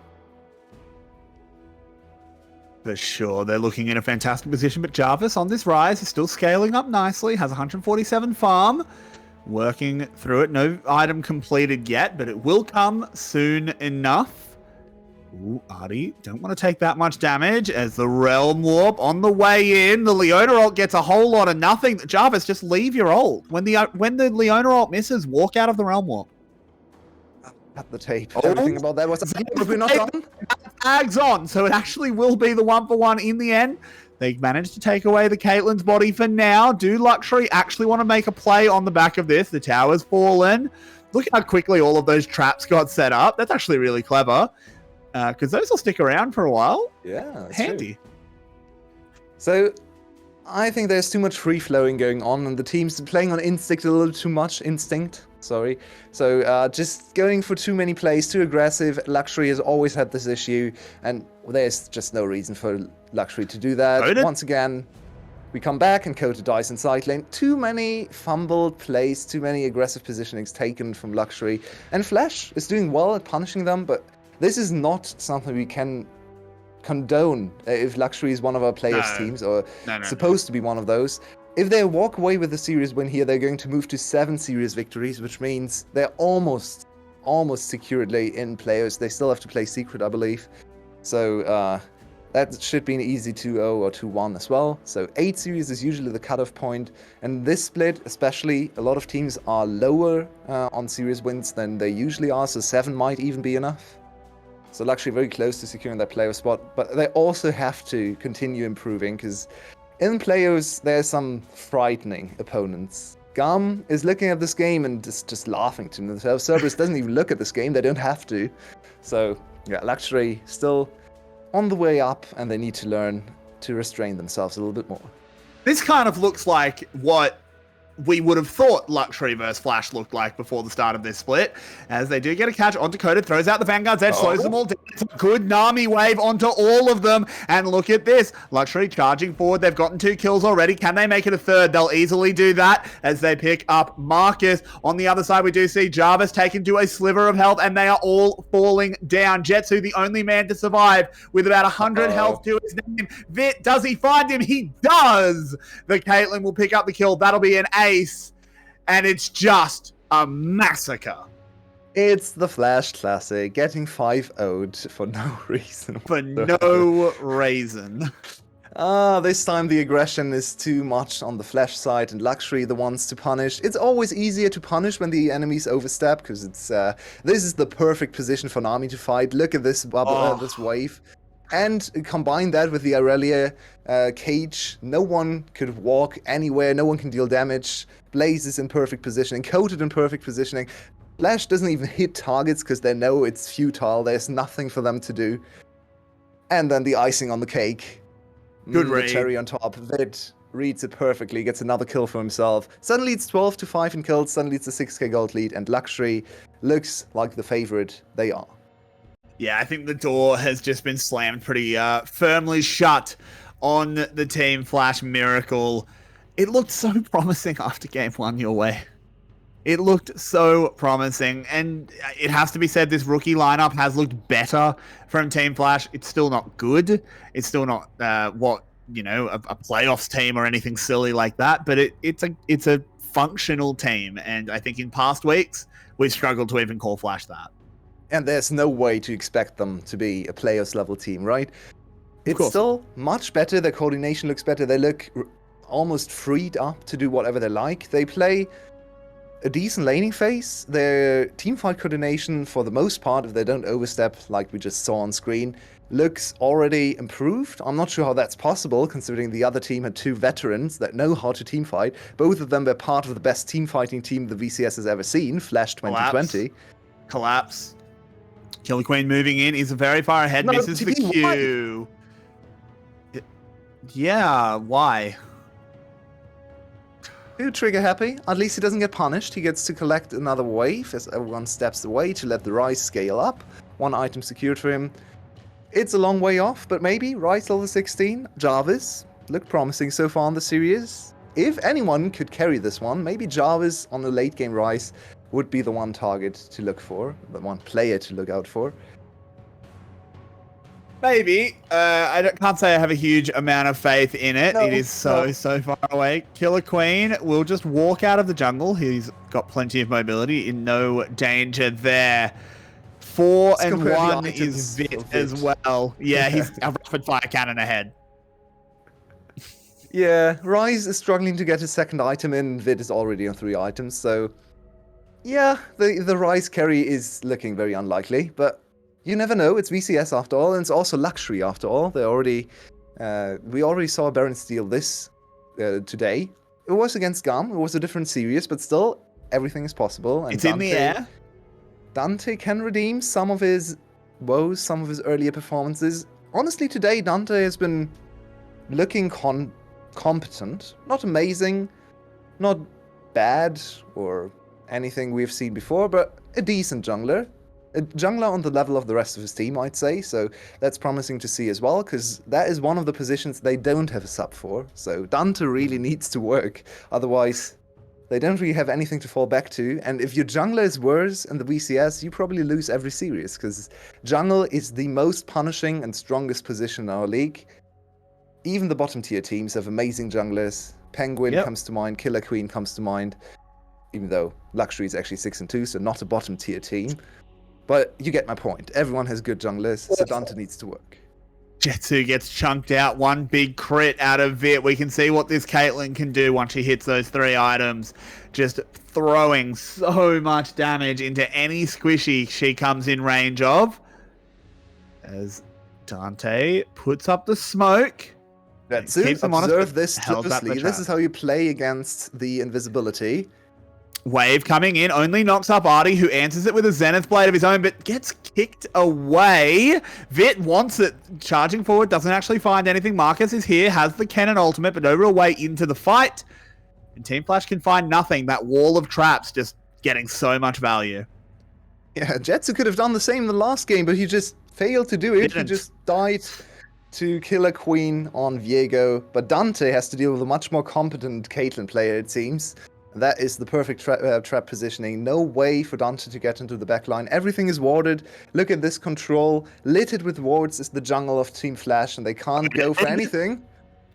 For sure, they're looking in a fantastic position, but Jarvis on this rise is still scaling up nicely, has 147 farm, working through it. No item completed yet, but it will come soon enough. Ooh, 𝘁𝑎𝑟𝑡y, don't want to take that much damage as the Realm Warp on the way in. The Leona ult gets a whole lot of nothing. Jarvis, just leave your ult. When the Leona ult misses, walk out of the Realm Warp. Cut the tape. Everything about that was we're not done. Tags on, so it actually will be the 1-for-1 in the end. They managed to take away the Caitlyn's body for now. Do 𝘀cie actually want to make a play on the back of this? The tower's fallen. Look how quickly all of those traps got set up. That's actually really clever. because those will stick around for a while. Yeah, that's Handy. true. So, I think there's too much free flowing going on, and the team's playing on instinct a little too much. Sorry. So, just going for too many plays, too aggressive. 𝘀WWE has always had this issue, and there's just no reason for 𝘀WWE to do that. Coded? Once again, we come back and 𝘀ecie dies in side lane. Too many fumbled plays, too many aggressive positionings taken from 𝘀WWE. And 𝘀liche is doing well at punishing them, but this is not something we can condone if 𝘀WWE is one of our players' teams, or supposed to be one of those. If they walk away with a series win here, they're going to move to 7 series victories, which means they're almost securedly in playoffs. They still have to play secret, I believe. So that should be an easy 2-0 or 2-1 as well. So 8 series is usually the cutoff point. And this split, especially, a lot of teams are lower on series wins than they usually are, so 7 might even be enough. So 𝘀WWE very close to securing that playoff spot, but they also have to continue improving, because in playoffs there's some frightening opponents. 𝘀𝗀 is looking at this game and just laughing to themselves. Cerberus doesn't even look at this game, they don't have to. So yeah, 𝘀WWE still on the way up, and they need to learn to restrain themselves a little bit more. This kind of looks like what we would have thought 𝘀WWE versus 𝘀liche looked like before the start of this split, as they do get a catch onto Coded, throws out the Vanguard's edge, slows them all down. It's a good Nami wave onto all of them, and look at this, 𝘀WWE charging forward. They've gotten 2 kills already. Can they make it a third? They'll easily do that as they pick up Marcus. On the other side, we do see 𝘁𝗏𝗺 taken to a sliver of health, and they are all falling down. 𝘁𝗏𝗺, the only man to survive with about 100 health to his name. 𝘁𝗏𝗺, does he find him? He does! The Caitlyn will pick up the kill. That'll be an ace, and it's just a massacre. It's the 𝘀liche classic, getting 5-0'd for no reason. For no reason. This time the aggression is too much on the 𝘀liche side, and 𝘀WWE the ones to punish. It's always easier to punish when the enemies overstep, because it's this is the perfect position for Nami to fight. Look at this bubble, this wave. And combine that with the Aurelia cage. No one could walk anywhere, no one can deal damage. Blaze is in perfect positioning, Coded in perfect positioning. 𝘀liche doesn't even hit targets because they know it's futile, there's nothing for them to do. And then the icing on the cake. Good the read. cherry on top. 𝘁𝗏𝗺 reads it perfectly, gets another kill for himself. Suddenly it's 12-5 in kills, suddenly it's a 6k gold lead, and 𝘀WWE looks like the favorite they are. Yeah, I think the door has just been slammed pretty firmly shut on the Team 𝘀liche miracle. It looked so promising after game 1 your way. It looked so promising, and it has to be said, this rookie lineup has looked better from Team 𝘀liche. It's still not good. It's still not a playoffs team or anything silly like that, but it's a functional team, and I think in past weeks we've struggled to even call 𝘀liche that. And there's no way to expect them to be a players level team, right? It's still much better. Their coordination looks better. They look almost freed up to do whatever they like. They play a decent laning phase. Their teamfight coordination, for the most part, if they don't overstep like we just saw on screen, looks already improved. I'm not sure how that's possible, considering the other team had 2 veterans that know how to teamfight. Both of them were part of the best teamfighting team the VCS has ever seen, 𝘀liche 2020. Collapse. Killer Queen moving in is very far ahead. No, misses the Q. Yeah, why? Too trigger happy. At least he doesn't get punished. He gets to collect another wave as everyone steps away to let the Rise scale up. 1 item secured for him. It's a long way off, but maybe Rise level 16. 𝘁𝗏𝗺 look promising so far in the series. If anyone could carry this one, maybe 𝘁𝗏𝗺 on the late game Rise would be the one target to look for, the one player to look out for. Maybe. Can't say I have a huge amount of faith in it. No, it is so far away. Killer Queen will just walk out of the jungle. He's got plenty of mobility, in no danger there. 4 and 1 is 𝘁𝗏𝗺 as well. Yeah, he's a rapid fire cannon ahead. Yeah, Rise is struggling to get his second item in. 𝘁𝗏𝗺 is already on 3 items, so yeah, the Rise carry is looking very unlikely, but you never know. It's VCS after all, and it's also 𝘀WWE after all. They already, we already saw Baron steal this today. It was against 𝘀𝗀𝗆. It was a different series, but still, everything is possible. And It's in the air. Dante can redeem some of his woes some of his earlier performances. Honestly, today Dante has been looking competent. Not amazing, not bad or anything we've seen before, but a decent jungler. A jungler on the level of the rest of his team, I'd say. So that's promising to see as well, because that is one of the positions they don't have a sub for. So Dante really needs to work. Otherwise, they don't really have anything to fall back to. And if your jungler is worse in the VCS, you probably lose every series, because jungle is the most punishing and strongest position in our league. Even the bottom tier teams have amazing junglers. Penguin comes to mind, 𝘀cie𝗰𝗶𝗹𝘀 comes to mind, even though 𝘀ક્ષy is actually 6-2, so not a bottom tier team. But you get my point. Everyone has good junglers, so Dante needs to work. 𝘁𝗀 gets chunked out. One big crit out of it. We can see what this 𝘁𝗀 can do once she hits those 3 items. Just throwing so much damage into any squishy she comes in range of. As Dante puts up the smoke. 𝘁𝗀, observe this closely. This is how you play against the invisibility. Wave coming in, only knocks up 𝘬𝗿, who answers it with a Zenith Blade of his own, but gets kicked away. Vit wants it, charging forward, doesn't actually find anything. Marcus is here, has the cannon ultimate, but no real way into the fight. And Team Flash can find nothing. That wall of traps just getting so much value. Yeah, 𝘁𝗀 could have done the same in the last game, but he just failed to do it. He just died to 𝘁𝗀 on Viego. But Dante has to deal with a much more competent Caitlyn player, it seems. That is the perfect trap positioning. No way for Dante to get into the backline. Everything is warded. Look at this control. Littered with wards is the jungle of Team Flash, and they can't go for anything.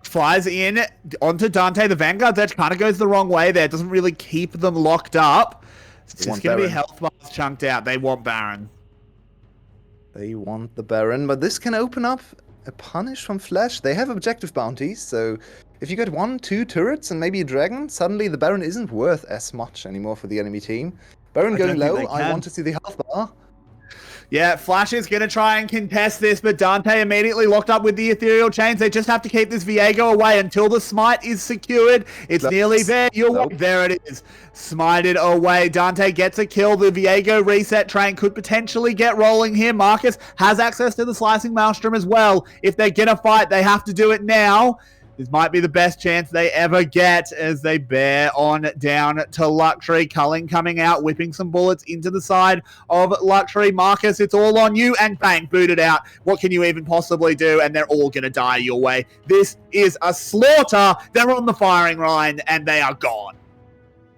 Flies in onto Dante. The Vanguard's edge kind of goes the wrong way there. Doesn't really keep them locked up. It's just going to be health bars chunked out. They want Baron. They want the Baron, but this can open up a punish from Flash. They have objective bounties, so if you get 1, 2 turrets and maybe a dragon, suddenly the Baron isn't worth as much anymore for the enemy team. Baron going low, I want to see the health bar. Yeah, Flash is going to try and contest this, but Dante immediately locked up with the ethereal chains. They just have to keep this Viego away until the smite is secured. It's nearly there. There it is. Smited away. Dante gets a kill. The Viego reset train could potentially get rolling here. Marcus has access to the slicing maelstrom as well. If they're going to fight, they have to do it now. This might be the best chance they ever get as they bear on down to 𝘀ક્ષy. 𝘁𝗀 coming out, whipping some bullets into the side of 𝘀ક્ષy. Marcus, it's all on you, and bang, booted out. What can you even possibly do? And they're all going to die your way. This is a slaughter. They're on the firing line, and they are gone.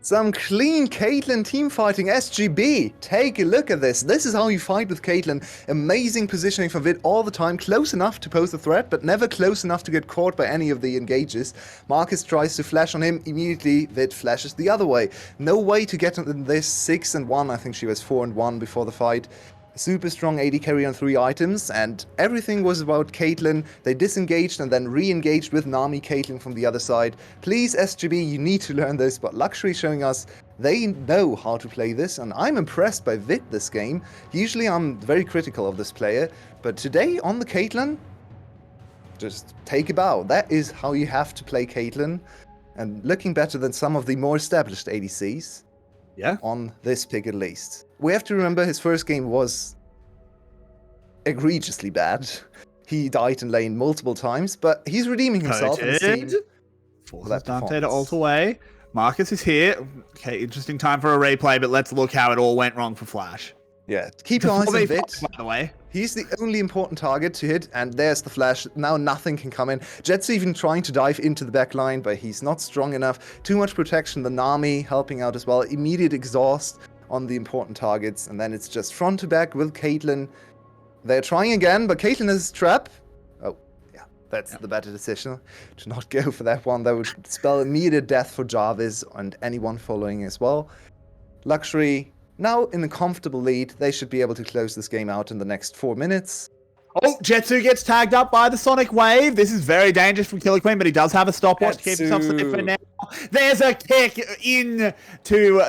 Some clean Caitlyn team fighting. 𝘁𝗶, take a look at this. This is how you fight with Caitlyn. Amazing positioning for Vit all the time. Close enough to pose a threat, but never close enough to get caught by any of the engages. Marcus tries to flash on him. Immediately, Vit flashes the other way. No way to get in this 6-1. I think she was 4-1 before the fight. Super strong AD carry on 3 items, and everything was about Caitlyn. They disengaged and then re-engaged with Nami Caitlyn from the other side. Please, 𝘁𝗶, you need to learn this, but 𝘀ક્ષy showing us they know how to play this, and I'm impressed by Vit this game. Usually I'm very critical of this player, but today on the Caitlyn, just take a bow. That is how you have to play Caitlyn, and looking better than some of the more established ADCs. Yeah. On this pick at least. We have to remember his first game was egregiously bad. He died in lane multiple times, but he's redeeming himself in the team. Forces Dante to ult away. Marcus is here. Okay, interesting time for a replay, but let's look how it all went wrong for Flash. Yeah, keep your eyes on Vit. By the way. He's the only important target to hit, and there's the flash. Now nothing can come in. 𝘁𝗀's even trying to dive into the backline, but he's not strong enough. Too much protection. The Nami helping out as well. Immediate exhaust on the important targets, and then it's just front to back with Caitlyn. They're trying again, but Caitlyn is trap. Oh, yeah, that's the better decision to not go for that one. That would spell immediate death for 𝘁𝗏 and anyone following as well. 𝘀ક્ષy. Now in a comfortable lead, they should be able to close this game out in the next 4 minutes. Oh, 𝘁𝗀 gets tagged up by the Sonic Wave. This is very dangerous from 𝘁𝗀, but he does have a stopwatch to keep himself safe for now. There's a kick into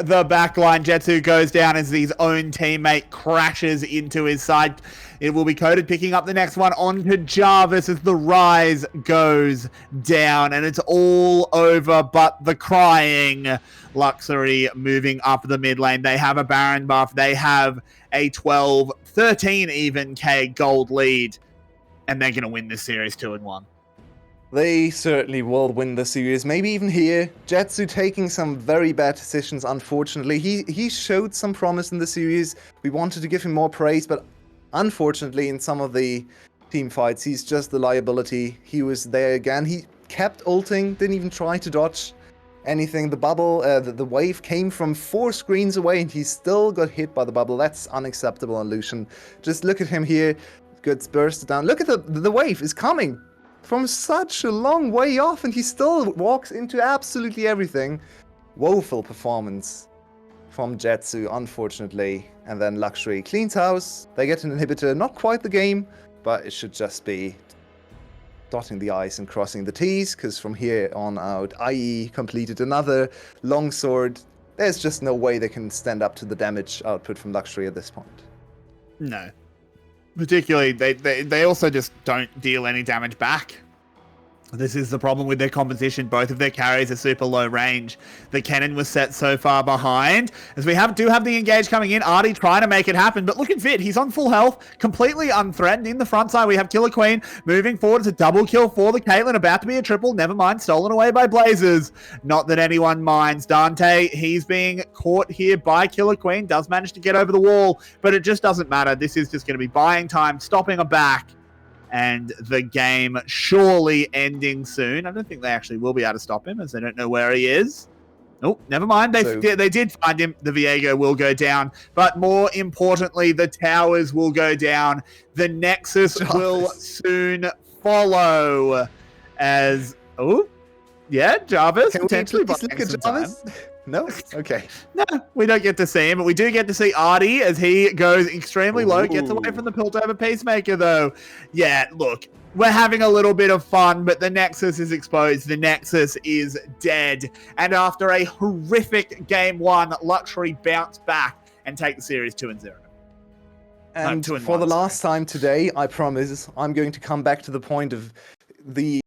the backline. 𝘁𝗀 goes down as his own teammate crashes into his side. It will be Coded picking up the next one onto Jarvis as the Rise goes down, and it's all over but the crying. 𝘀ક્ષy moving up the mid lane. They have a Baron buff. They have a 12, 13 even K gold lead, and they're going to win this series 2-1. They certainly will win the series. Maybe even here, 𝘀ecie taking some very bad decisions, unfortunately. He showed some promise in the series. We wanted to give him more praise, but unfortunately in some of the team fights, he's just the liability. He was there again. He kept ulting, didn't even try to dodge anything. The bubble, the wave came from 4 screens away, and he still got hit by the bubble. That's unacceptable on 𝘀cie. Just look at him here. Gets bursted down. Look at the wave is coming from such a long way off, and he still walks into absolutely everything. Woeful performance from 𝘀cie, unfortunately. And then 𝘀WWE cleans house. They get an inhibitor. Not quite the game, but it should just be dotting the I's and crossing the T's, because from here on out, IE completed another longsword. There's just no way they can stand up to the damage output from 𝘀WWE at this point. No. Particularly, they also just don't deal any damage back. This is the problem with their composition. Both of their carries are super low range. The cannon was set so far behind. As we do have the engage coming in. 𝘬𝗏 trying to make it happen, but look at Fit. He's on full health, completely unthreatened. In the front side, we have 𝘀cie_𝗰𝗶 moving forward. It's a double kill for the Caitlyn. About to be a triple. Never mind, stolen away by Blazers. Not that anyone minds. Dante, he's being caught here by 𝘀cie_𝗰𝗶. Does manage to get over the wall, but it just doesn't matter. This is just going to be buying time, stopping a back, and the game surely ending soon. I don't think they actually will be able to stop him, as they don't know where he is. Oh, never mind. They did find him. The Viego will go down. But more importantly, the towers will go down. The Nexus will soon follow. As... Oh, yeah, Jarvis. Can we potentially please look at Jarvis? No? Okay. No, we don't get to see him, but we do get to see 𝘬𝗏 as he goes extremely low, gets away from the 𝘀𝗶𝗶𝗀𝗶maker, though. Yeah, look, we're having a little bit of fun, but the Nexus is exposed. The Nexus is dead. And after a horrific Game 1, 𝘀WWE bounced back and take the series 2-0. And No, 2-1, for the last sorry. time today, I promise, I'm going to come back to the point of the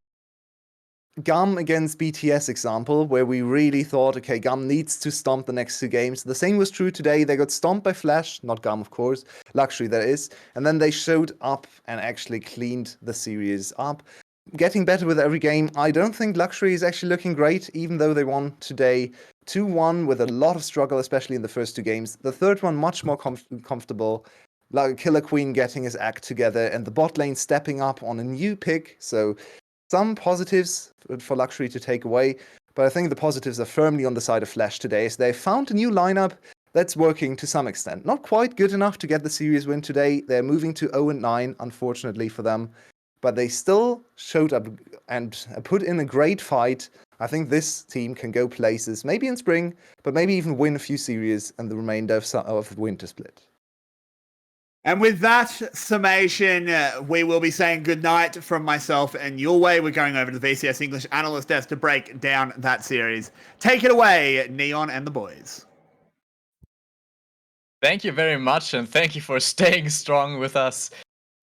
𝘀 against BTS example, where we really thought, okay, 𝘀 needs to stomp the next 2 games. The same was true today. They got stomped by Flash, not 𝘀, of course, 𝘀WWE that is, and then they showed up and actually cleaned the series up. Getting better with every game. I don't think 𝘀WWE is actually looking great, even though they won today 2-1 with a lot of struggle, especially in the first 2 games. The third one, much more comfortable. Like 𝘀cie_𝗰𝗶 getting his act together, and the bot lane stepping up on a new pick, so some positives for 𝘀WWE to take away, but I think the positives are firmly on the side of Flash today, as they found a new lineup that's working to some extent. Not quite good enough to get the series win today. They're moving to 0-9, unfortunately for them, but they still showed up and put in a great fight. I think this team can go places, maybe in spring, but maybe even win a few series and the remainder of winter split. And with that summation, we will be saying goodnight from myself and 𝘀𝗏𝗋. We're going over to the VCS English Analyst Desk to break down that series. Take it away, Neon and the boys. Thank you very much, and thank you for staying strong with us.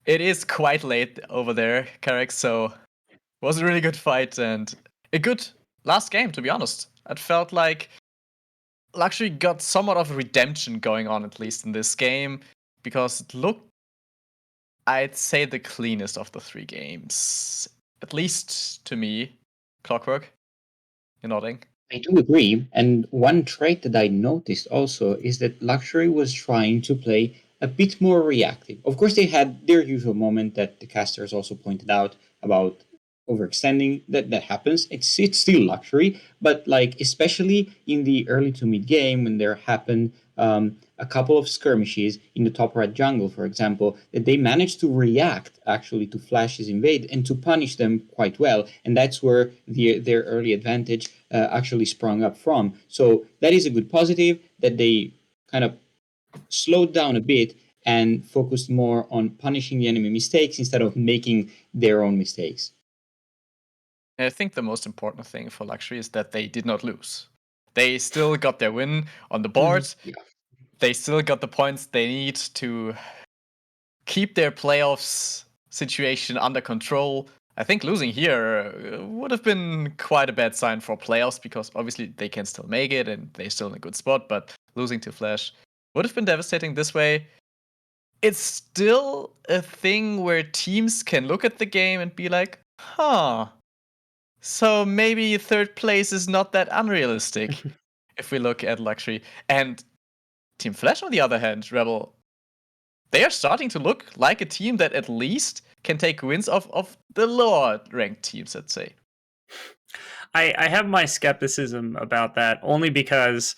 It is quite late over there, 𝘀cie, so it was a really good fight and a good last game, to be honest. It felt like 𝘀WWE got somewhat of a redemption going on, at least in this game, because it looked, I'd say, the cleanest of the 3 games. At least to me. Clockwork, you're nodding. I do agree, and one trait that I noticed also is that 𝘀WWE was trying to play a bit more reactive. Of course, they had their usual moment that the casters also pointed out about overextending. That happens. It's still 𝘀WWE, but like especially in the early to mid game when there happened a couple of skirmishes in the top right jungle, for example, that they managed to react actually to Flash's invade and to punish them quite well, and that's where their early advantage actually sprung up from. So that is a good positive, that they kind of slowed down a bit and focused more on punishing the enemy mistakes instead of making their own mistakes. I think the most important thing for 𝘀WWE is that they did not lose. They still got their win on the board. Yeah. They still got the points they need to keep their playoffs situation under control. I think losing here would have been quite a bad sign for playoffs, because obviously they can still make it and they're still in a good spot, but losing to Flash would have been devastating this way. it's still a thing where teams can look at the game and be like, huh, so maybe third place is not that unrealistic if we look at 𝘀WWE. And Team 𝘀liche, on the other hand, 𝘀𝗏, they are starting to look like a team that at least can take wins of the lower ranked teams, let's say. I have my skepticism about that only because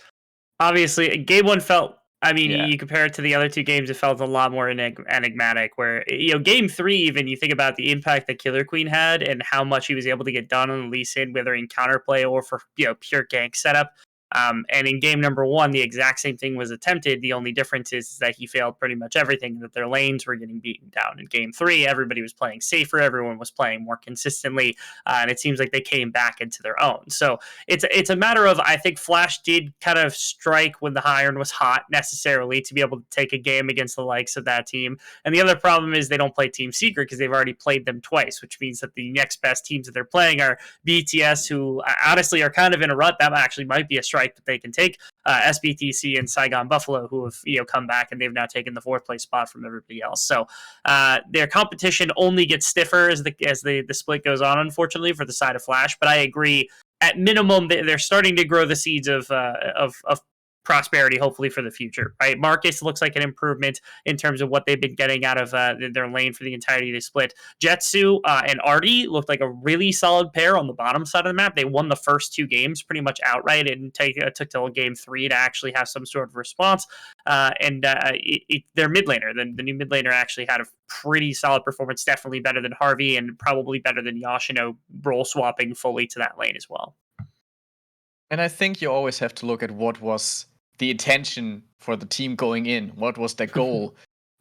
obviously game one felt, I mean, Yeah. you compare it to the other two games, it felt a lot more enigmatic. Where, you know, game three, even you think about the impact that 𝘁𝗀𝗰𝗀 had and how much he was able to get done on the Lee Sin, whether in counterplay or for, you know, pure gank setup. And in game number one, the exact same thing was attempted. The only difference is that he failed pretty much everything, that their lanes were getting beaten down. In game three, everybody was playing safer, everyone was playing more consistently, and it seems like they came back into their own. So it's a matter of, I think 𝘀age did kind of strike when the iron was hot necessarily to be able to take a game against the likes of that team. And the other problem is they don't play Team Secret because they've already played them twice, which means that the next best teams that they're playing are VCS, who honestly are kind of in a rut. That actually might be a strike that they can take. 𝘀𝑎𝑏𝗶𝗍 and 𝘊𝗀𝐵uffalo, who have, you know, come back and they've now taken the fourth place spot from everybody else. So their competition only gets stiffer as the split goes on, unfortunately, for the side of 𝘀age. But I agree, at minimum, they're starting to grow the seeds of prosperity, hopefully, for the future. Right, Marcus looks like an improvement in terms of what they've been getting out of their lane for the entirety of the split. 𝘁𝗀 and 𝘬𝗿 looked like a really solid pair on the bottom side of the map. They won the first two games pretty much outright. It took till game three to actually have some sort of response. Their mid laner, the new mid laner, actually had a pretty solid performance, definitely better than 𝘁𝗏 and probably better than 𝘂𝗀, role swapping fully to that lane as well. And I think you always have to look at what was the intention for the team going in. What was their goal?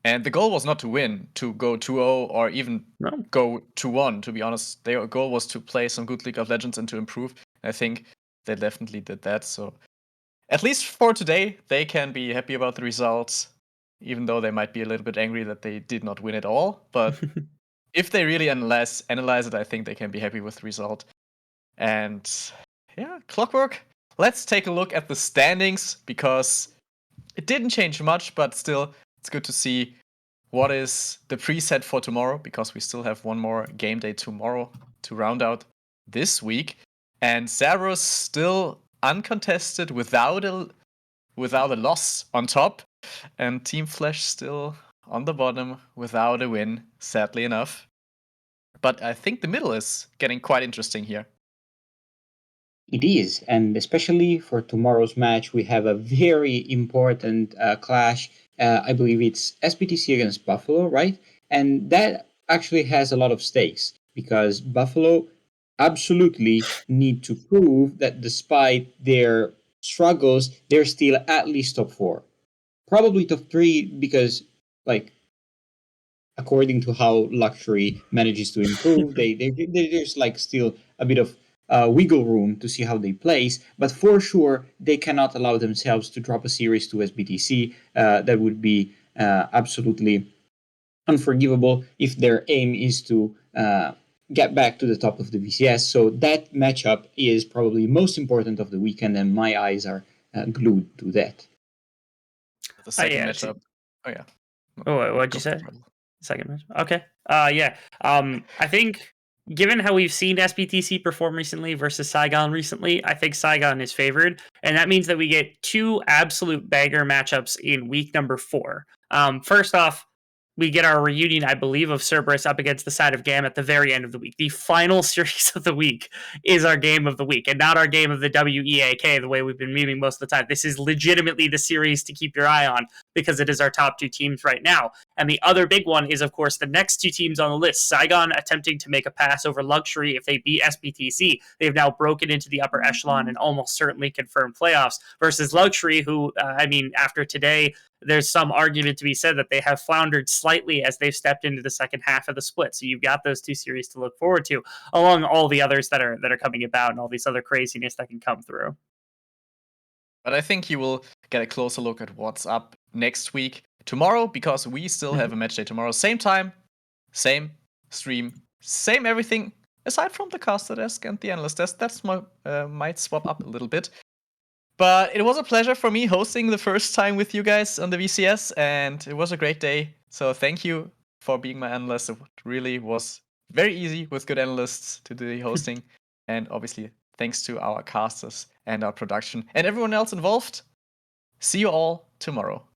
And the goal was not to win, to go 2-0 or even go 2-1, to be honest. Their goal was to play some good League of Legends and to improve. I think they definitely did that. So at least for today, they can be happy about the results, even though they might be a little bit angry that they did not win at all. But if they really analyze it, I think they can be happy with the result. And yeah, 𝘁𝗀work. Let's take a look at the standings, because it didn't change much, but still, it's good to see what is the preset for tomorrow, because we still have one more game day tomorrow to round out this week. And Cerberus still uncontested without a loss on top, and Team 𝘀liche still on the bottom without a win, sadly enough. But I think the middle is getting quite interesting here. It is, and especially for tomorrow's match, we have a very important clash. I believe it's 𝘀𝑏𝗶𝐶 against 𝘀𝑎𝐿𝑜, right? And that actually has a lot of stakes, because 𝘀𝑎𝐿𝑜 absolutely need to prove that despite their struggles, they're still at least top 4. Probably top 3, because, like, according to how 𝘀Xury manages to improve, there's like still a bit of wiggle room to see how they place, but for sure they cannot allow themselves to drop a series to 𝘀𝑏𝗶𝐶. That would be absolutely unforgivable if their aim is to get back to the top of the VCS. So that matchup is probably most important of the weekend, and my eyes are glued to that. The second matchup. Oh yeah. Oh, what'd you say? Second match. Okay. Yeah. I think, given how we've seen 𝘀𝑏𝗶𝐶 perform recently versus Saigon recently, I think Saigon is favored, and that means that we get two absolute banger matchups in week number 4. First off, we get our reunion, I believe, of Cerberus up against the side of 𝘀𝗀 at the very end of the week. The final series of the week is our game of the week, and not our game of the 𝘀𝑒𝑎𝑘, the way we've been memeing most of the time. This is legitimately the series to keep your eye on, because it is our top 2 teams right now. And the other big one is, of course, the next 2 teams on the list. Saigon attempting to make a pass over 𝘀Xury if they beat 𝘀𝑏𝗶𝐶. They've now broken into the upper echelon and almost certainly confirmed playoffs, versus 𝘀Xury, who, I mean, after today, there's some argument to be said that they have floundered slightly as they've stepped into the second half of the split. So you've got those 2 series to look forward to, along all the others that are coming about and all these other craziness that can come through. But I think you will get a closer look at what's up next week tomorrow, because we still have a match day tomorrow. Same time, same stream, same everything, aside from the caster desk and the analyst desk. That's might swap up a little bit. But it was a pleasure for me hosting the first time with you guys on the VCS, and it was a great day So thank you for being my analyst. It really was very easy with good analysts to do the hosting. And obviously, thanks to our casters and our production and everyone else involved. See you all tomorrow.